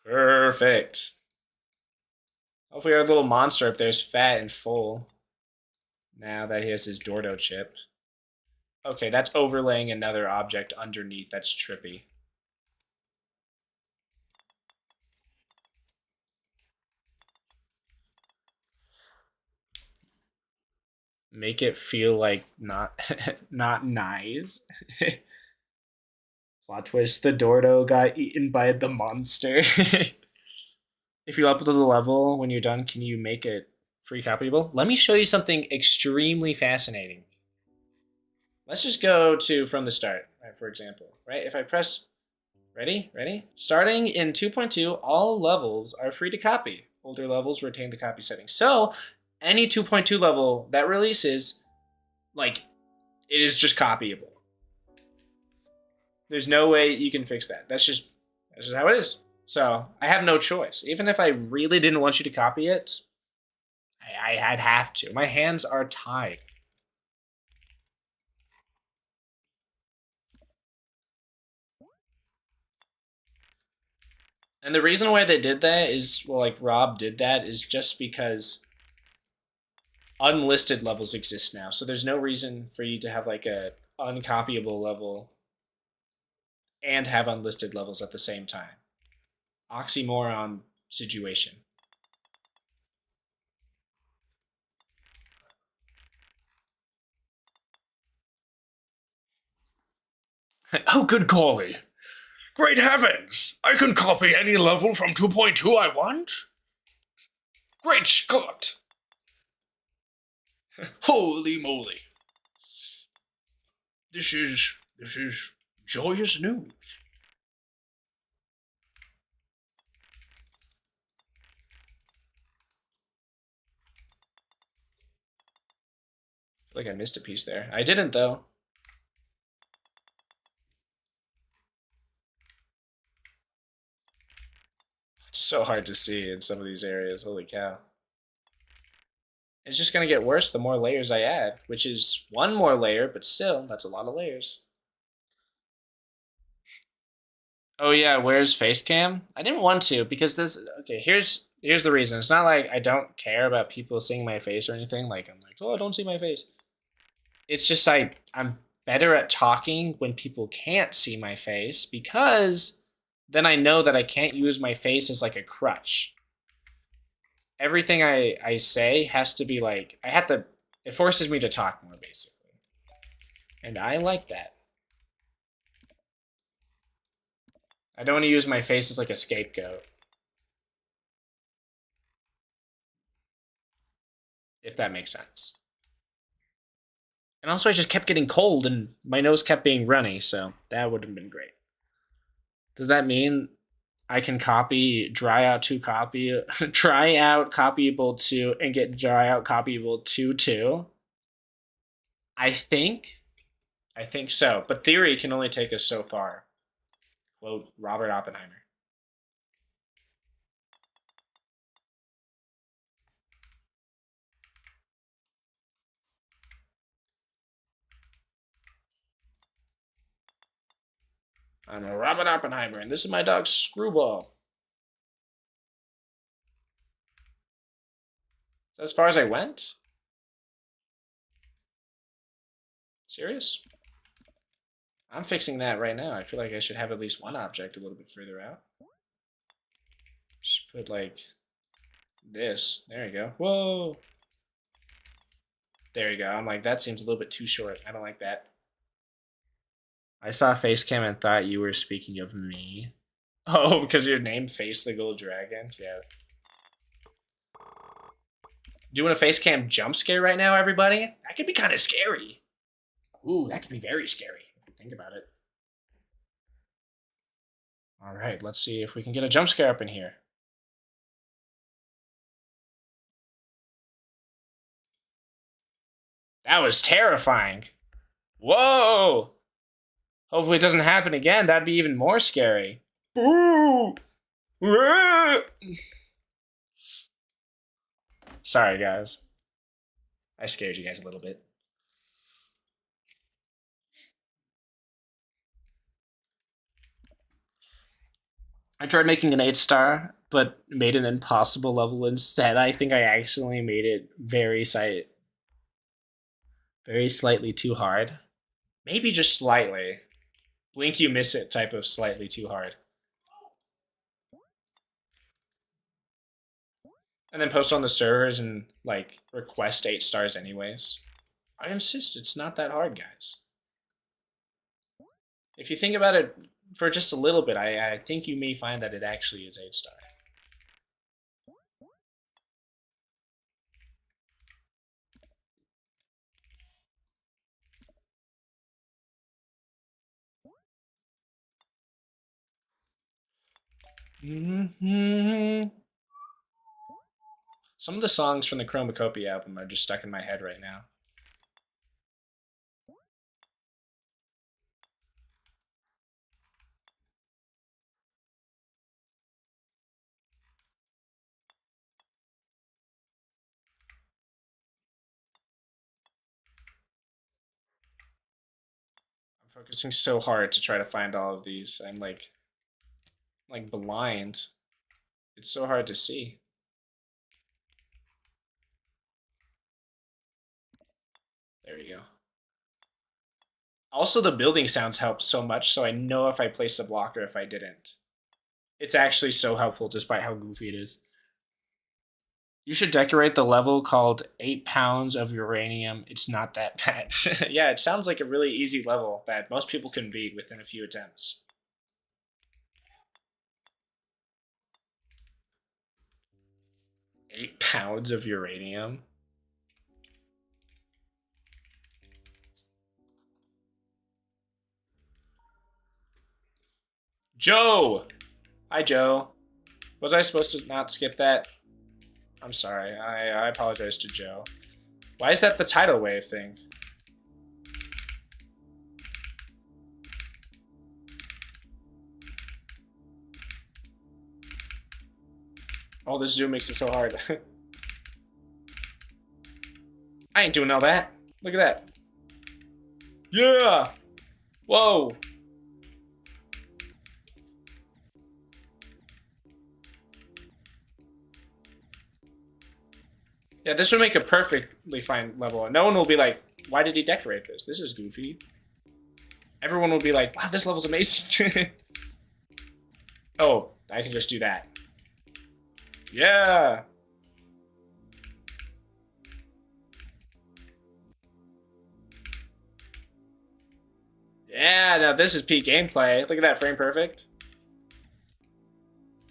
Perfect. Hopefully our little monster up there is fat and full. Now that he has his Dordo chip. Okay, that's overlaying another object underneath. That's trippy. Make it feel like not not nice. Plot twist, the Dordo got eaten by the monster. If you upload the level, when you're done, can you make it free copyable? Let me show you something extremely fascinating. Let's just go to from the start, right, for example. Right? If I press... Ready? Ready? Starting in 2.2, all levels are free to copy. Older levels retain the copy settings. So, any 2.2 level that releases, like, it is just copyable. There's no way you can fix that. That's just how it is. So I have no choice. Even if I really didn't want you to copy it, I'd have to. My hands are tied. And the reason why they did that is, well, like Rob did that, is just because unlisted levels exist now. So there's no reason for you to have like a uncopyable level and have unlisted levels at the same time. Oxymoron situation. Oh, good golly. Great heavens! I can copy any level from 2.2 I want? Great Scott! Holy moly. This is joyous news. I feel like I missed a piece there. I didn't, though. It's so hard to see in some of these areas. Holy cow. It's just going to get worse the more layers I add, which is one more layer, but still, that's a lot of layers. Oh yeah, where's face cam? I didn't want to because this. Okay, here's the reason. It's not like I don't care about people seeing my face or anything. Like I'm like, oh, don't see my face. It's just like I'm better at talking when people can't see my face because then I know that I can't use my face as like a crutch. Everything I say has to be like I have to. It forces me to talk more basically, and I like that. I don't want to use my face as like a scapegoat. If that makes sense. And also I just kept getting cold and my nose kept being runny, so that would have been great. Does that mean I can copy dry out to copy try out copyable to and get dry out copyable to too? I think so, but theory can only take us so far. Quote Robert Oppenheimer. I'm a Robert Oppenheimer, and this is my dog Screwball. Is that as far as I went? Serious? I'm fixing that right now. I feel like I should have at least one object a little bit further out. Just put like this. There you go. Whoa. There you go. I'm like, that seems a little bit too short. I don't like that. I saw Facecam and thought you were speaking of me. Oh, because your name Face the Gold Dragon? Yeah. Doing a Facecam jump scare right now, everybody? That could be kind of scary. Ooh, that could be very scary if you think about it. All right, let's see if we can get a jump scare up in here. That was terrifying. Whoa! Hopefully it doesn't happen again. That'd be even more scary. Ooh! Sorry, guys. I scared you guys a little bit. I tried making an 8-star, but made an impossible level instead. I think I accidentally made it very slightly too hard. Maybe just slightly. Blink you miss it type of slightly too hard. And then post on the servers and like request 8 stars anyways. I insist, it's not that hard, guys. If you think about it for just a little bit, I think you may find that it actually is 8-star. Some of the songs from the Chromacopia album are just stuck in my head right now. focusing so hard to try to find all of these. I'm like blind. It's so hard to see. There we go. Also, the building sounds help so much, so I know if I place a block or if I didn't. It's actually so helpful despite how goofy it is. You should decorate the level called 8 pounds of uranium. It's not that bad. Yeah, it sounds like a really easy level that most people can beat within a few attempts. Eight pounds of uranium? Joe! Hi, Joe. Was I supposed to not skip that? I'm sorry. I apologize to Joe. Why is that the tidal wave thing? Oh, this zoom makes it so hard. I ain't doing all that. Look at that. Yeah! Whoa! Yeah, this would make a perfectly fine level. And no one will be like, why did he decorate this? This is goofy. Everyone will be like, wow, this level's amazing. Oh, I can just do that. Yeah. Yeah, now this is peak gameplay. Look at that, frame perfect.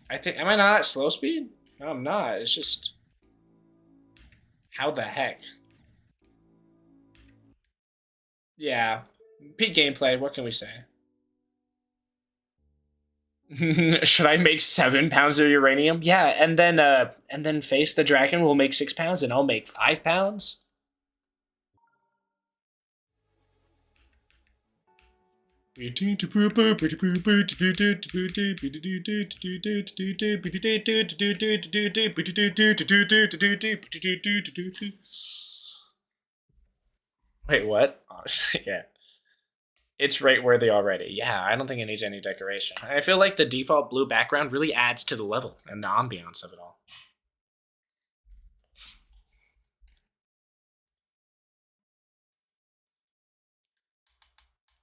I think, am I not at slow speed? No, I'm not. It's just... How the heck? Yeah. Peak gameplay, what can we say? Should I make 7 pounds of uranium? Yeah, and then face the dragon will make 6 pounds and I'll make 5 pounds? Wait, what? Honestly, yeah. It's right where they already. Yeah, I don't think it needs any decoration. I feel like the default blue background really adds to the level and the ambiance of it all.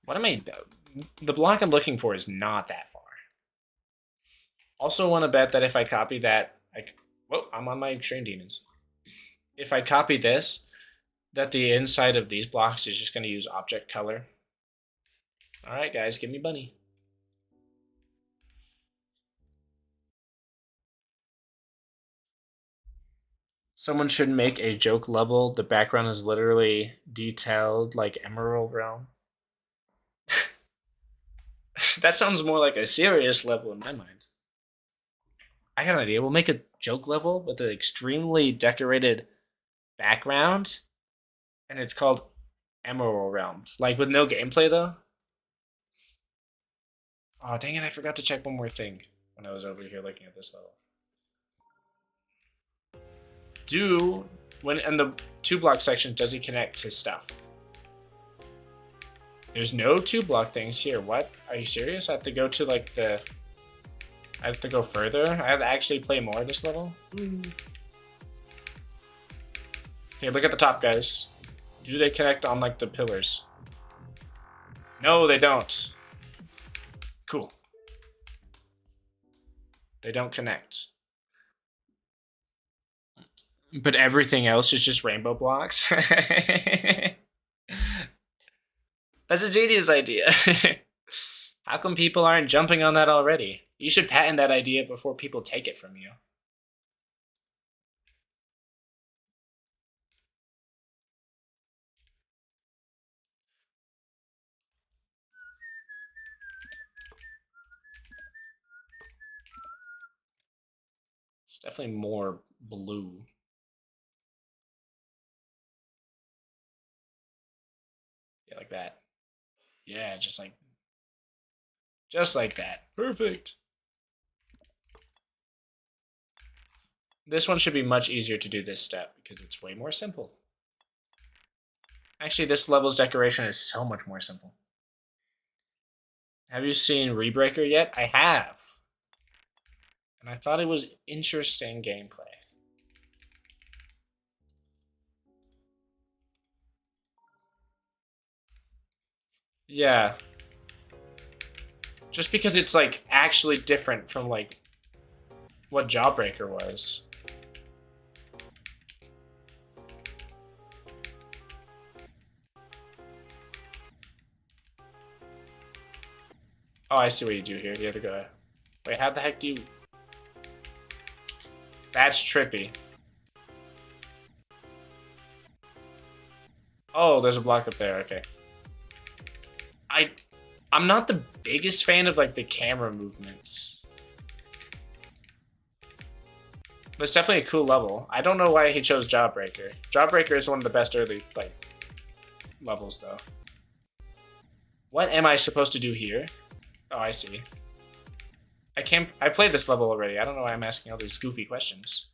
What am I... The block I'm looking for is not that far. Also want to bet that if I copy that... Whoa, I'm on my extreme demons. If I copy this, that the inside of these blocks is just going to use object color. Alright guys, give me bunny. Someone should make a joke level. The background is literally detailed like Emerald Realm. That sounds more like a serious level in my mind. I got an idea. We'll make a joke level with an extremely decorated background. And it's called Emerald Realm. Like with no gameplay though. Oh, dang it, I forgot to check one more thing when I was over here looking at this level. When in the 2-block section, does he connect his stuff? There's no 2-block things here. What? Are you serious? I have to go to like the... I have to go further? I have to actually play more of this level? Okay, look at the top, guys. Do they connect on like the pillars? No, they don't. Cool. They don't connect. But everything else is just rainbow blocks? That's a genius idea. How come people aren't jumping on that already? You should patent that idea before people take it from you. It's definitely more blue. Yeah, like that. Yeah, just like that. Perfect. This one should be much easier to do this step because it's way more simple. Actually, this level's decoration is so much more simple. Have you seen Rebreaker yet? I have. And I thought it was interesting gameplay. Yeah. Just because it's like actually different from like what Jawbreaker was. Oh, I see what you do here. You have to go. Wait, how the heck do you... That's trippy. Oh, there's a block up there. Okay. I'm not the biggest fan of like the camera movements. But it's definitely a cool level. I don't know why he chose Jawbreaker. Jawbreaker is one of the best early like levels though. What am I supposed to do here? Oh, I see. I played this level already. I don't know why I'm asking all these goofy questions.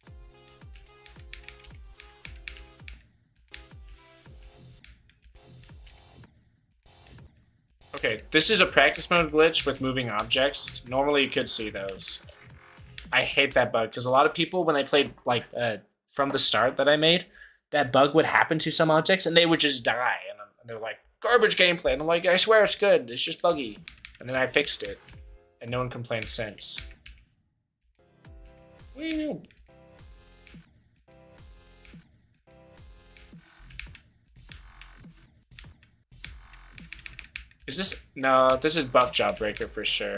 Okay, this is a practice mode glitch with moving objects. Normally you could see those. I hate that bug because a lot of people, when they played like from the start that I made, that bug would happen to some objects and they would just die. And they're like, garbage gameplay. And I'm like, I swear it's good. It's just buggy. And then I fixed it. And no one complained since. Woo. Is this... No, this is buff Jawbreaker for sure.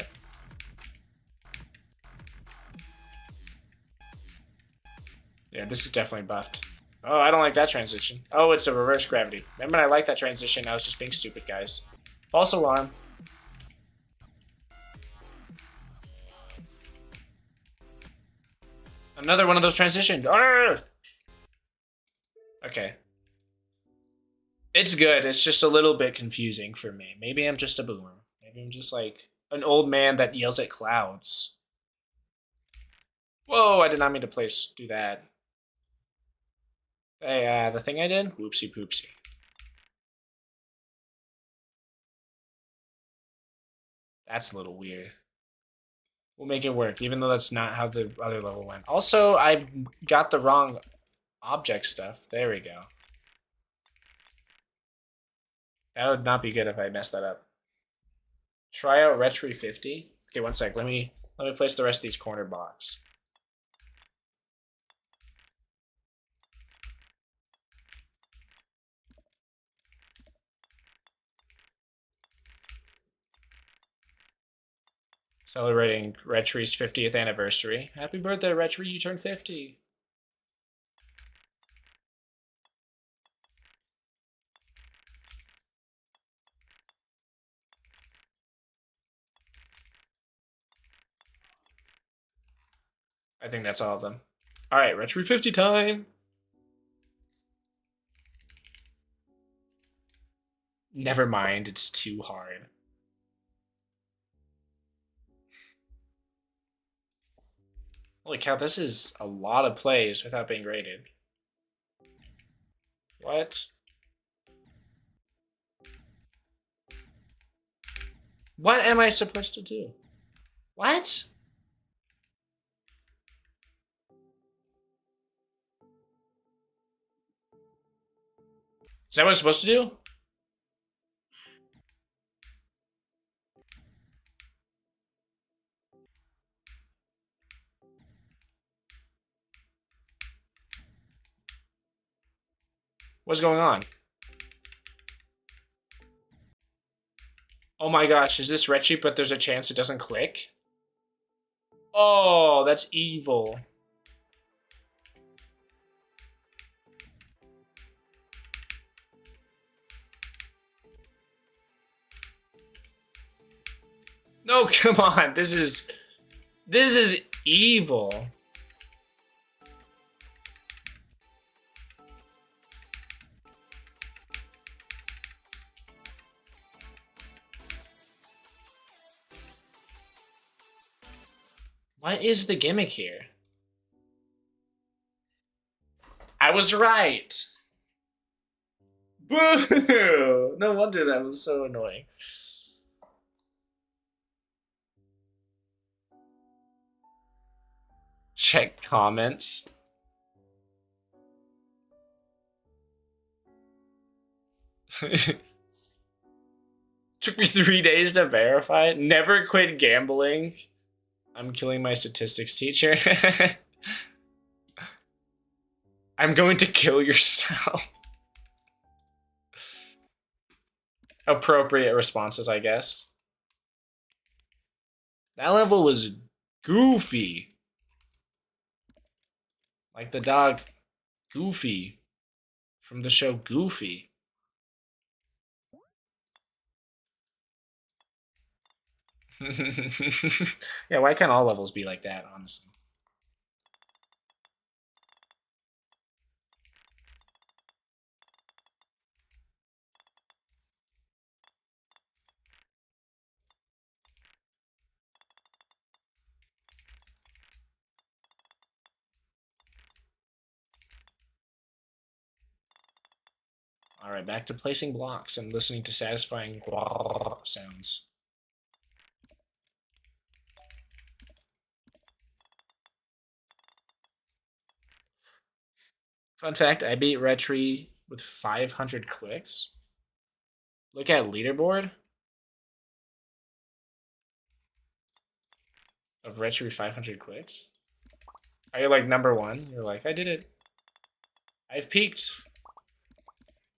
Yeah, this is definitely buffed. Oh, I don't like that transition. Oh, it's a reverse gravity. Remember, I like that transition. I was just being stupid, guys. False alarm. Another one of those transitions. Arrgh! Okay. It's good. It's just a little bit confusing for me. Maybe I'm just a boomer. Maybe I'm just like an old man that yells at clouds. Whoa, I did not mean to do that. Hey, the thing I did? Whoopsie poopsie. That's a little weird. We'll make it work, even though that's not how the other level went. Also, I got the wrong object stuff. There we go. That would not be good if I messed that up. Try out Retry 50. Okay, one sec. Let me place the rest of these corner blocks. Celebrating Retry's 50th anniversary. Happy birthday, Retry, you turned 50. I think that's all of them. All right, Retry 50 time. Never mind, it's too hard. Holy cow, this is a lot of plays without being rated. What? What am I supposed to do? What? Is that what I'm supposed to do? What's going on? Oh my gosh, is this Retry, but there's a chance it doesn't click? Oh, that's evil. No, come on. This is evil. What is the gimmick here? I was right. Boo! No wonder that was so annoying. Check comments. Took me 3 days to verify it. Never quit gambling. I'm killing my statistics teacher. I'm going to kill yourself. Appropriate responses, I guess. That level was goofy. Like the dog Goofy from the show Goofy. Yeah, why can't all levels be like that, honestly? Alright, back to placing blocks and listening to satisfying sounds. Fun fact, I beat Retri with 500 clicks. Look at leaderboard of Retri 500 clicks. Are you like number 1? You're like, I did it. I've peaked.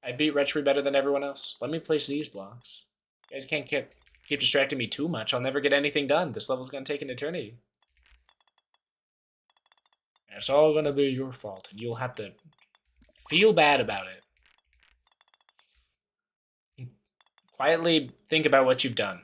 I beat Retri better than everyone else. Let me place these blocks. You guys can't keep distracting me too much. I'll never get anything done. This level's gonna take an eternity. And it's all gonna be your fault, and you'll have to feel bad about it. Quietly think about what you've done.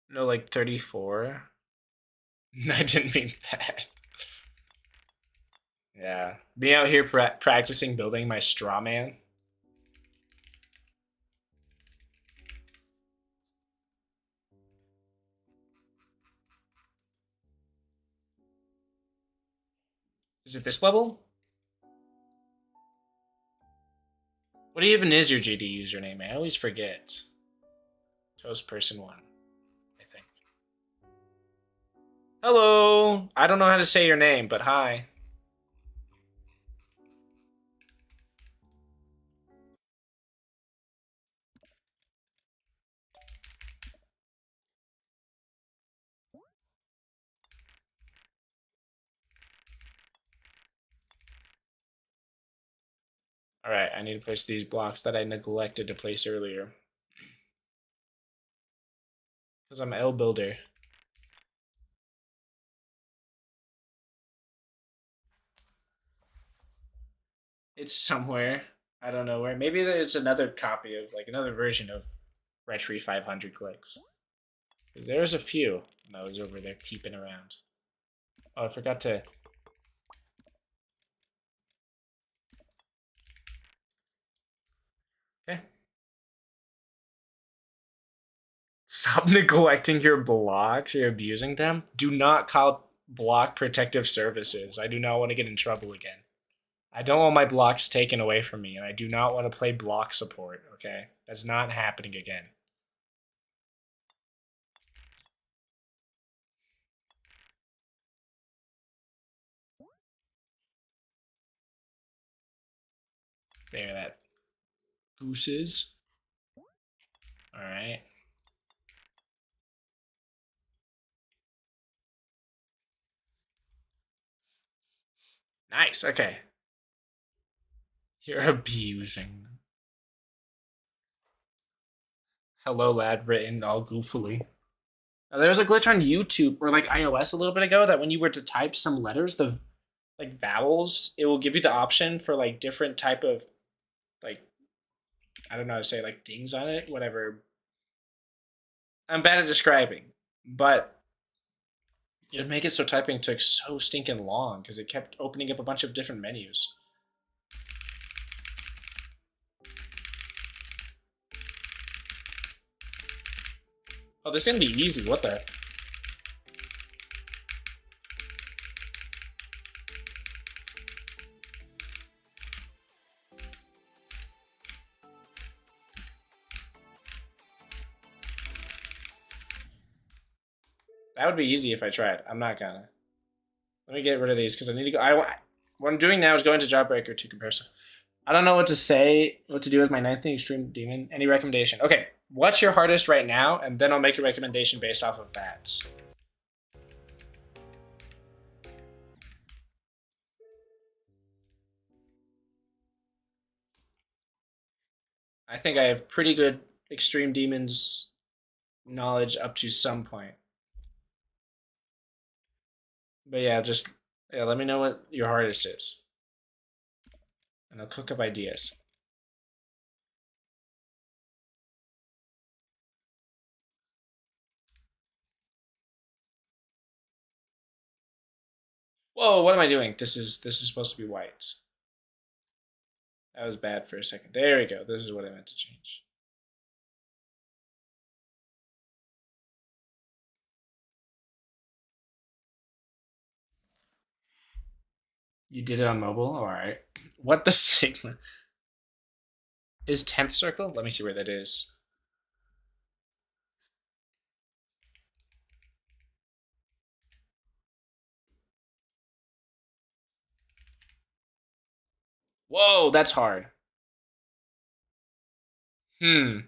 No, like 34. I didn't mean that. Yeah. Me out here practicing building my straw man. Is it this level? What even is your GD username? I always forget. Toast person 1, I think. Hello! I don't know how to say your name, but hi. Alright, I need to place these blocks that I neglected to place earlier. Because I'm L builder. It's somewhere. I don't know where. Maybe there's another copy of, like, another version of Retri 500 clicks. Because there's a few. And I was over there peeping around. Oh, I forgot to... Okay. Stop neglecting your blocks. You're abusing them. Do not call block protective services. I do not want to get in trouble again. I don't want my blocks taken away from me, and I do not want to play block support, okay? That's not happening again. There, that goose is. Alright. Nice, okay. You're abusing. Hello, lad, written all goofily. Now, there was a glitch on YouTube or like iOS a little bit ago that when you were to type some letters, the like vowels, it will give you the option for like different type of like I don't know how to say like things on it, whatever. I'm bad at describing, but it would make it so typing took so stinking long because it kept opening up a bunch of different menus. Oh, this is gonna be easy. What the? That would be easy if I tried. I'm not gonna. Let me get rid of these because I need to go. What I'm doing now is going to Jawbreaker to compare stuff. I don't know what to say, what to do with my 9th Extreme Demon. Any recommendation? Okay, what's your hardest right now? And then I'll make a recommendation based off of that. I think I have pretty good Extreme Demons knowledge up to some point. But yeah, let me know what your hardest is. And I'll cook up ideas. Whoa, what am I doing? This is supposed to be white. That was bad for a second. There we go. This is what I meant to change. You did it on mobile? Alright. What the Sigma? Is 10th circle? Let me see where that is. Whoa, that's hard. And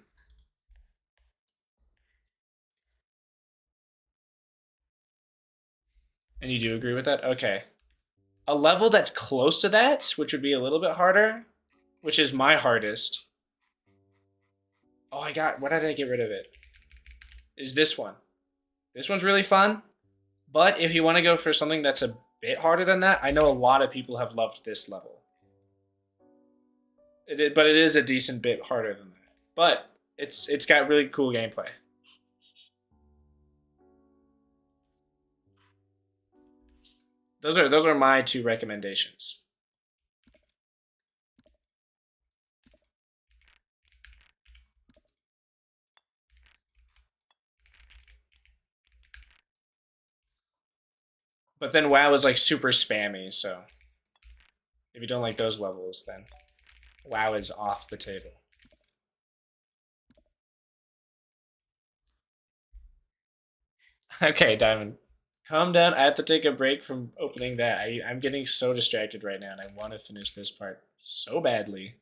you do agree with that? Okay. A level that's close to that, which would be a little bit harder, which is my hardest. Oh, what did I get rid of it? Is this one. This one's really fun, but if you want to go for something that's a bit harder than that, I know a lot of people have loved this level. But it is a decent bit harder than that. But it's got really cool gameplay. Those are my 2 recommendations. But then WoW is like super spammy, so if you don't like those levels, then WoW is off the table. Okay, Diamond. Calm down. I have to take a break from opening that. I'm getting so distracted right now, and I want to finish this part so badly.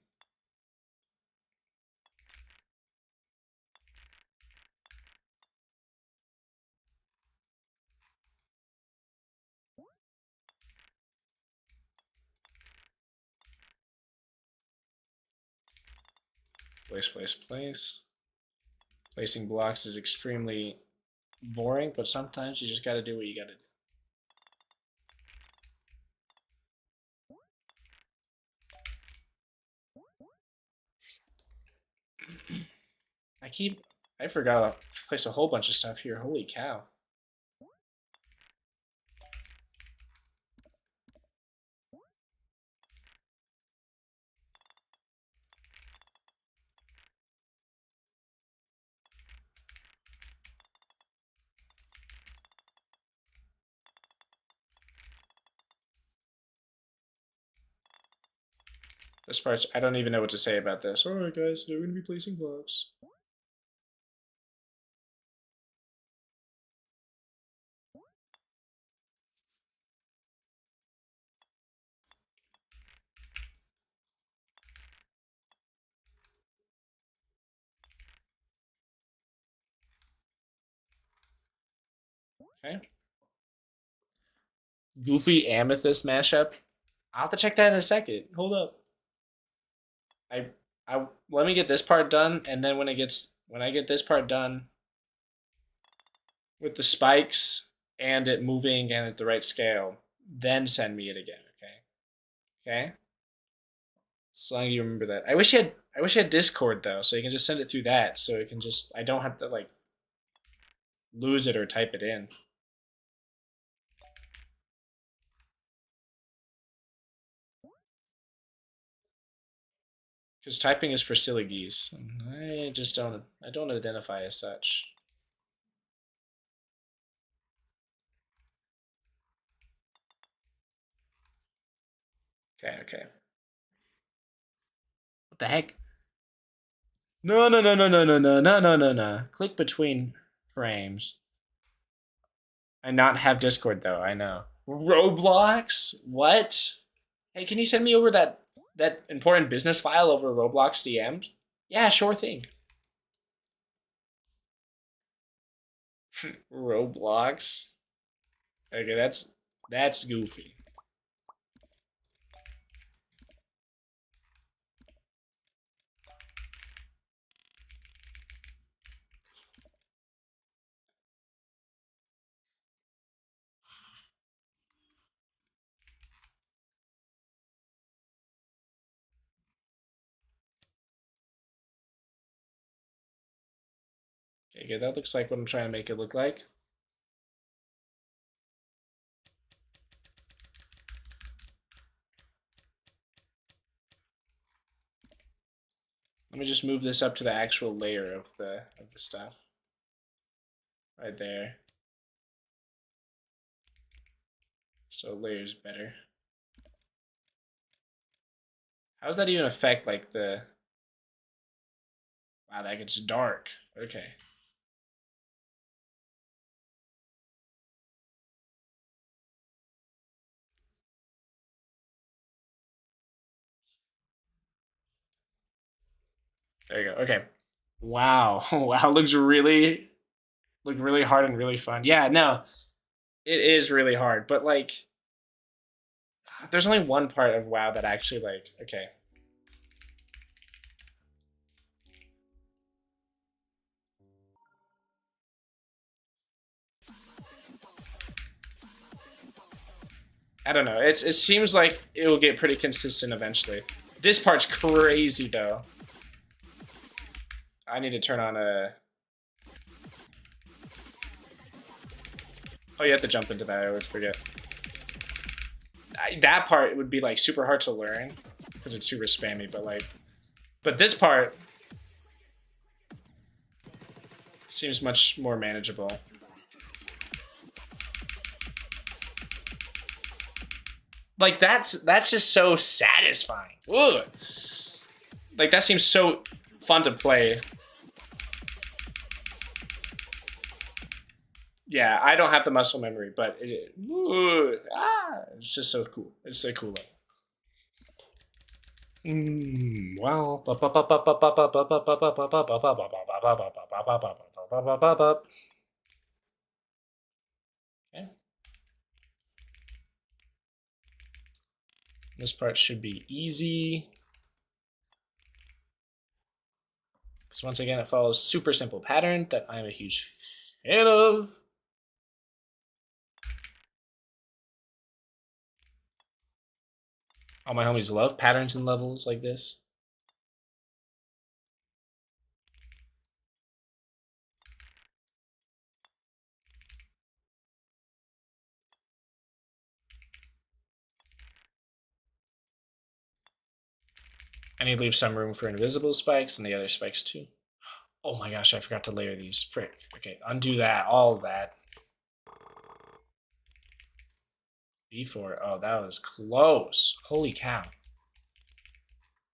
Place. Placing blocks is extremely boring, but sometimes you just gotta do what you gotta do. I forgot to place a whole bunch of stuff here. Holy cow. This part's, I don't even know what to say about this. Alright guys, they're gonna be placing blocks. Okay. Goofy Amethyst mashup. I'll have to check that in a second. Hold up. I let me get this part done, and then when I get this part done with the spikes and it moving and at the right scale, then send me it again, okay? Okay? So long as you remember that. I wish you had Discord though, so you can just send it through that, so it can just I don't have to like lose it or type it in. Because typing is for silly geese. I don't identify as such. Okay. What the heck? No. Click between frames. I not have Discord though. I know. Roblox? What? Hey, can you send me over that important business file over Roblox DMs? Yeah, sure thing. Roblox. Okay, that's goofy. Okay, good. That looks like what I'm trying to make it look like. Let me just move this up to the actual layer of the stuff. Right there. So layer's better. How does that even affect like the... Wow, that gets dark. Okay. There you go. Okay. Wow. Wow, looks really hard and really fun. Yeah, no. It is really hard, but like there's only one part of WoW that actually like, okay. I don't know. It seems like it will get pretty consistent eventually. This part's crazy though. I need to turn on a... Oh, you have to jump into that. I always forget. That part would be like super hard to learn because it's super spammy, but like... But this part seems much more manageable. Like that's just so satisfying. Ugh. Like that seems so fun to play. Yeah, I don't have the muscle memory, but it's just so cool. It's so cool. Well, okay. This part should be easy. Because once again, it follows super simple pattern that I'm a huge fan of. All my homies love patterns and levels like this. I need to leave some room for invisible spikes and the other spikes too. Oh my gosh, I forgot to layer these. Frick. Okay, undo that, all of that. B4. Oh, that was close. Holy cow.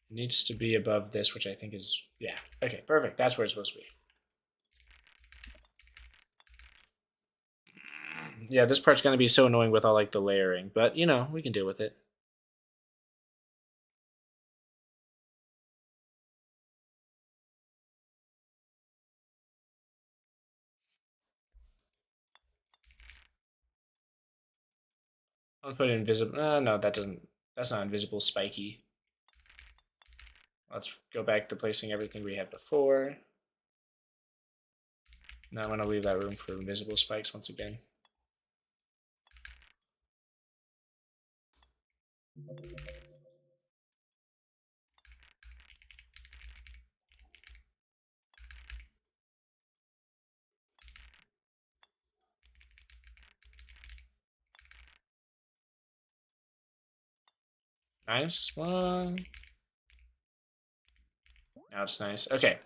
It needs to be above this, which I think is... Yeah. Okay, perfect. That's where it's supposed to be. Yeah, this part's going to be so annoying with all like the layering, but you know, we can deal with it. I'll put invisible. No, that doesn't. That's not invisible spiky. Let's go back to placing everything we had before. Now I'm going to leave that room for invisible spikes once again. Nice one. Now it's nice. Okay.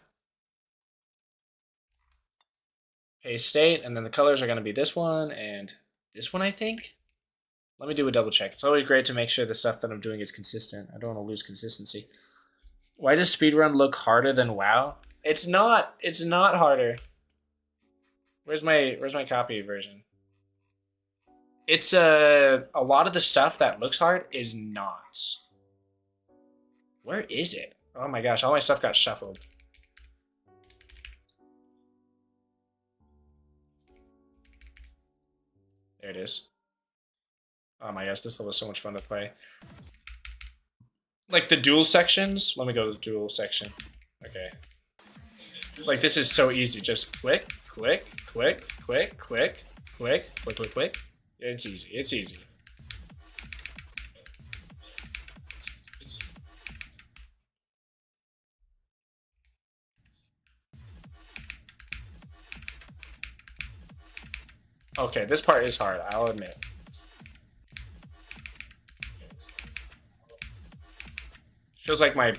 Paste state, and then the colors are going to be this one and this one, I think. Let me do a double check. It's always great to make sure the stuff that I'm doing is consistent. I don't want to lose consistency. Why does speedrun look harder than WoW? It's not. It's not harder. Where's my copy version? It's a lot of the stuff that looks hard is not. Where is it? Oh my gosh, all my stuff got shuffled. There it is. Oh my gosh, this level is so much fun to play. Like the dual sections. Let me go to the dual section. Okay. Like this is so easy. Just click, click, click, click, click, click, click, click, click. It's easy. It's easy. Okay, this part is hard, I'll admit. Feels like my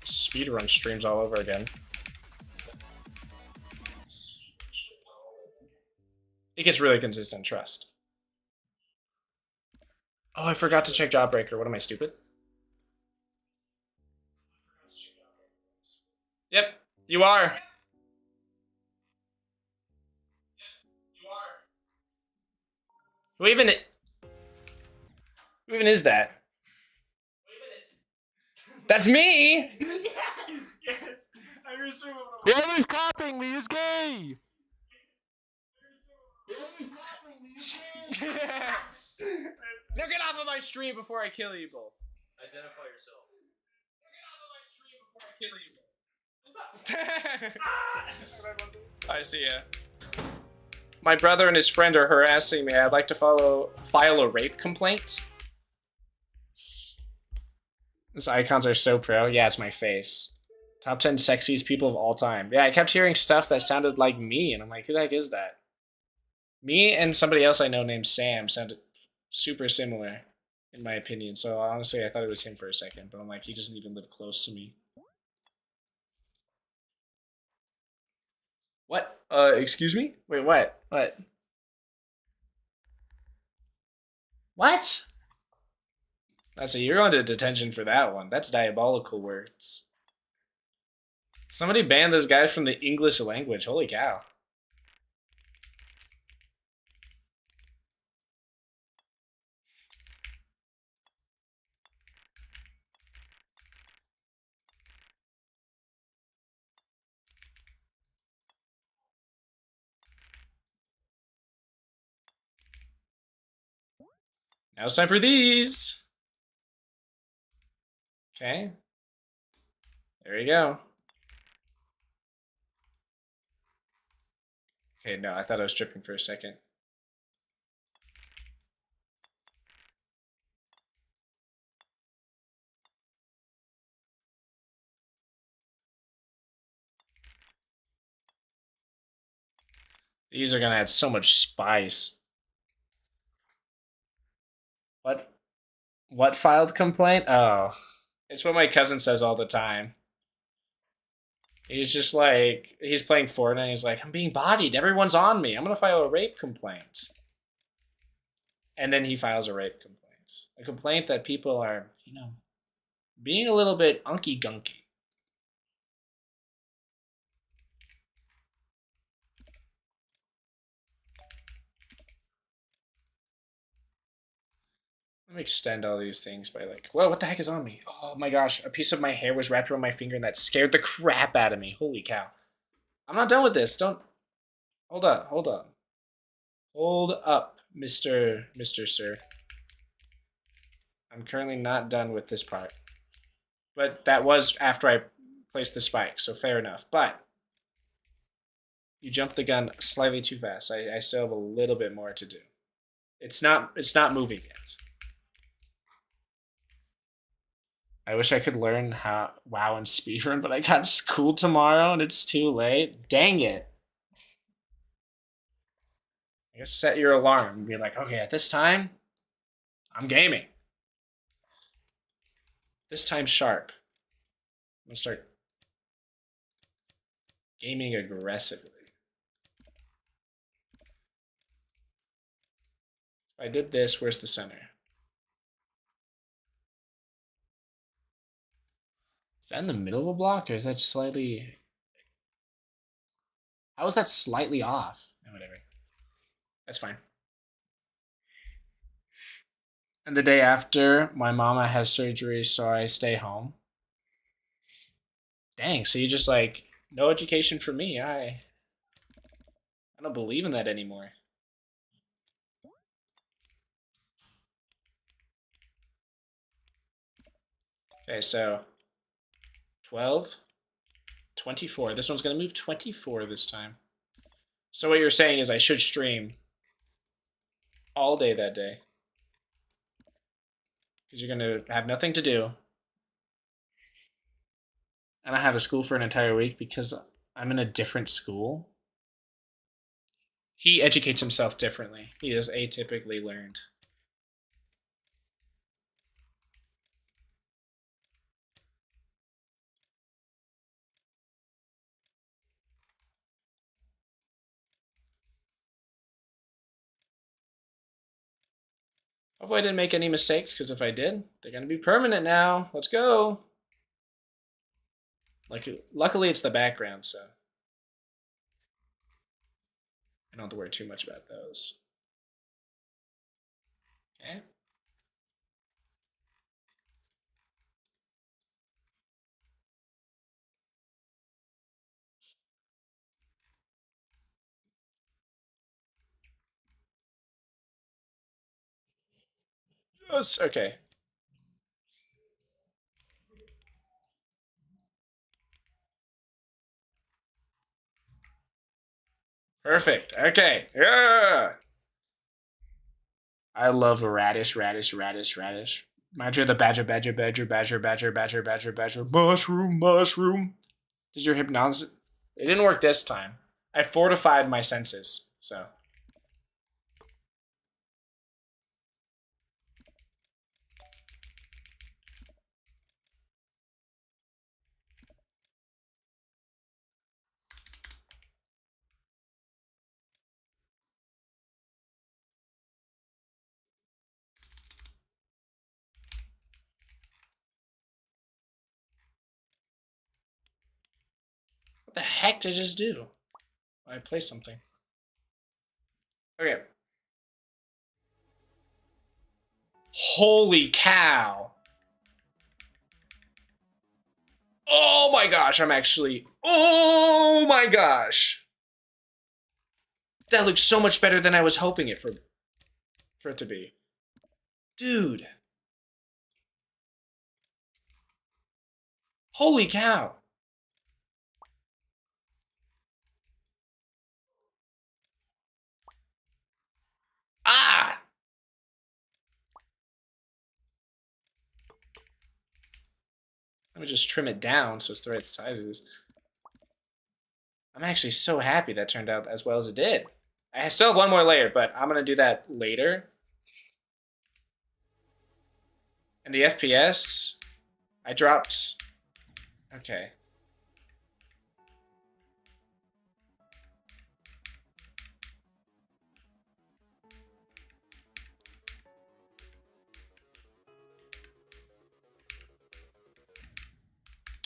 speedrun streams all over again. It gets really consistent, trust. Oh, I forgot to check Jawbreaker. What am I, stupid? Yep, you are. Who even is that? That's me! Yes, I resume. Whoever's copying me is gay! Now get off of my stream before I kill you both. Identify yourself. I see ya. My brother and his friend are harassing me. I'd like to file a rape complaint. These icons are so pro. Yeah, it's my face. Top 10 sexiest people of all time. Yeah, I kept hearing stuff that sounded like me, and I'm like, who the heck is that? Me and somebody else I know named Sam sounded super similar, in my opinion. So honestly, I thought it was him for a second, but I'm like, he doesn't even live close to me. What? Excuse me? Wait, what? What? What? I see, you're going to detention for that one. That's diabolical words. Somebody banned this guy from the English language. Holy cow. Now it's time for these. Okay. There you go. Okay, no, I thought I was tripping for a second. These are gonna add so much spice. What filed complaint? Oh. It's what my cousin says all the time. He's just like, he's playing Fortnite, he's like, I'm being bodied, everyone's on me, I'm gonna file a rape complaint. And then he files a rape complaint. A complaint that people are, you know, being a little bit unky gunky. Let me extend all these things by like, whoa, what the heck is on me? Oh my gosh, a piece of my hair was wrapped around my finger and that scared the crap out of me. Holy cow. I'm not done with this. Don't, hold up, hold up. Hold up, Mr. Sir. I'm currently not done with this part. But that was after I placed the spike, so fair enough. But you jumped the gun slightly too fast. I still have a little bit more to do. It's not moving yet. I wish I could learn how WoW and speedrun, but I got school tomorrow and it's too late. Dang it. I guess set your alarm and be like, okay, at this time, I'm gaming. This time sharp. I'm gonna start gaming aggressively. If I did this, where's the center? Is that in the middle of a block, or is that slightly... How is that slightly off? No, whatever. That's fine. And the day after, my mama has surgery, so I stay home. Dang, so you just like no education for me. I don't believe in that anymore. Okay, so 12, 24. This one's going to move 24 this time. So what you're saying is I should stream all day that day. Because you're going to have nothing to do. And I have a school for an entire week because I'm in a different school. He educates himself differently. He is atypically learned. Hopefully I didn't make any mistakes, because if I did, they're going to be permanent now. Let's go. Like, luckily it's the background, so I don't have to worry too much about those. Okay. Yes, okay. Perfect. Okay. Yeah. I love radish. Imagine the badger. Mushroom. Does your hypnosis? It didn't work this time. I fortified my senses, so. What the heck did I just do? I placed something. Okay. Holy cow. Oh my gosh, I'm actually. Oh my gosh. That looks so much better than I was hoping it for it to be. Dude. Holy cow. Ah! Let me just trim it down so it's the right sizes. I'm actually so happy that turned out as well as it did. I still have one more layer, but I'm going to do that later. And the FPS, I dropped. Okay.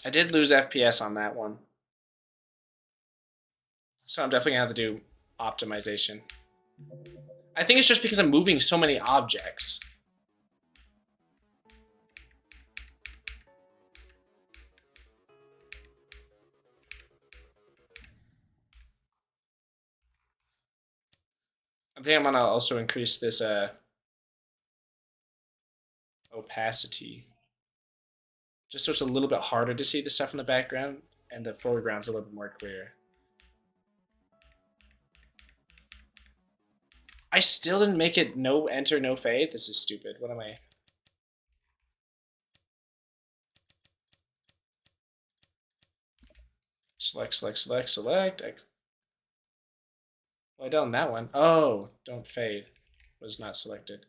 I did lose FPS on that one. So I'm definitely going to have to do optimization. I think it's just because I'm moving so many objects. I think I'm going to also increase this opacity. Just so it's a little bit harder to see the stuff in the background and the foreground's a little bit more clear. I still didn't make it no enter, no fade. This is stupid. What am I? Select. Well, I done that one. Oh, don't fade. Was not selected.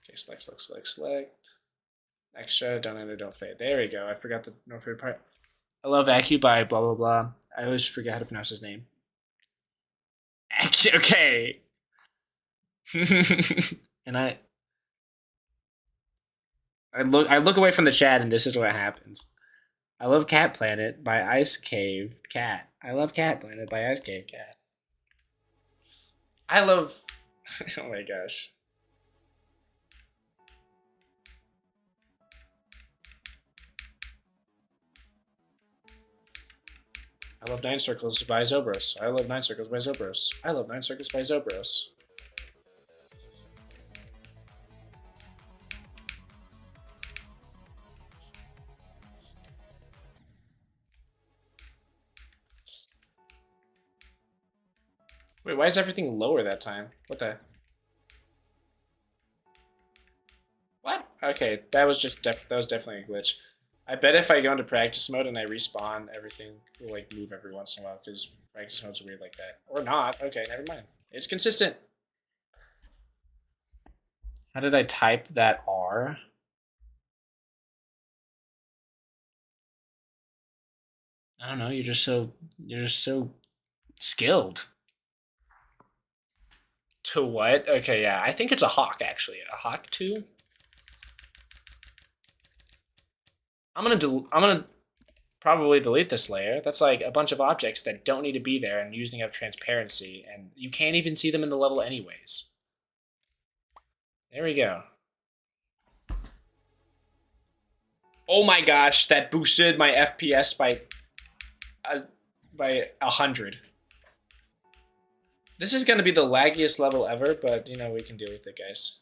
Okay, select. Extra, don't enter, don't fade. There we go. I forgot the no fade part. I love Acu by blah blah blah. I always forget how to pronounce his name. Okay. And I look away from the chat and this is what happens. I love Cat Planet by Ice Cave Cat. I love Cat Planet by Ice Cave Cat. I love. Oh my gosh. I love 9 Circles by Zobros. I love 9 Circles by Zobros. I love 9 Circles by Zobros. Wait, why is everything lower that time? What the? What? Okay, that was just that was definitely a glitch. I bet if I go into practice mode and I respawn, everything will like move every once in a while because practice mode's weird like that. Or not. Okay, never mind. It's consistent. How did I type that R? I don't know. You're just so skilled. To what? Okay, yeah. I think it's a hawk actually. A hawk 2. I'm gonna probably delete this layer. That's like a bunch of objects that don't need to be there and using up transparency, and you can't even see them in the level anyways. There we go. Oh my gosh, that boosted my FPS by 100. This is gonna be the laggiest level ever, but you know, we can deal with it, guys.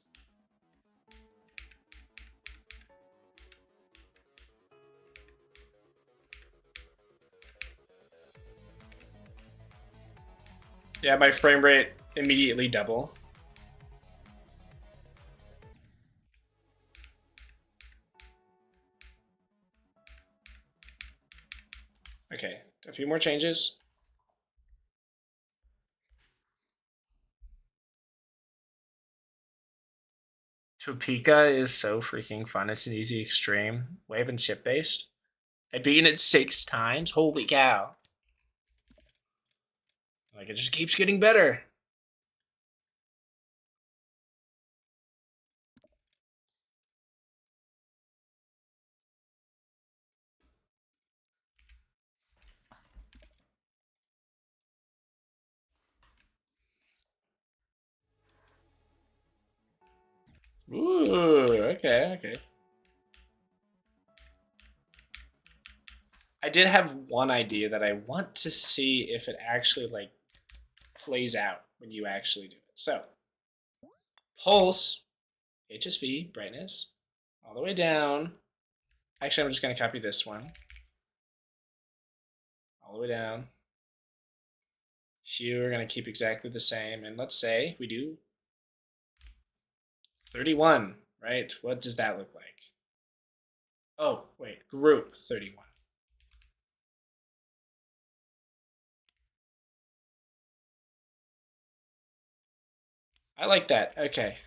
Yeah, my frame rate immediately double. Okay, a few more changes. Topeka is so freaking fun. It's an easy extreme. Wave and chip based. I've beaten it 6 times. Holy cow. Like, it just keeps getting better. Ooh, okay. I did have one idea that I want to see if it actually, like, plays out when you actually do it. So, pulse, HSV, brightness, all the way down. Actually, I'm just going to copy this one. All the way down. Hue, we're going to keep exactly the same. And let's say we do 31, right? What does that look like? Oh, wait, group 31. I like that. Okay.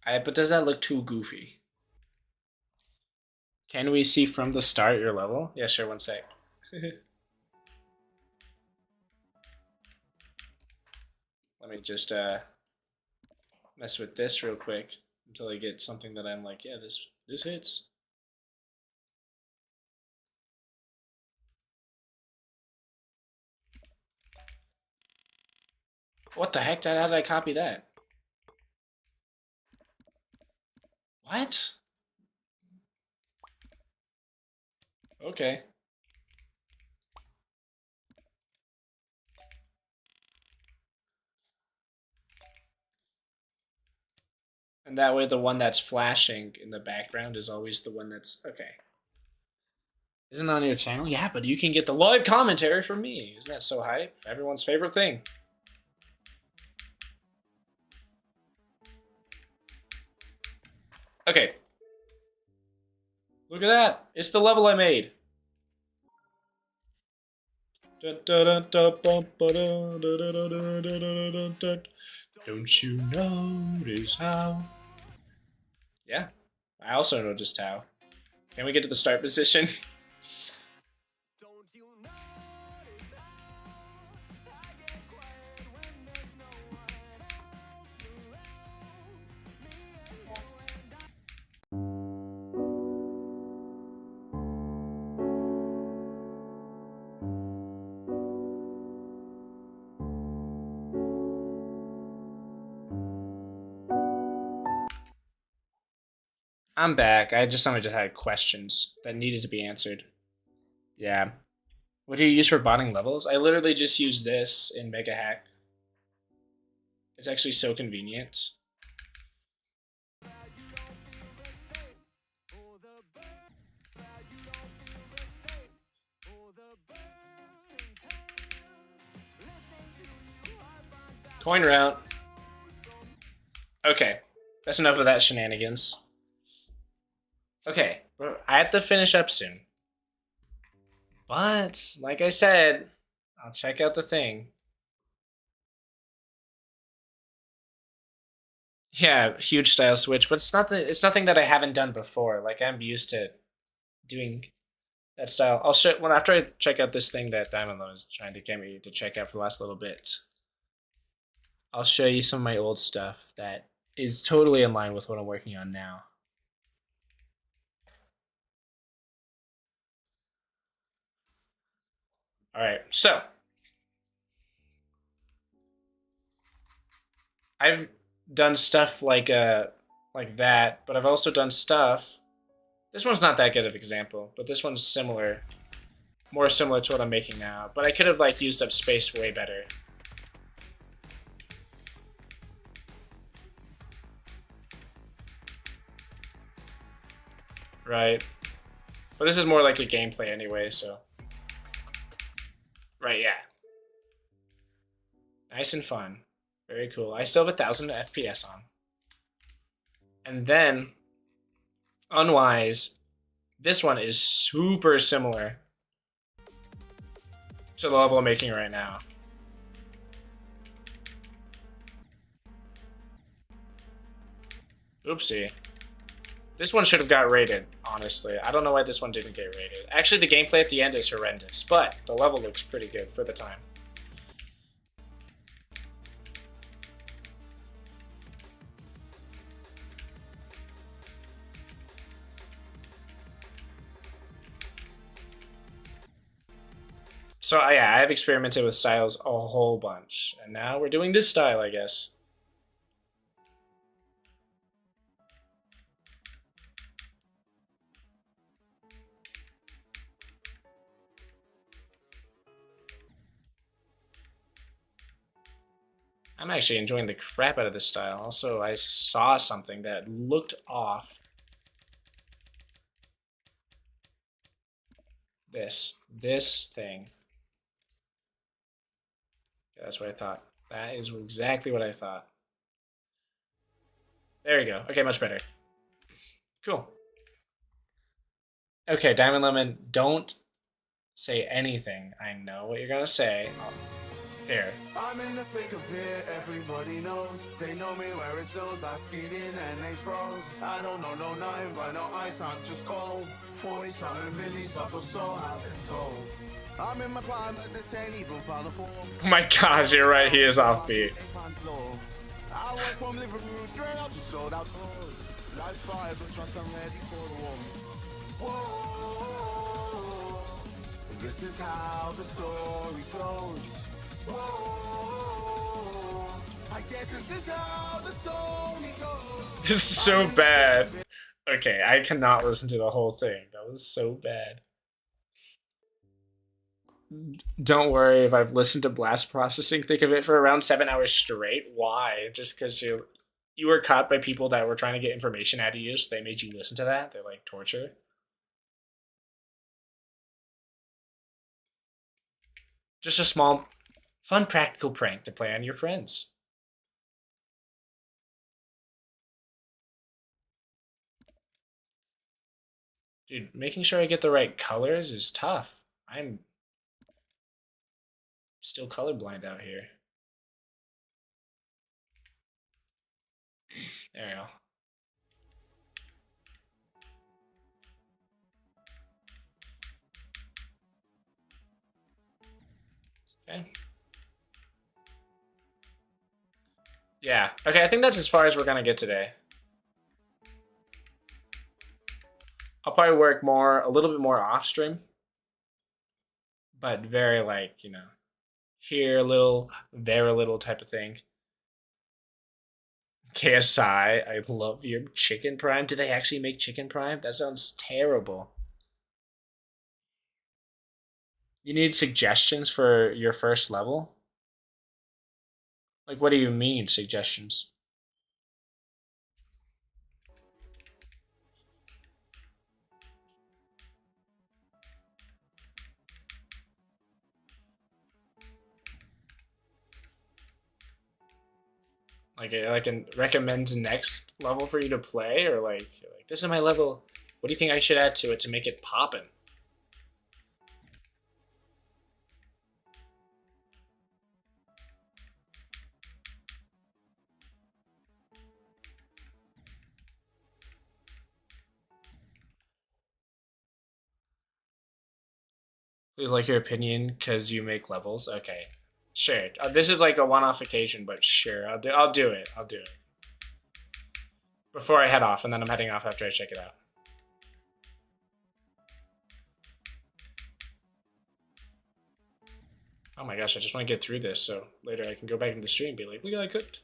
But does that look too goofy? Can we see from the start your level? Yeah, sure, one sec. Let me just mess with this real quick until I get something that I'm like, yeah, this hits. What the heck? How did I copy that? What? Okay. And that way the one that's flashing in the background is always the one that's... Okay. Isn't it on your channel? Yeah, but you can get the live commentary from me. Isn't that so hype? Everyone's favorite thing. Okay. Look at that. It's the level I made. Don't you notice how? Yeah, I also noticed how. Can we get to the start position? I'm back. I just had questions that needed to be answered. Yeah. What do you use for botting levels? I literally just use this in Mega Hack. It's actually so convenient. Coin route. Okay, that's enough of that shenanigans. Okay, I have to finish up soon. But, like I said, I'll check out the thing. Yeah, huge style switch, but it's nothing that I haven't done before. Like I'm used to doing that style. I'll show when after I check out this thing that Diamond Low is trying to get me to check out for the last little bit. I'll show you some of my old stuff that is totally in line with what I'm working on now. All right, so I've done stuff like that, but I've also done stuff. This one's not that good of an example, but this one's similar, more similar to what I'm making now. But I could have like used up space way better. Right, but this is more like a gameplay anyway, so. Right, yeah. Nice and fun. Very cool. I still have 1,000 FPS on. And then, unwise, this one is super similar to the level I'm making right now. Oopsie. This one should have got rated, honestly. I don't know why this one didn't get rated. Actually, the gameplay at the end is horrendous, but the level looks pretty good for the time. So yeah, I've experimented with styles a whole bunch, and now we're doing this style, I guess. I'm actually enjoying the crap out of this style. Also, I saw something that looked off. This thing. Yeah, that's what I thought. That is exactly what I thought. There you go. Okay, much better. Cool. Okay, Diamond Lemon, don't say anything. I know what you're gonna say. Here. I'm in the thick of it, everybody knows. They know me where it snows, I skied in and they froze. I don't know nothing but no ice, I'm just cold. 40-something millies, or so I've been told. I'm in my prime, but this ain't even final form. Oh my gosh, you're right, he is offbeat. I went from living room straight up to sold out doors. Life fire, but trust I'm ready for the war. Whoa, this is how the story goes. Whoa, I guess this is how the story goes. It's so bad. Okay, I cannot listen to the whole thing. That was so bad. Don't worry if I've listened to blast processing. Think of it for around 7 hours straight. Why? Just because you were caught by people that were trying to get information out of you, so they made you listen to that? They're like torture. Just a small, fun, practical prank to play on your friends. Dude, making sure I get the right colors is tough. I'm still colorblind out here. There we go. Okay. Yeah. Okay, I think that's as far as we're gonna get today. I'll probably work a little bit more off stream. But very like, here a little, there a little type of thing. KSI, I love your chicken prime. Do they actually make chicken prime? That sounds terrible. You need suggestions for your first level? Like, what do you mean, suggestions? Like, I can recommend next level for you to play, or like this is my level. What do you think I should add to it to make it poppin'? Please like your opinion because you make levels. Okay, sure. This is like a one-off occasion, but sure, I'll do it. I'll do it before I head off, and then I'm heading off after I check it out. Oh my gosh, I just want to get through this so later I can go back into the stream and be like, look at I cooked.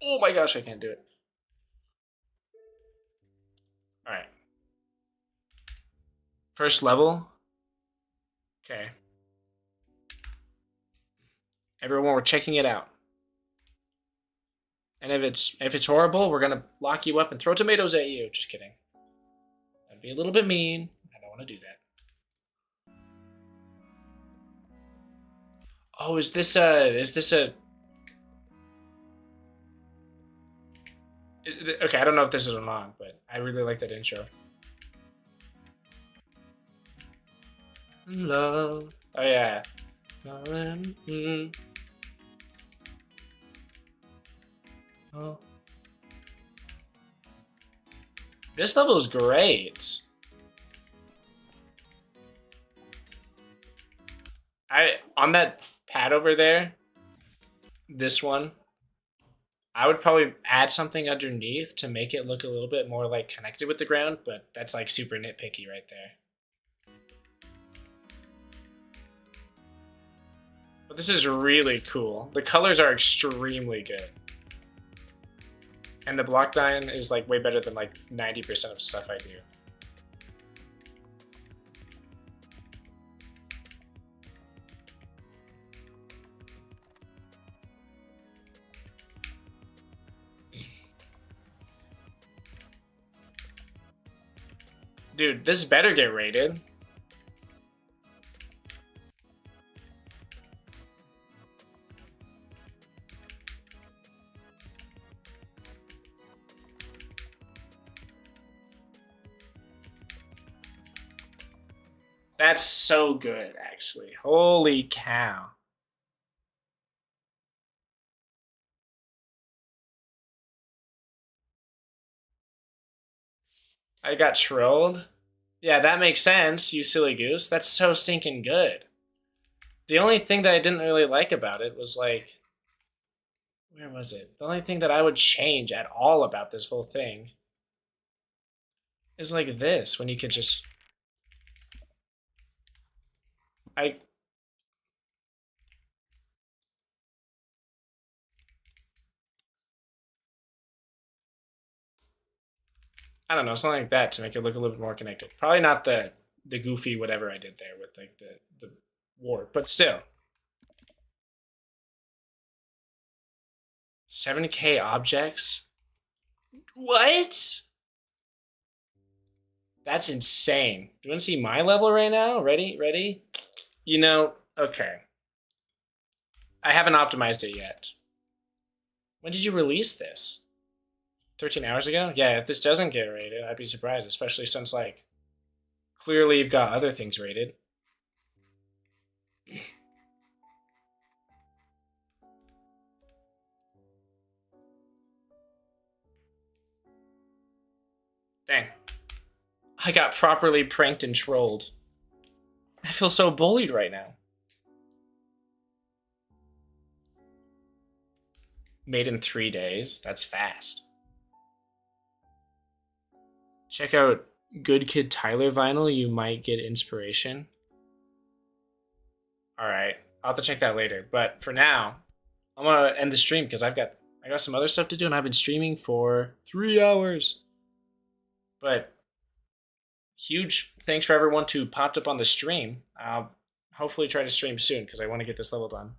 Oh my gosh, I can't do it. Alright. First level. Okay. Everyone, we're checking it out. And if it's horrible, we're gonna lock you up and throw tomatoes at you. Just kidding. That'd be a little bit mean. I don't want to do that. Oh, is this a okay, I don't know if this is on, but I really like that intro. Love. Oh yeah. Oh. This level is great. On that pad over there, this one, I would probably add something underneath to make it look a little bit more like connected with the ground, but that's like super nitpicky right there. But this is really cool. The colors are extremely good. And the block dyeing is like way better than like 90% of stuff I do. Dude, this better get rated. That's so good, actually. Holy cow. I got trolled. Yeah, that makes sense, you silly goose. That's so stinking good. The only thing that I didn't really like about it was like, where was it? The only thing that I would change at all about this whole thing is like this, when you could just... I don't know, something like that to make it look a little bit more connected. Probably not the goofy whatever I did there with like the warp, but still. 7K objects? What? That's insane. Do you want to see my level right now? Ready? Ready? You know, okay. I haven't optimized it yet. When did you release this? 13 hours ago? Yeah, if this doesn't get rated, I'd be surprised, especially since, like, clearly you've got other things rated. Dang. I got properly pranked and trolled. I feel so bullied right now. Made in 3 days? That's fast. Check out Good Kid Tyler vinyl, you might get inspiration. I'll have to check that later. But for now, I'm gonna end the stream because I got some other stuff to do, and I've been streaming for 3 hours. But huge thanks for everyone who popped up on the stream. I'll hopefully try to stream soon because I want to get this level done.